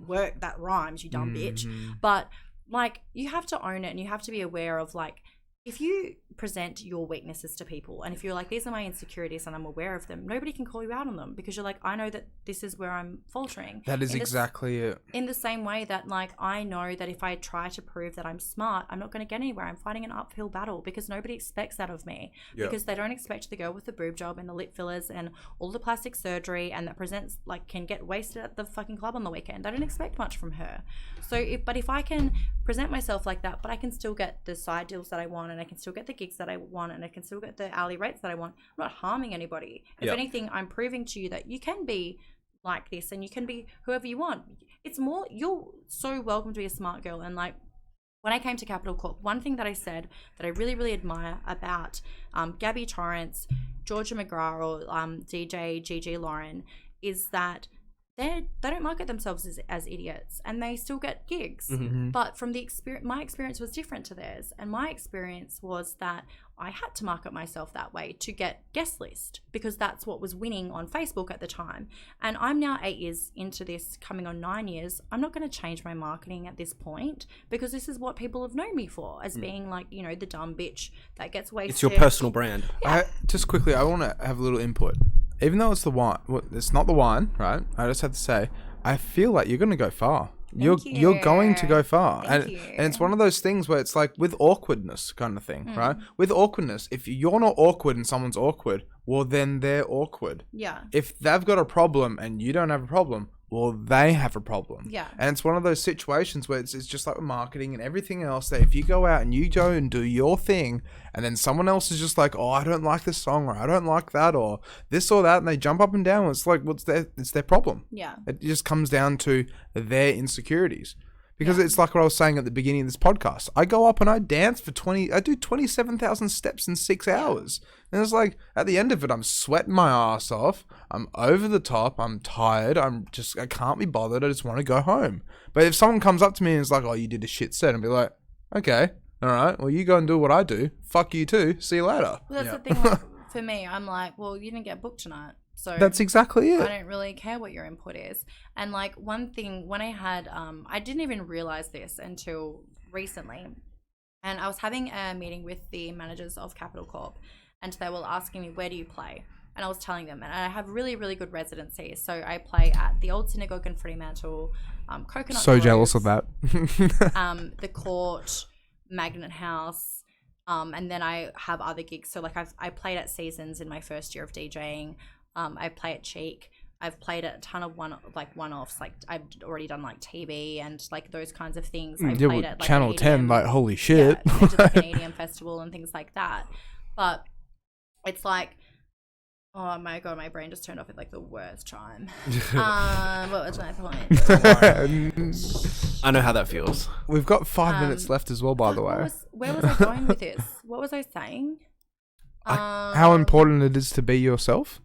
rhymes, you dumb bitch. But like, you have to own it and you have to be aware of like, if you present your weaknesses to people and if you're like, these are my insecurities and I'm aware of them, nobody can call you out on them because you're like, I know that this is where I'm faltering. That is exactly it. In the same way that like, I know that if I try to prove that I'm smart, I'm not going to get anywhere. I'm fighting an uphill battle because nobody expects that of me because they don't expect the girl with the boob job and the lip fillers and all the plastic surgery and that presents like can get wasted at the fucking club on the weekend. They don't expect much from her. So if I can present myself like that, but I can still get the side deals that I want and I can still get the gigs that I want and I can still get the hourly rates that I want, I'm not harming anybody. If anything, I'm proving to you that you can be like this and you can be whoever you want. It's more, you're so welcome to be a smart girl. And like, when I came to Capital Corp, one thing that I said that I really, really admire about Gabby Torrance, Georgia McGrath, or DJ Gigi Lauren is that they don't market themselves as idiots and they still get gigs. But from the experience, my experience was different to theirs. And my experience was that I had to market myself that way to get guest list because that's what was winning on Facebook at the time. And I'm now 8 years into this, coming on 9 years. I'm not going to change my marketing at this point because this is what people have known me for as being like, you know, the dumb bitch that gets wasted. It's your personal brand. Just quickly, I want to have a little input. Even though it's the wine, it's not the wine, right? I just have to say, I feel like you're going to go far. You're going to go far. And it's one of those things where it's like with awkwardness kind of thing, right? With awkwardness, if you're not awkward and someone's awkward, well, then they're awkward. Yeah. If they've got a problem and you don't have a problem, well, they have a problem. Yeah. And it's one of those situations where it's just like with marketing and everything else, that if you go out and you go and do your thing, and then someone else is just like, oh, I don't like this song, or I don't like that, or this or that, and they jump up and down, it's like, it's their problem. Yeah. It just comes down to their insecurities. Because it's like what I was saying at the beginning of this podcast. I go up and I dance for I do 27,000 steps in 6 hours. And it's like, at the end of it, I'm sweating my ass off. I'm over the top. I'm tired. I can't be bothered. I just want to go home. But if someone comes up to me and is like, oh, you did a shit set, and be like, okay, all right, well, you go and do what I do. Fuck you too. See you later. Well, that's the thing. Like, for me, I'm like, well, you didn't get booked tonight. So that's exactly it. I don't really care what your input is. And like one thing, when I had, I didn't even realize this until recently. And I was having a meeting with the managers of Capital Corp, and they were asking me, where do you play? And I was telling them, and I have really, really good residencies. So I play at the Old Synagogue in Fremantle, Coconut So Groves, jealous of that. the Court, Magnet House. And then I have other gigs. So like I played at Seasons in my first year of DJing. I play at Cheek. I've played at a ton of one-offs. Like I've already done like TV and like those kinds of things. I played at like Channel 10, like holy shit. Yeah, I did like an EDM festival and things like that. But it's like, oh my god, my brain just turned off at like the worst time. What was my point? I know how that feels. We've got 5 minutes left as well, by the way. Where was I going with this? What was I saying? How important it is to be yourself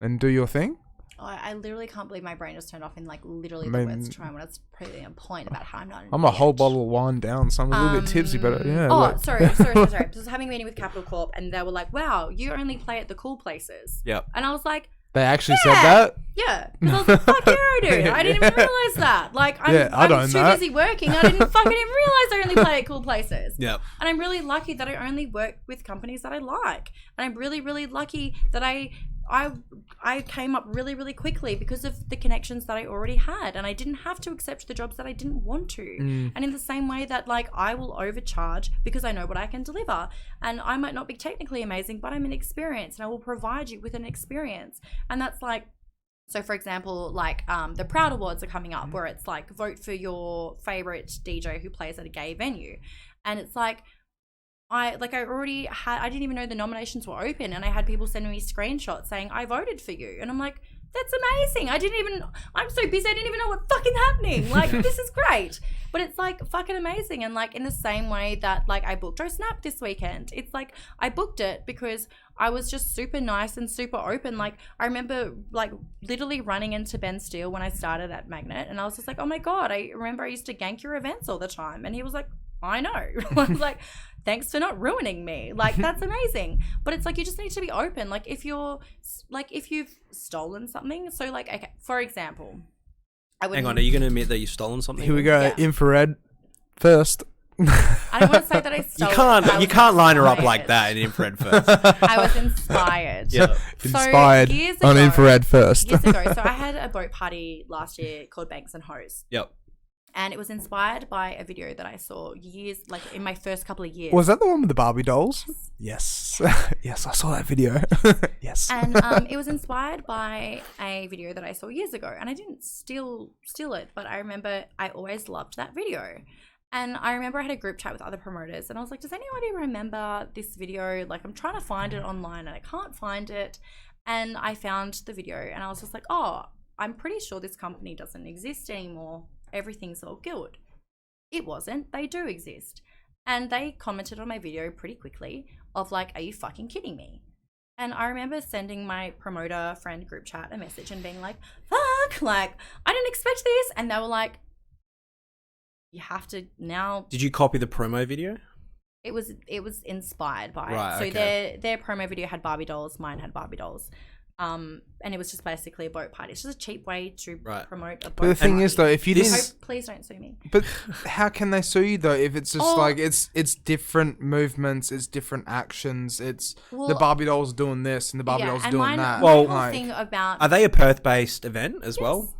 and do your thing. I literally can't believe my brain just turned off in like literally the worst time when I was proving a point about how I'm not. I'm a whole bottle of wine down, so I'm a little bit tipsy, but yeah. Oh, like. sorry. I was having a meeting with Capital Corp, and they were like, "Wow, you only play at the cool places." Yep. And I was like, they actually said that? Yeah. Because I was like, fuck yeah, I do. I didn't even realize that. Like, I'm too busy working. I didn't fucking even realize I only play at cool places. Yep. And I'm really lucky that I only work with companies that I like. And I'm really, really lucky that I came up really, really quickly because of the connections that I already had, and I didn't have to accept the jobs that I didn't want to. And in the same way that like I will overcharge because I know what I can deliver, and I might not be technically amazing, but I'm an experience, and I will provide you with an experience. And that's like, so for example, like the Proud Awards are coming up, where it's like vote for your favorite DJ who plays at a gay venue, and it's like, I didn't even know the nominations were open, and I had people sending me screenshots saying I voted for you, and I'm like, that's amazing. I'm so busy, I didn't even know what's fucking happening. Like, this is great. But it's like fucking amazing. And like in the same way that like I booked Snap this weekend, it's like I booked it because I was just super nice and super open. Like I remember like literally running into Ben Steele when I started at Magnet, and I was just like, oh my God, I remember I used to gank your events all the time. And he was like, I know. I was like, thanks for not ruining me. Like, that's amazing. But it's like, you just need to be open. Like if you've stolen something. So like, okay, for example, hang on, are you going to admit that you've stolen something? Here we go. Yeah. Infra-Red first. I don't want to say that I stole. You can't line her up like that in Infra-Red first. I was inspired. Yeah. Inspired on Infra-Red first. Years ago. So I had a boat party last year called Banks and Hose. Yep. And it was inspired by a video that I saw like in my first couple of years. Was that the one with the Barbie dolls? Yes. Yes, I saw that video. Yes. And it was inspired by a video that I saw years ago. And I didn't steal it, but I remember I always loved that video. And I remember I had a group chat with other promoters, and I was like, does anybody remember this video? Like, I'm trying to find it online and I can't find it. And I found the video, and I was just like, oh, I'm pretty sure this company doesn't exist anymore. Everything's all good. It wasn't. They do exist. And they commented on my video pretty quickly of like, are you fucking kidding me? And I remember sending my promoter friend group chat a message and being like, fuck, like, I didn't expect this. And they were like, you have to now. Did you copy the promo video? It was inspired by it. So okay. their promo video had Barbie dolls. Mine had Barbie dolls. And it was just basically a boat party. It's just a cheap way to promote a boat party. But the thing is, though, if you didn't... Please don't sue me. But how can they sue you, though, if it's just like, it's different movements, it's different actions, it's the Barbie doll's doing this and the Barbie doll's doing that. Well, thing about... Are they a Perth-based event as well?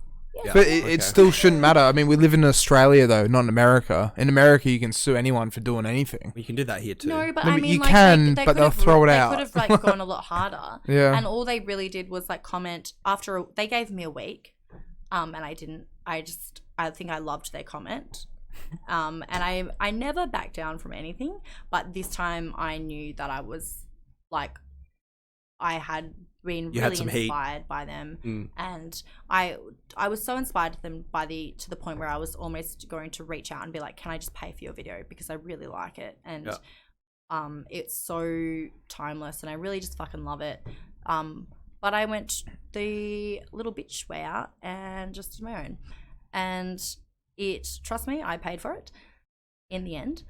Yeah. But it still shouldn't matter. I mean, we live in Australia, though, not in America. In America, you can sue anyone for doing anything. You can do that here, too. No, but I mean, you like, can, they but they'll throw it out. They could have, like, gone a lot harder. Yeah. And all they really did was, like, comment after... They gave me a week. And I didn't. I think I loved their comment. And I never backed down from anything, but this time I knew that I was like, I had been really inspired by them, and I was so inspired to them to the point where I was almost going to reach out and be like, can I just pay for your video, because I really like it, and it's so timeless and I really just fucking love it. But I went the little bitch way out and just did my own, and trust me, I paid for it in the end.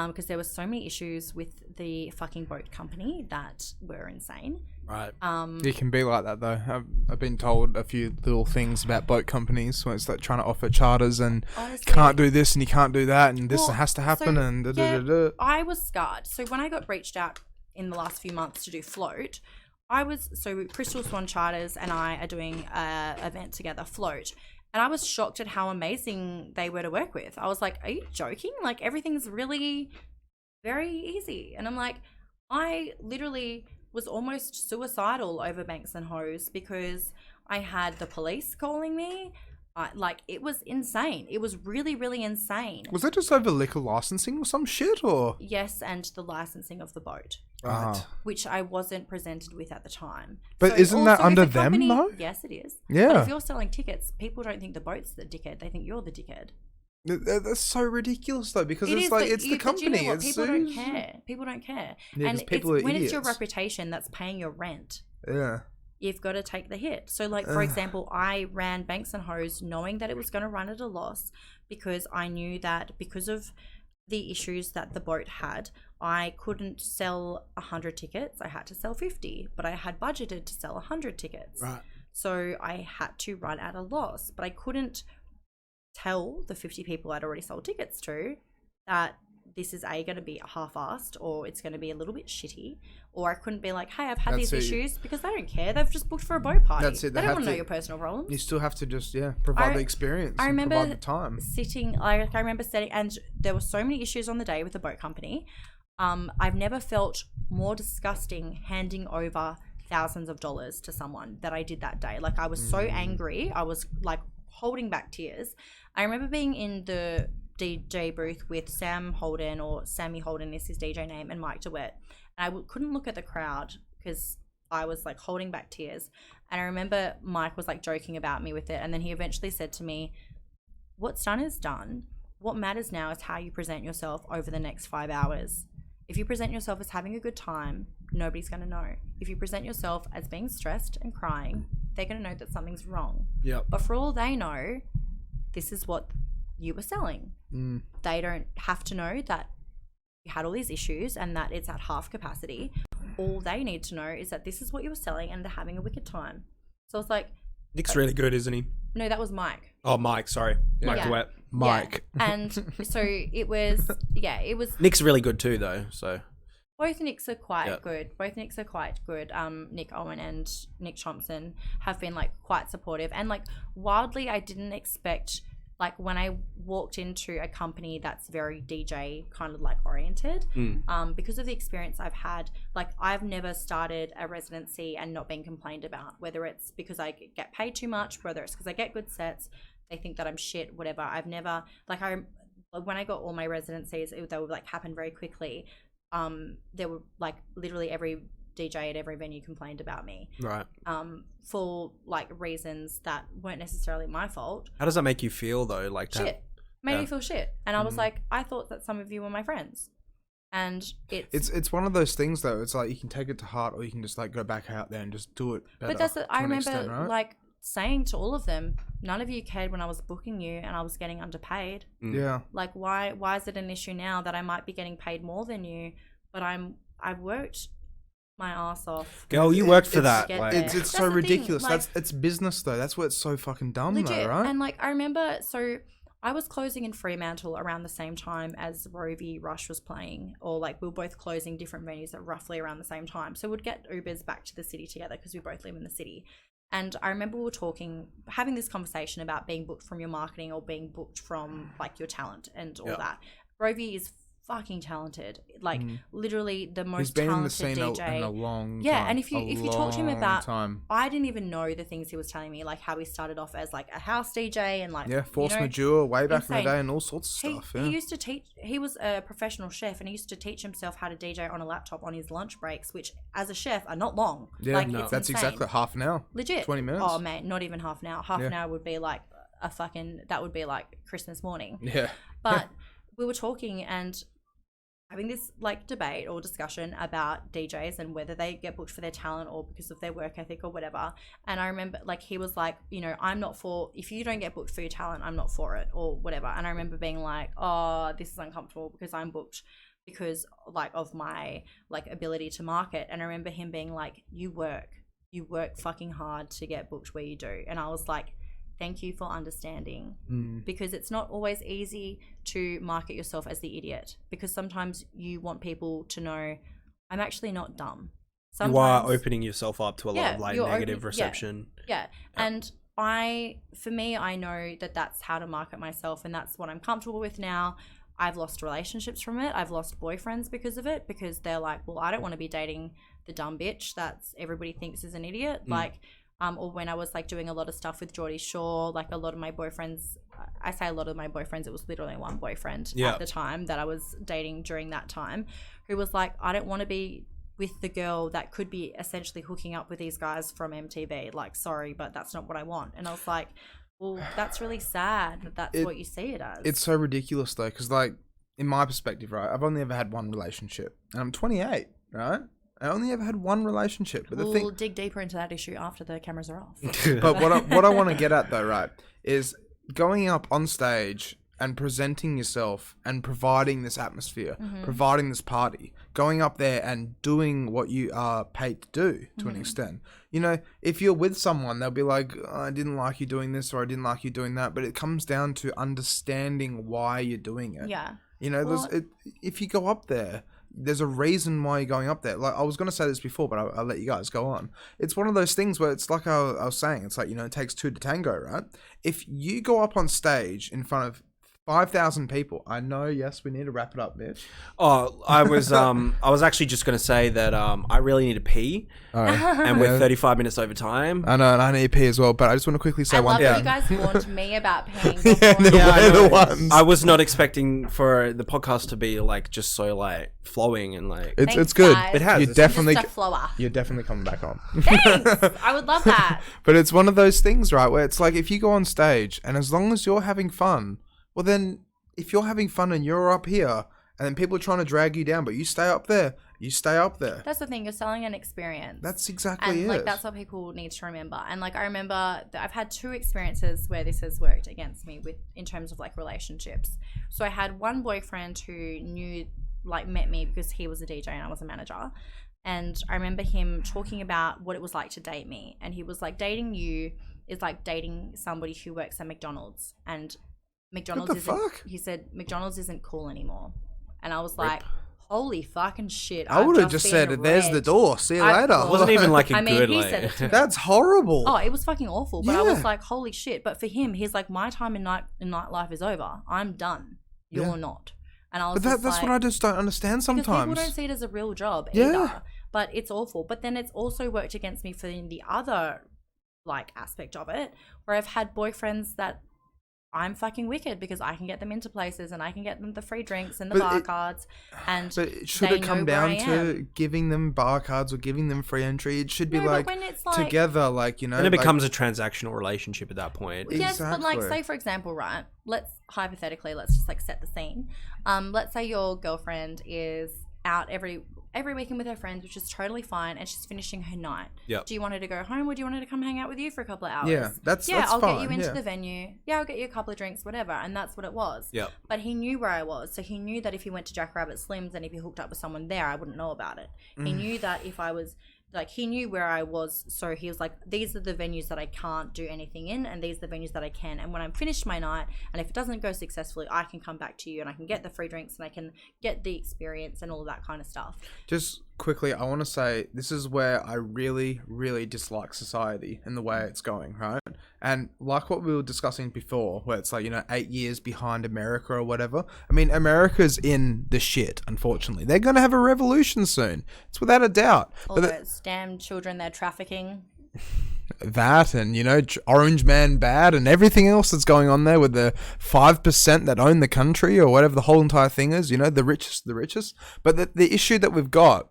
Because there were so many issues with the fucking boat company that were insane. Right. It can be like that though. I've been told a few little things about boat companies when it's like trying to offer charters and honestly, you can't do this and you can't do that and this has to happen I was scarred. So when I got reached out in the last few months to do float, Crystal Swan Charters and I are doing an event together, float. And I was shocked at how amazing they were to work with. I was like, are you joking? Like, everything's really very easy. And I'm like, I literally was almost suicidal over Banks and Hose because I had the police calling me. Like, it was insane. It was really, really insane. Was that just over liquor licensing or some shit, or? Yes, and the licensing of the boat. Right. Which I wasn't presented with at the time. But so isn't that under them, though? Yes, it is. Yeah. But if you're selling tickets, people don't think the boat's the dickhead. They think you're the dickhead. That's so ridiculous, though, because it's the company. You know people don't care. People don't care. Yeah, and people are when idiots. It's your reputation that's paying your rent. Yeah. You've got to take the hit. So, like, for example, I ran Banks and Hose knowing that it was going to run at a loss because I knew that because of the issues that the boat had, I couldn't sell 100 tickets. I had to sell 50, but I had budgeted to sell 100 tickets. Right. So I had to run at a loss, but I couldn't tell the 50 people I'd already sold tickets to that this is going to be half-assed or it's going to be a little bit shitty, or I couldn't be like, hey, I've had these issues, because they don't care. They've just booked for a boat party. That's it. They don't want to know your personal problems. You still have to just provide the experience. I remember provide the time. sitting, and there were so many issues on the day with the boat company. I've never felt more disgusting handing over thousands of dollars to someone that I did that day. Like, I was so angry. I was like holding back tears. I remember being in the DJ booth with Sam Holden, or Sammy Holden is his DJ name, and Mike DeWitt. And I couldn't look at the crowd because I was like holding back tears. And I remember Mike was like joking about me with it. And then he eventually said to me, what's done is done. What matters now is how you present yourself over the next 5 hours. If you present yourself as having a good time, nobody's going to know. If you present yourself as being stressed and crying, they're going to know that something's wrong. Yep. But for all they know, this is what you were selling. They don't have to know that you had all these issues and that it's at half capacity. All they need to know is that this is what you were selling and they're having a wicked time. So it's like, Nick's really good, isn't he? No, that was Mike. Oh, Mike, sorry. Mike DeWitt. Mike. Yeah. And so it was. Nick's really good too, though, so. Both Nicks are quite good. Nick Owen and Nick Thompson have been like quite supportive, and like wildly, I didn't expect, like when I walked into a company that's very DJ kind of like oriented, because of the experience I've had, like I've never started a residency and not been complained about, whether it's because I get paid too much, whether it's because I get good sets, they think that I'm shit, whatever. I've never, like when I got all my residencies, they would like happen very quickly. There were like literally every DJ at every venue complained about me. Right. For like reasons that weren't necessarily my fault. How does that make you feel though? Like shit. Made me feel shit. And I was like, I thought that some of you were my friends. And it's one of those things though. It's like you can take it to heart, or you can just like go back out there and just do it better. But that's I remember like saying to all of them, none of you cared when I was booking you and I was getting underpaid. Yeah. Like why is it an issue now that I might be getting paid more than you, but I've worked my ass off. Girl, you worked for that. Like, it's so ridiculous. Like, it's business though. That's where it's so fucking dumb legit, though, right? And like I remember, so I was closing in Fremantle around the same time as Rovi Rush was playing, or like we were both closing different venues at roughly around the same time. So we'd get Ubers back to the city together because we both live in the city. And I remember we were having this conversation about being booked from your marketing or being booked from like your talent and all that. Rovi is fucking talented. Like literally the most He's been talented in the scene DJ. in a long Yeah, time. and if you talk to him about, time. I didn't even know the things he was telling me, like how he started off as like a house DJ and like Force Majeure way back in the insane. day and all sorts of stuff. He used to teach. He was a professional chef and he used to teach himself how to DJ on a laptop on his lunch breaks, which as a chef are not long. Yeah, like, no, it's that's insane. exactly half an hour. Legit. 20 minutes. Oh man, not even half an hour. Half an hour would be like that would be like Christmas morning. Yeah. But we were talking and having this like debate or discussion about DJs and whether they get booked for their talent or because of their work ethic or whatever. And I remember like he was like, you know, I'm not for, if you don't get booked for your talent, I'm not for it or whatever. And I remember being like, oh, this is uncomfortable because I'm booked because like of my like ability to market. And I remember him being like, you work fucking hard to get booked where you do. And I was like, thank you for understanding because it's not always easy to market yourself as the idiot because sometimes you want people to know I'm actually not dumb. Sometimes, you are opening yourself up to a lot of like negative reception. Yeah. And for me, I know that that's how to market myself and that's what I'm comfortable with now. I've lost relationships from it. I've lost boyfriends because of it because they're like, well, I don't want to be dating the dumb bitch that's everybody thinks is an idiot. Like, or when I was like doing a lot of stuff with Geordie Shore, like a lot of my boyfriends, I say a lot of my boyfriends, it was literally one boyfriend at the time that I was dating during that time, who was like, I don't want to be with the girl that could be essentially hooking up with these guys from MTV. Like, sorry, but that's not what I want. And I was like, well, that's really sad that that's what you see it as. It's so ridiculous though, because like in my perspective, right, I've only ever had one relationship and I'm 28, right? I only ever had one relationship. But we'll dig deeper into that issue after the cameras are off. But what I want to get at though, right, is going up on stage and presenting yourself and providing this atmosphere, providing this party, going up there and doing what you are paid to do to an extent. You know, if you're with someone, they'll be like, oh, I didn't like you doing this or I didn't like you doing that. But it comes down to understanding why you're doing it. Yeah. You know, if you go up there, there's a reason why you're going up there. Like I was going to say this before, but I'll let you guys go on. It's one of those things where it's like I was saying, it's like, you know, it takes two to tango, right? If you go up on stage in front of 5,000 people, I know, yes, we need to wrap it up, bitch. Oh, I was actually just going to say that I really need to pee. And we're 35 minutes over time. I know, and I need to pee as well, but I just want to quickly say one thing. I love that you guys warned me about peeing we're the ones. I was not expecting for the podcast to be like just so like flowing and like it's good. Guys. It has. You're definitely just a flower. You're definitely coming back on. Thanks. I would love that. But it's one of those things, right, where it's like if you go on stage and as long as you're having fun, well then if you're having fun and you're up here and then people are trying to drag you down, but you stay up there, you stay up there. That's the thing. You're selling an experience. That's exactly and, it. like, that's what people need to remember. And, like, I remember that I've had 2 experiences where this has worked against me in terms of, like, relationships. So I had one boyfriend who met me because he was a DJ and I was a manager. And I remember him talking about what it was like to date me. And he was like, dating you is like dating somebody who works at McDonald's. And McDonald's he said McDonald's isn't cool anymore. And I was like, holy fucking shit. I would have just said, there's the door. See you later. It wasn't even like a good he like... said it to me. That's horrible. Oh, it was fucking awful. But I was like, holy shit. But for him, he's like, my time in nightlife is over. I'm done. You're not. And I was that's what I just don't understand sometimes. Because people don't see it as a real job either. But it's awful. But then it's also worked against me for the other like aspect of it, where I've had boyfriends that I'm fucking wicked because I can get them into places and I can get them the free drinks and the bar cards. And but should it come down to giving them bar cards or giving them free entry? It should be like together, like, you know. And it becomes a transactional relationship at that point. Yes, but like, say for example, right? Let's just like set the scene. Let's say your girlfriend is out every weekend with her friends, which is totally fine, and she's finishing her night. Yep. Do you want her to go home or do you want her to come hang out with you for a couple of hours? Yeah, that's I'll fine. get you into the venue. Yeah, I'll get you a couple of drinks, whatever. And that's what it was. Yep. But he knew where I was. So he knew that if he went to Jack Rabbit Slim's and if he hooked up with someone there, I wouldn't know about it. He knew that if I was... Like, he knew where I was, so he was like, these are the venues that I can't do anything in, and these are the venues that I can. And when I'm finished my night, and if it doesn't go successfully, I can come back to you, and I can get the free drinks, and I can get the experience and all of that kind of stuff. Just quickly, I want to say this is where I really, really dislike society and the way it's going, right? And like what we were discussing before, where it's like, 8 years behind America or whatever. I mean, America's in the shit, unfortunately. They're going to have a revolution soon. It's without a doubt. All those damn children they're trafficking. That and, Orange Man bad and everything else that's going on there with the 5% that own the country or whatever the whole entire thing is, the richest. But the issue that we've got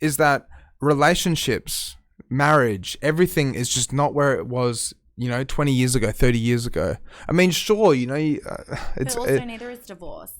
is that relationships, marriage, everything is just not where it was, 20 years ago, 30 years ago. I mean, sure, but also neither is divorce.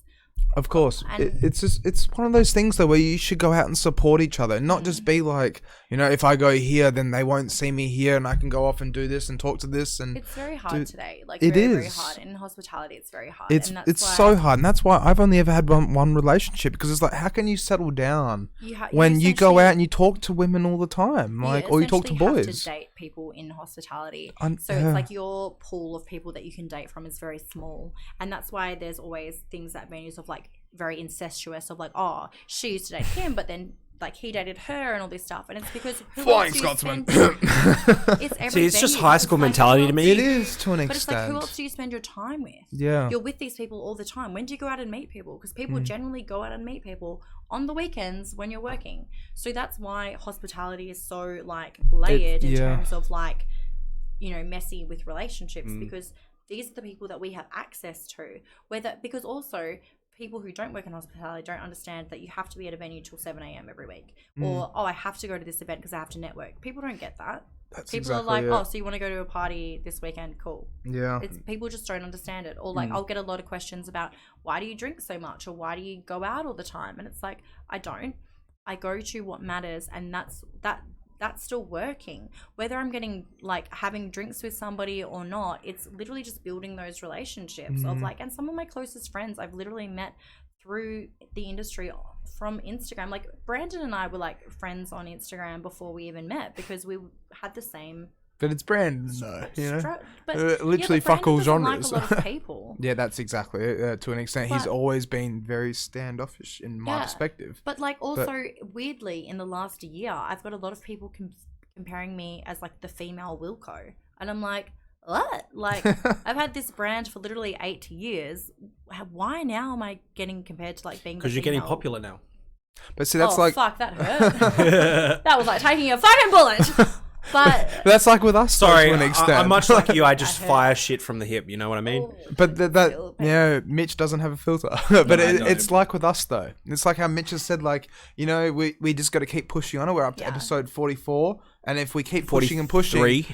Of course. It's one of those things, though, where you should go out and support each other. Not just be like, if I go here, then they won't see me here and I can go off and do this and talk to this. And it's very hard today. Like, it very, is. very hard. In hospitality, it's very hard. It's so hard. And that's why I've only ever had one relationship, because it's like, how can you settle down when you go out and you talk to women all the time? Or you talk to boys. You have to date people in hospitality. So it's like your pool of people that you can date from is very small. And that's why there's always things at venues of like, very incestuous of like, oh, she used to date him, but then like he dated her and all this stuff, and it's because Flying Scotsman. It's every See, it's just high school mentality to me. It is to an extent. But it's like, who else do you spend your time with? Yeah, you're with these people all the time. When do you go out and meet people? Because people generally go out and meet people on the weekends when you're working. So that's why hospitality is so like layered in terms of like, messy with relationships, because these are the people that we have access to. Because also people who don't work in hospitality don't understand that you have to be at a venue till 7 a.m. every week. Or, I have to go to this event because I have to network. People don't get that. People are like, oh, so you want to go to a party this weekend? Cool. Yeah. People just don't understand it. Or like, I'll get a lot of questions about, why do you drink so much? Or why do you go out all the time? And it's like, I don't. I go to what matters, and that's still working. Whether I'm getting like having drinks with somebody or not, it's literally just building those relationships of like, and some of my closest friends I've literally met through the industry from Instagram. Like Brandon and I were like friends on Instagram before we even met, because we had the same. But it's Brandon, though, But literally fuck all genres. Like a lot of people. Yeah, that's exactly it. To an extent, he's always been very standoffish in my perspective. But like also weirdly, in the last year, I've got a lot of people comparing me as like the female Wilco, and I'm like, what? Like I've had this brand for literally 8 years. Why now am I getting compared to like being? Because you're getting popular now. But see, that's fuck, that hurt. That was like taking a fucking bullet. But that's like with us. Sorry, to an extent. I'm much like you. I just fire shit from the hip. You know what I mean? But Mitch doesn't have a filter. But it's like with us though. It's like how Mitch has said, like, we just got to keep pushing on it. We're up to episode 44, and if we keep pushing and pushing,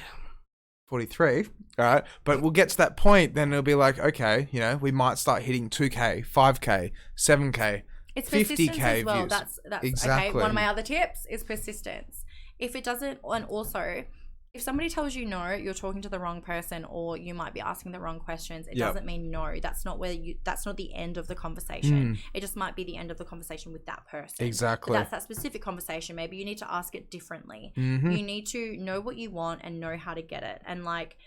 43. All right, but we'll get to that point. Then it'll be like, okay, we might start hitting 2K, 5K, 7K. It's persistence as well. Views. That's exactly. Okay. One of my other tips is persistence. If it doesn't, and also, if somebody tells you no, you're talking to the wrong person, or you might be asking the wrong questions. It doesn't mean no. That's not that's not the end of the conversation. It just might be the end of the conversation with that person. Exactly. But that's that specific conversation. Maybe you need to ask it differently. You need to know what you want and know how to get it. And like,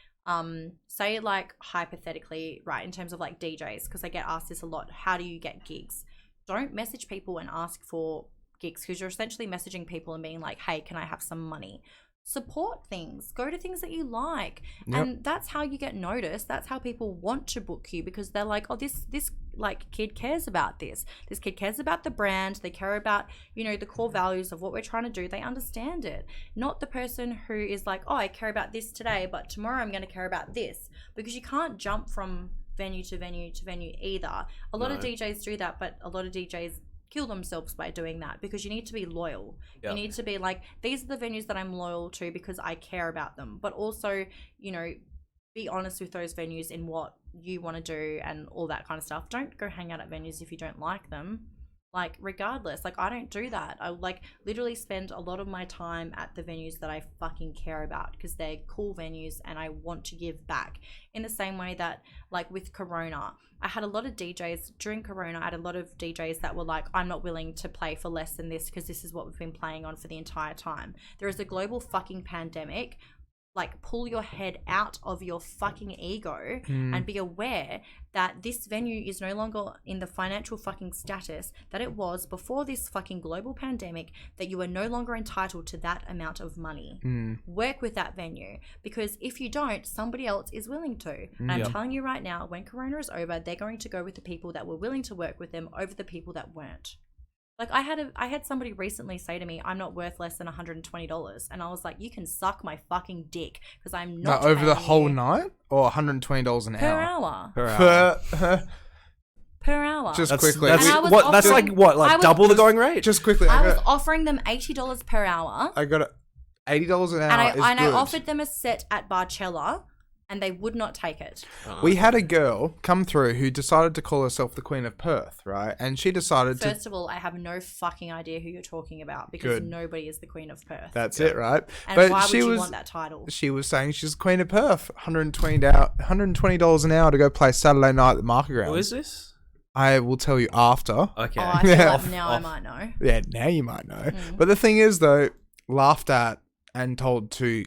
say like hypothetically, right, in terms of like DJs, because I get asked this a lot. How do you get gigs? Don't message people and ask for gigs, because you're essentially messaging people and being like, hey, can I have some money? Support things, go to things that you like. And that's how you get noticed. That's how people want to book you, because they're like, oh, this like kid cares about this kid cares about the brand, they care about the core values of what we're trying to do, they understand it. Not the person who is like, oh, I care about this today, but tomorrow I'm going to care about this, because you can't jump from venue to venue to venue either. A lot of DJs do that, but a lot of DJs kill themselves by doing that, because you need to be loyal. You need to be like, these are the venues that I'm loyal to because I care about them, but also be honest with those venues in what you want to do and all that kind of stuff. Don't go hang out at venues if you don't like them. Like, regardless, like, I don't do that. I like literally spend a lot of my time at the venues that I fucking care about, because they're cool venues and I want to give back. In the same way that, like, with Corona, I had a lot of DJs during Corona. I had a lot of DJs that were like, I'm not willing to play for less than this because this is what we've been playing on for the entire time. There is a global fucking pandemic. like pull your head out of your fucking ego and be aware that this venue is no longer in the financial fucking status that it was before this fucking global pandemic, that you are no longer entitled to that amount of money. Work with that venue, because if you don't, somebody else is willing to. And I'm telling you right now, when Corona is over, they're going to go with the people that were willing to work with them over the people that weren't. Like I had somebody recently say to me, I'm not worth less than $120. And I was like, you can suck my fucking dick, because I'm not over the whole you. night, or $120 an hour? Per hour. Per hour. Just quickly. That's like double the going rate? Just quickly. I was offering them $80 per hour. I got $80 an hour. And I offered them a set at Barcella, and they would not take it. We had a girl come through who decided to call herself the Queen of Perth, right? And she decided First of all, I have no fucking idea who you're talking about, because nobody is the Queen of Perth. That's it, right? And but why would you want that title? She was saying she's the Queen of Perth. $120 an hour to go play Saturday night at the Market Grounds. Who is this? I will tell you after. Okay. Oh, I feel like now I might know. Yeah, now you might know. But the thing is, though, laughed at and told to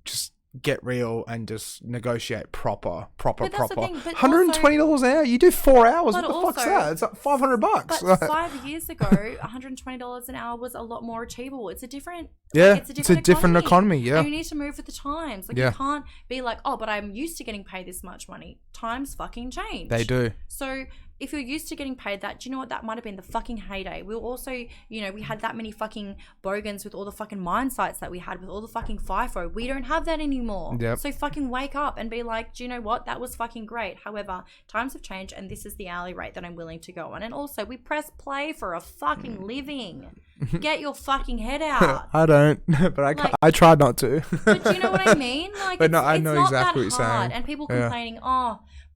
just get real and just negotiate proper. $120 an hour. You do 4 hours. What the fuck's that? It's like $500. But 5 years ago, $120 an hour was a lot more achievable. It's a different. It's a different economy. Yeah. And you need to move with the times. Like you can't be like, oh, but I'm used to getting paid this much money. Times fucking change. They do. So if you're used to getting paid that, do you know what? That might have been the fucking heyday. We'll also, we had that many fucking bogans with all the fucking mine sites that we had, with all the fucking FIFO. We don't have that anymore. Yep. So fucking wake up and be like, do you know what? That was fucking great. However, times have changed, and this is the hourly rate that I'm willing to go on. And also, we press play for a fucking living. Get your fucking head out. I don't, but I tried not to. But do you know what I mean? Like, but no, I know exactly what you're saying. And people complaining,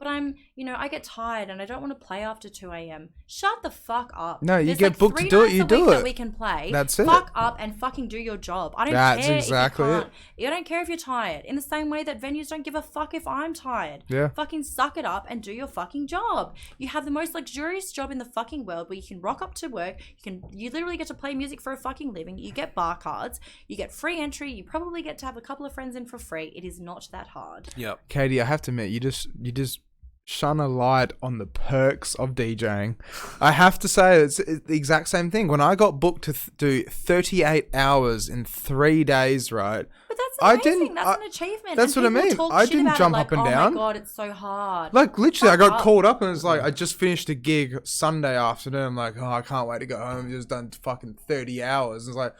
but I'm, I get tired and I don't want to play after 2 a.m. Shut the fuck up. No, you get booked to do it, you do it. That we can play. That's it. Fuck up and fucking do your job. I don't care exactly if you can't. I don't care if you're tired. In the same way that venues don't give a fuck if I'm tired. Yeah. Fucking suck it up and do your fucking job. You have the most luxurious job in the fucking world, where you can rock up to work. You literally get to play music for a fucking living. You get bar cards. You get free entry. You probably get to have a couple of friends in for free. It is not that hard. Yep. Kayty, I have to admit, you just shine a light on the perks of DJing. I have to say, it's the exact same thing. When I got booked to do 38 hours in 3 days, right? But that's amazing. That's an achievement. That's what I mean. I didn't jump up and down. Oh my God, it's so hard. Like, literally, I got called up and it's like, I just finished a gig Sunday afternoon. I'm like, I can't wait to go home. I've just done fucking 30 hours. It's like,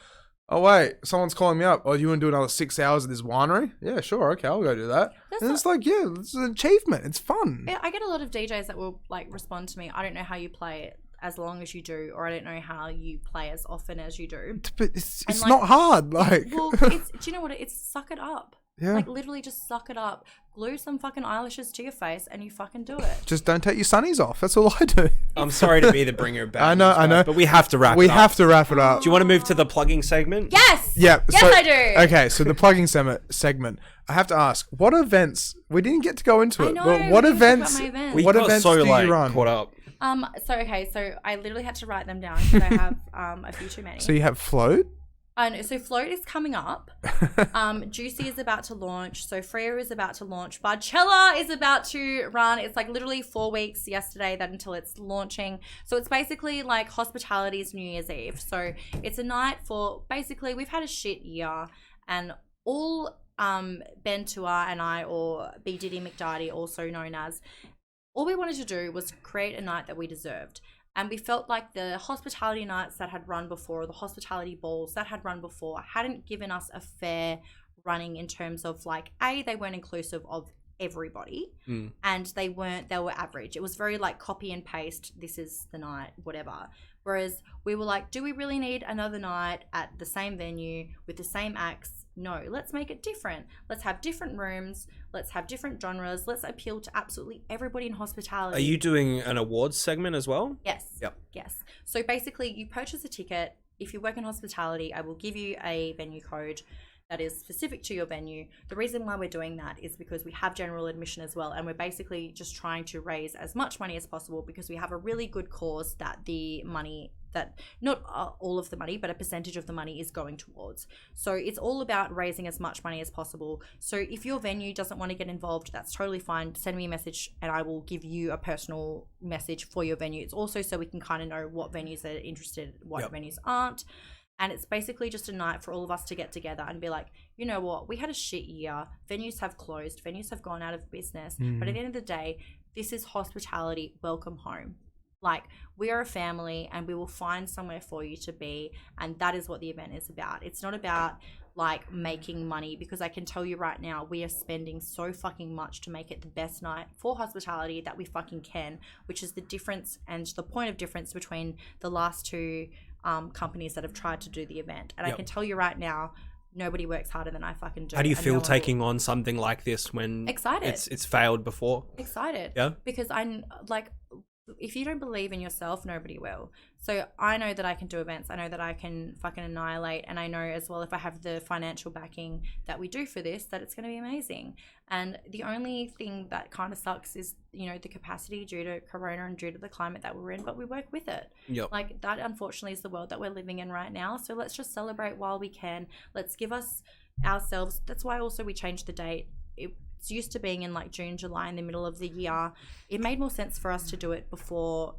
oh wait, someone's calling me up. Oh, you want to do another 6 hours at this winery? Yeah, sure. Okay, I'll go do that. It's like, it's an achievement. It's fun. Yeah, I get a lot of DJs that will like respond to me. I don't know how you play it as long as you do, or I don't know how you play as often as you do. But it's like, not hard. Like, well, do you know what? It's suck it up. Yeah. Like literally just suck it up. Glue some fucking eyelashes to your face and you fucking do it. Just don't take your sunnies off. That's all I do. I'm sorry to be the bringer back. I know. But we have to wrap it up. We have to wrap it up. Do you want to move to the plugging segment? Yes! Yeah. Yes, I do. Okay, so the plugging segment. I have to ask, what events, we didn't get to go into it, but what events We what got events so, do like, you run? caught up. So I literally had to write them down because I have a few too many. So you have Float? So Float is coming up. Juicy is about to launch. So Freya is about to launch. Barcella is about to run. It's like literally 4 weeks yesterday until it's launching. So it's basically like hospitality's New Year's Eve. So it's a night for basically, we've had a shit year, and all Ben Tua and I, or B Diddy McDarty, also known as, all we wanted to do was create a night that we deserved. And we felt like the hospitality nights that had run before, the hospitality balls that had run before, hadn't given us a fair running in terms of like, they weren't inclusive of everybody, and they were average. It was very like copy and paste, this is the night, whatever. Whereas we were like, do we really need another night at the same venue with the same acts? No, let's make it different. Let's have different rooms. Let's have different genres. Let's appeal to absolutely everybody in hospitality. Are you doing an awards segment as well? Yes. Yep. Yes. So basically, you purchase a ticket. If you work in hospitality, I will give you a venue code that is specific to your venue. The reason why we're doing that is because we have general admission as well, and we're basically just trying to raise as much money as possible because we have a really good cause that the money that not all of the money, but a percentage of the money is going towards. So it's all about raising as much money as possible. So if your venue doesn't want to get involved, that's totally fine. Send me a message and I will give you a personal message for your venue. It's also so we can kind of know what venues are interested, what venues aren't. And it's basically just a night for all of us to get together and be like, you know what, we had a shit year. Venues have closed. Venues have gone out of business. But at the end of the day, this is hospitality. Welcome home. Like, we are a family and we will find somewhere for you to be. And that is what the event is about. It's not about like making money, because I can tell you right now, we are spending so fucking much to make it the best night for hospitality that we fucking can, which is the difference and the point of difference between the last two companies that have tried to do the event. And I can tell you right now, nobody works harder than I fucking do. How do you feel taking on something like this when excited? It's failed before? Excited. Yeah. Because I'm like, if you don't believe in yourself, nobody will. So I know that I can do events. I know that I can fucking annihilate. And I know as well, if I have the financial backing that we do for this, that it's going to be amazing. And the only thing that kind of sucks is, you know, the capacity due to Corona and due to the climate that we're in, but we work with it. Yep. Like, that unfortunately is the world that we're living in right now. So let's just celebrate while we can. Let's give us ourselves. That's why also we changed the date. It's used to being in like June, July, in the middle of the year. It made more sense for us to do it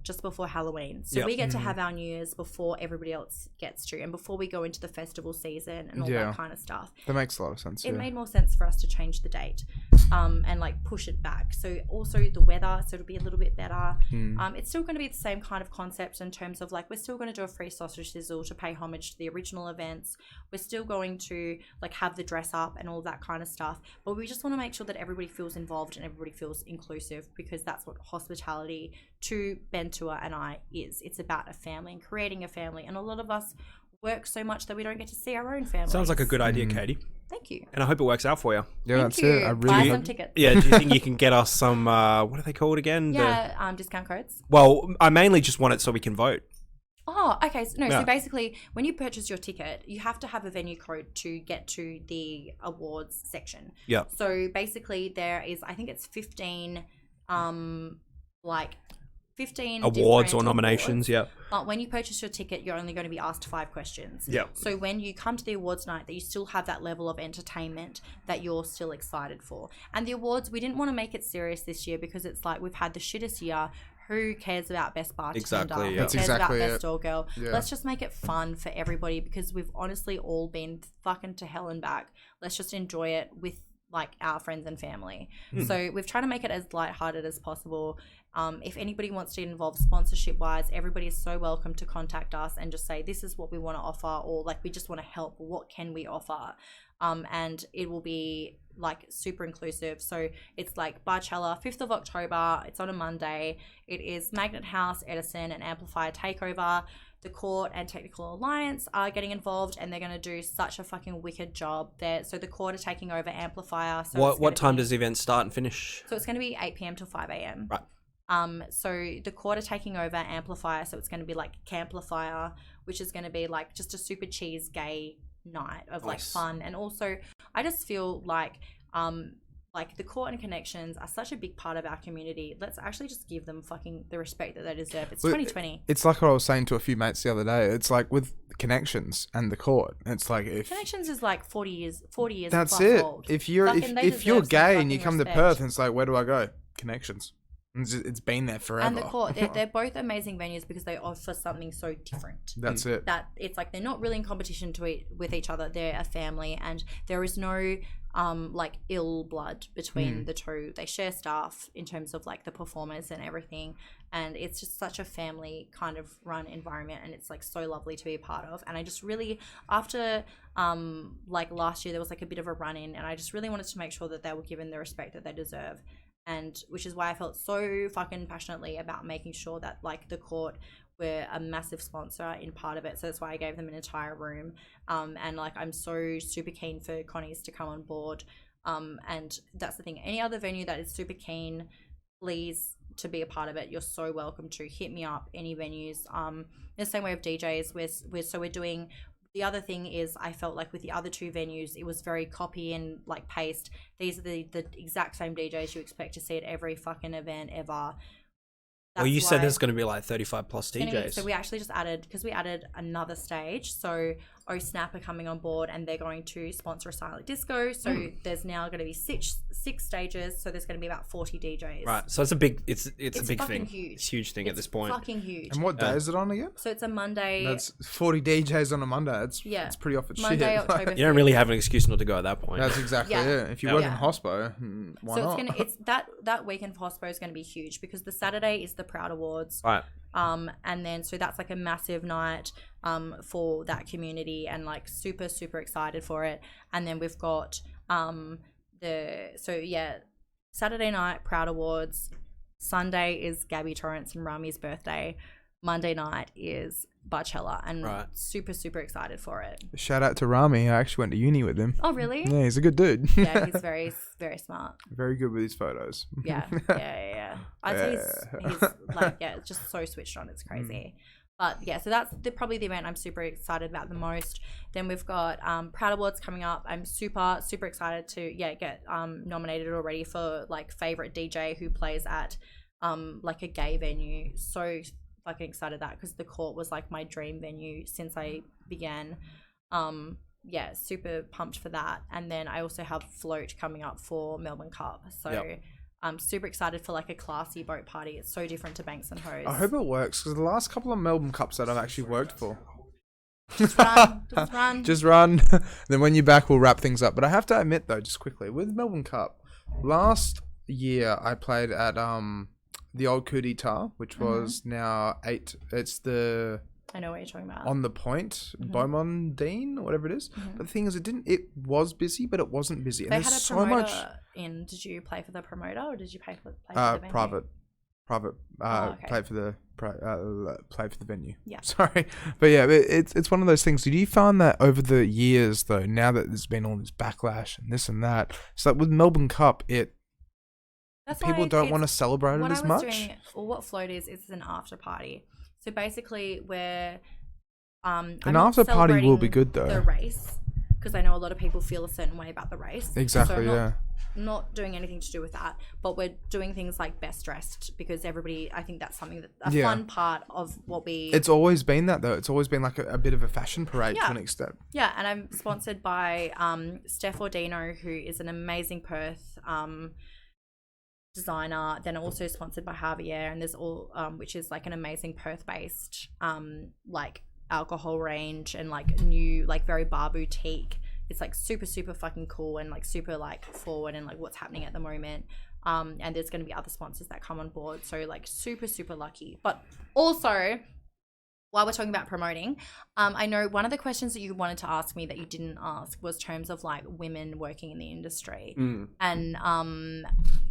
just before Halloween. So we get to have our New Year's before everybody else gets to, and before we go into the festival season and all that kind of stuff. That makes a lot of sense. It made more sense for us to change the date and like push it back. So also the weather, so it'll be a little bit better. It's still going to be the same kind of concept in terms of like, we're still going to do a free sausage sizzle to pay homage to the original events. We're still going to like have the dress up and all that kind of stuff. But we just want to make sure that everybody feels involved and everybody feels inclusive, because that's what hospitality to Bentua and I is. It's about a family and creating a family. And a lot of us work so much that we don't get to see our own family. Sounds like a good idea, Kayty. Thank you. And I hope it works out for you. Yeah, that's it. I really buy some tickets. Yeah, do you think you can get us some, what are they called again? Yeah, discount codes. Well, I mainly just want it so we can vote. Oh, okay. So basically, when you purchase your ticket, you have to have a venue code to get to the awards section. Yeah. So basically, there is, I think it's 15 awards or nominations. Yeah. But when you purchase your ticket, you're only going to be asked 5 questions. Yeah. So when you come to the awards night, that you still have that level of entertainment that you're still excited for. And the awards, we didn't want to make it serious this year, because it's like, we've had the shittest year. Who cares about best bartender? Exactly. Who cares about best door girl? Yeah. Let's just make it fun for everybody, because we've honestly all been fucking to hell and back. Let's just enjoy it with like our friends and family. So we've tried to make it as lighthearted as possible. If anybody wants to get involved sponsorship wise, everybody is so welcome to contact us and just say, this is what we want to offer, or like, we just want to help. What can we offer? And it will be like super inclusive. So it's like Barcella, 5th of October. It's on a Monday. It is Magnet House, Edison, and Amplifier Takeover. The Court and Technical Alliance are getting involved, and they're going to do such a fucking wicked job there. So the Court are taking over Amplifier. So what time does the event start and finish? So it's going to be 8 p.m. till 5 a.m. Right. So the Court are taking over Amplifier. So it's going to be like Camplifier, which is going to be like just a super cheese gay night of like fun. And also I just feel like the Court and Connections are such a big part of our community. Let's actually just give them fucking the respect that they deserve. It's 2020. It's like what I was saying to a few mates the other day. It's like with Connections and the Court. It's like, if Connections is like 40 years. That's plus it. old. If you're if you're gay and you come to Perth, and it's like, where do I go? Connections. It's been there forever. And the Court, they're both amazing venues because they offer something so different. That's it. That it's like they're not really in competition with each other. They're a family, and there is no like ill blood between the two. They share staff in terms of like the performers and everything, and it's just such a family kind of run environment, and it's like so lovely to be a part of. And I just really, after like last year, there was like a bit of a run in, and I just really wanted to make sure that they were given the respect that they deserve. And which is why I felt so fucking passionately about making sure that like the Court were a massive sponsor in part of it. So that's why I gave them an entire room. And like, I'm so super keen for Connie's to come on board. And that's the thing. Any other venue that is super keen, please, to be a part of it, you're so welcome to hit me up. Any venues. The same way of DJs. We're doing. The other thing is, I felt like with the other 2 venues, it was very copy and like paste. These are the exact same DJs you expect to see at every fucking event ever. Well, you said there's going to be like 35 plus DJs. So we actually just added, because we added another stage. So Snap are coming on board and they're going to sponsor a silent disco. So there's now going to be six stages. So there's going to be about 40 DJs. Right. So it's a big, it's a big thing. Huge. It's a huge thing at this point. Fucking huge. And what day is it on again? So it's a Monday. That's 40 DJs on a Monday. It's pretty off its Monday, shit. October You don't really have an excuse not to go at that point. That's exactly it. If you work in hospo, why not? It's that weekend for hospo is going to be huge because the Saturday is the Proud Awards. Right. And then so that's like a massive night for that community, and like super excited for it. And then we've got Saturday night Proud Awards, Sunday is Gabby Torrance and Rami's birthday, Monday night is Barcella, and super excited for it. Shout out to Rami. I actually went to uni with him. Oh really? Yeah, he's a good dude. Yeah, he's very smart. Very good with his photos. Yeah. I'd say he's like, it's just so switched on. It's crazy. But yeah, so that's probably the event I'm super excited about the most. Then we've got Proud Awards coming up. I'm super excited to get nominated already for like favorite DJ who plays at like a gay venue. So fucking excited that, because the Court was like my dream venue since I began. Super pumped for that. And then I also have Float coming up for Melbourne Cup. So I'm super excited for like a classy boat party. It's so different to Banks and Hose. I hope it works, because the last couple of Melbourne Cups that I've actually worked for. Just run. Just run. Then when you're back, we'll wrap things up. But I have to admit though, just quickly, with Melbourne Cup, last year I played at the old Kayty Tar, which was now 8. It's the... I know what you're talking about. On the Point, Beaumont-Dean, or whatever it is. But the thing is, it was busy, but it wasn't busy. And they there's had a so promoter much in. Did you play for the promoter, or did you play for the venue? private. Okay. Play for the venue. Yeah. Sorry, but yeah, it's one of those things. Did you find that over the years though, now that there's been all this backlash and this and that, it's like with Melbourne Cup, people don't want to celebrate it as much. What Float is, it's an after party. So basically, we're an after party will be good though. The race, because I know a lot of people feel a certain way about the race. Exactly. So not doing anything to do with that, but we're doing things like best dressed, because everybody, I think that's something that a fun part of what we. It's always been that though. It's always been like a bit of a fashion parade to an extent. Yeah, and I'm sponsored by Steph Ordino, who is an amazing Perth designer. Then also sponsored by Javier, and there's all which is like an amazing Perth based like alcohol range, and like new, like very bar boutique. It's like super fucking cool, and like super like forward, and like what's happening at the moment. And there's going to be other sponsors that come on board, so like super lucky. But also, while we're talking about promoting, I know one of the questions that you wanted to ask me that you didn't ask was terms of like women working in the industry. And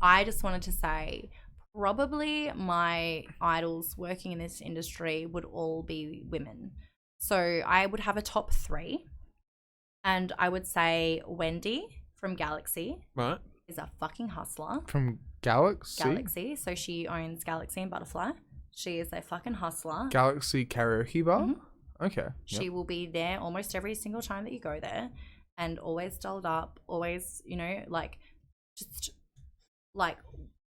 I just wanted to say, probably my idols working in this industry would all be women. So I would have a top 3, and I would say Wendy from Galaxy is a fucking hustler. From Galaxy? So she owns Galaxy and Butterfly. She is a fucking hustler. Galaxy Karaoke Bar? Okay. She will be there almost every single time that you go there, and always dolled up, always, like, just, like,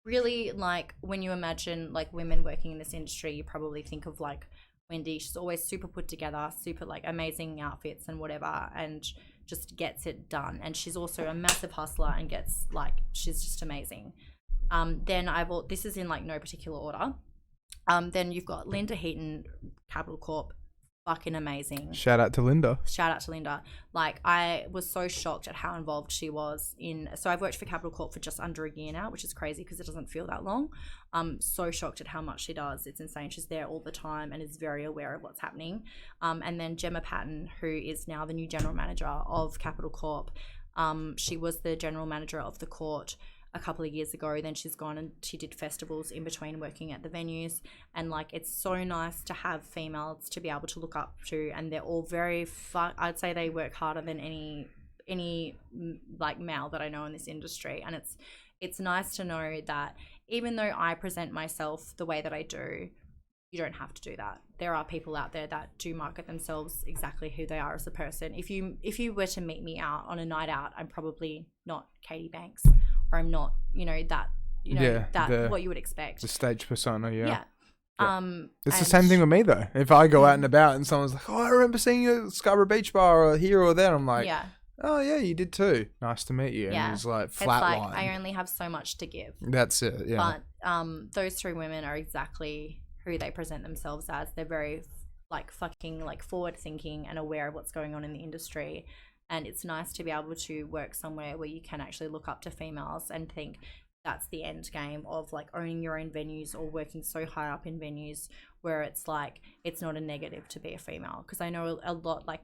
really, like, when you imagine, like, women working in this industry, you probably think of, like, Wendy. She's always super put together, super, like, amazing outfits and whatever, and just gets it done. And she's also a massive hustler and gets, like, she's just amazing. Then this is in, like, no particular order. Then you've got Linda Heaton, Capital Corp, fucking amazing. Shout out to Linda. Like, I was so shocked at how involved she was so I've worked for Capital Corp for just under a year now, which is crazy because it doesn't feel that long. So shocked at how much she does. It's insane. She's there all the time and is very aware of what's happening. And then Gemma Patton, who is now the new general manager of Capital Corp. She was the general manager of the Court a couple of years ago. Then she's gone and she did festivals in between working at the venues, and like, it's so nice to have females to be able to look up to, and they're all very I'd say they work harder than any like male that I know in this industry. And it's nice to know that even though I present myself the way that I do, you don't have to do that. There are people out there that do market themselves exactly who they are as a person. If you were to meet me out on a night out, I'm probably not Kayty Banks, or I'm not, what you would expect. The stage persona, yeah. It's the same thing with me though. If I go out and about and someone's like, "Oh, I remember seeing you at Scarborough Beach Bar or here or there," I'm like, "Oh yeah, you did too. Nice to meet you." And it's like flatline. It's like I only have so much to give. That's it. Yeah. But those three women are exactly who they present themselves as. They're very like fucking like forward thinking and aware of what's going on in the industry. And it's nice to be able to work somewhere where you can actually look up to females and think that's the end game of like owning your own venues or working so high up in venues where it's like it's not a negative to be a female. Because I know a lot, like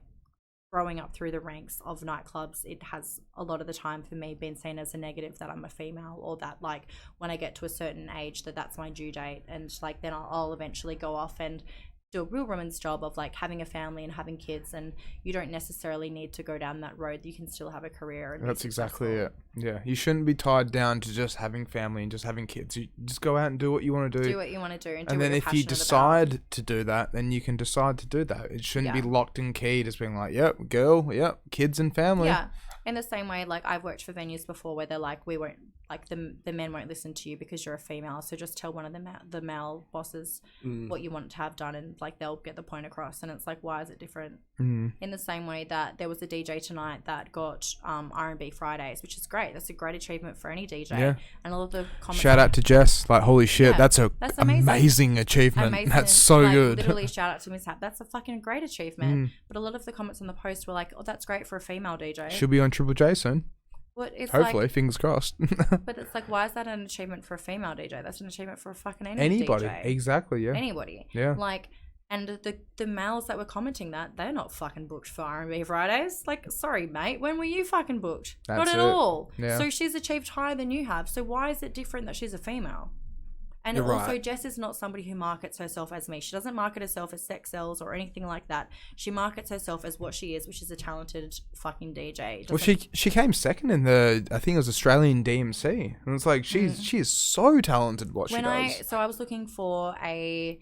growing up through the ranks of nightclubs, it has a lot of the time for me been seen as a negative that I'm a female, or that like when I get to a certain age that's my due date, and like then I'll eventually go off and do a real woman's job of like having a family and having kids, and you don't necessarily need to go down that road. You can still have a career. And that's exactly it. Yeah, you shouldn't be tied down to just having family and just having kids. You just go out and do what you want to do. Do what you want to do, and then if you decide to do that, then you can decide to do that. It shouldn't be locked and keyed as being like, "Yep, girl, yep, kids and family." Yeah. In the same way, like I've worked for venues before where they're like, we won't, like the men won't listen to you because you're a female. So just tell one of the male bosses what you want to have done, and like they'll get the point across. And it's like, why is it different? In the same way that there was a DJ tonight that got R&B Fridays, which is great. That's a great achievement for any DJ. Yeah. And all of the comments. Shout out to Jess. Like, holy shit, that's amazing achievement. Amazing. That's so like, good. Literally, shout out to Miss Hap. That's a fucking great achievement. But a lot of the comments on the post were like, oh, that's great for a female DJ. Should be on Triple J soon. But it's hopefully, like, fingers crossed. But it's like, why is that an achievement for a female DJ? That's an achievement for a fucking anybody. DJ. Exactly, yeah. Anybody. Yeah. Like, and the males that were commenting that, they're not fucking booked for R&B Fridays. Like, sorry, mate, when were you fucking booked? Not at all. Yeah. So she's achieved higher than you have. So why is it different that she's a female? And You're also, right. Jess is not somebody who markets herself as me. She doesn't market herself as sex sells or anything like that. She markets herself as what she is, which is a talented fucking DJ. Well, she came second in the, I think it was Australian DMC. And it's like, she is so talented at what she does. So I was looking for a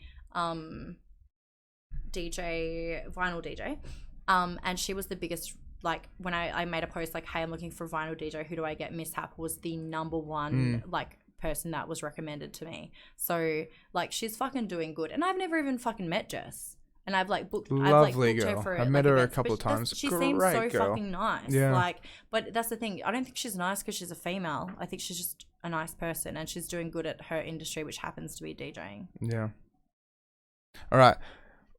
DJ, vinyl DJ. And she was the biggest, like, when I made a post like, hey, I'm looking for a vinyl DJ. Who do I get? Mishap was the number one, like, person that was recommended to me. So like, she's fucking doing good, and I've never even fucking met Jess, and I've like booked lovely booked girl. her for I met her a couple of times. She seems so girl. fucking nice. Yeah. Like, but that's the thing, I don't think she's nice because she's a female. I think she's just a nice person, and she's doing good at her industry, which happens to be DJing. Yeah. All right,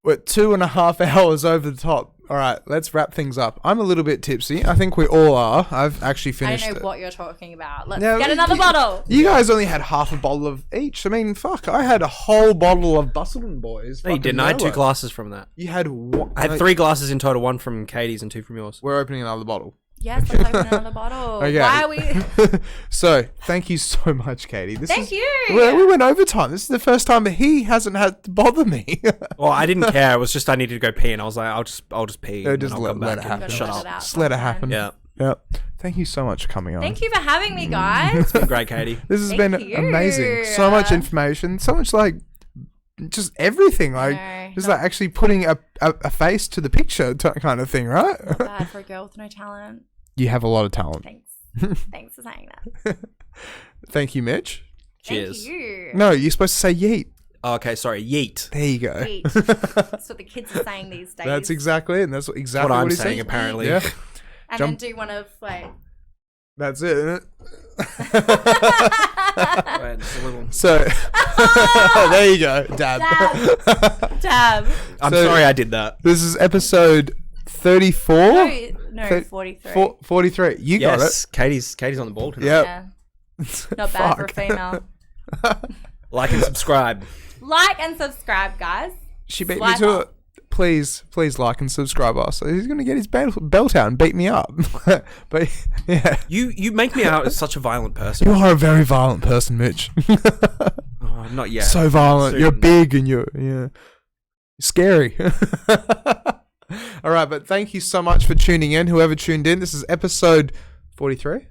we're 2.5 hours over the top. All right, let's wrap things up. I'm a little bit tipsy. I think we all are. I've actually finished it. I don't know what you're talking about. Let's get another bottle. You guys only had half a bottle of each. I mean, fuck. I had a whole bottle of Bustleton Boys. No, you didn't. I had 2 glasses from that. You had one. I had 3 glasses in total. 1 from Kayty's and 2 from yours. We're opening another bottle. Yes, let's open another bottle. Okay. Why are we? So, thank you so much, Kayty. Thank you. We went overtime. This is the first time he hasn't had to bother me. Well, I didn't care. It was just I needed to go pee, and I was like, I'll just pee. Just let it happen. Shut up. Just let it happen. Yeah. Yep. Thank you so much for coming on. Thank you for having me, guys. It's been great, Kayty. This has been amazing. So much information. So much like just everything. Like just like actually putting a face to the picture kind of thing, right? Not bad for a girl with no talent. You have a lot of talent. Thanks. Thanks for saying that. Thank you, Mitch. Cheers. Thank you. No, you're supposed to say yeet. Oh, okay, sorry. Yeet. There you go. Yeet. That's what the kids are saying these days. That's exactly it. And that's what what I'm he's saying, apparently. Yeah. And then do one of like... That's it, isn't it? Wait, just a little... So, there you go. Dab. Dab. I'm sorry I did that. This is episode 34? No, 43. 43. You got it. Kayty's on the ball tonight. Yep. Yeah. Not bad for a female. Like and subscribe. Like and subscribe, guys. She beat me to it. Please like and subscribe us. He's going to get his belt out and beat me up. But, yeah. You make me out as such a violent person. You are a very violent person, Mitch. Oh, not yet. So violent. Soon. You're big and you're scary. All right, but thank you so much for tuning in. Whoever tuned in, this is episode 43?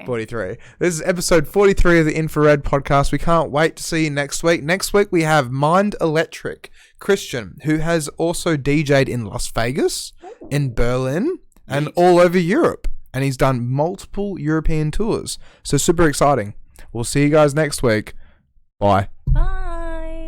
43. This is episode 43 of the Infra-Red podcast. We can't wait to see you next week. Next week, we have Mind Electric Christian, who has also DJ'd in Las Vegas, in Berlin, and all over Europe. And he's done multiple European tours. So super exciting. We'll see you guys next week. Bye. Bye.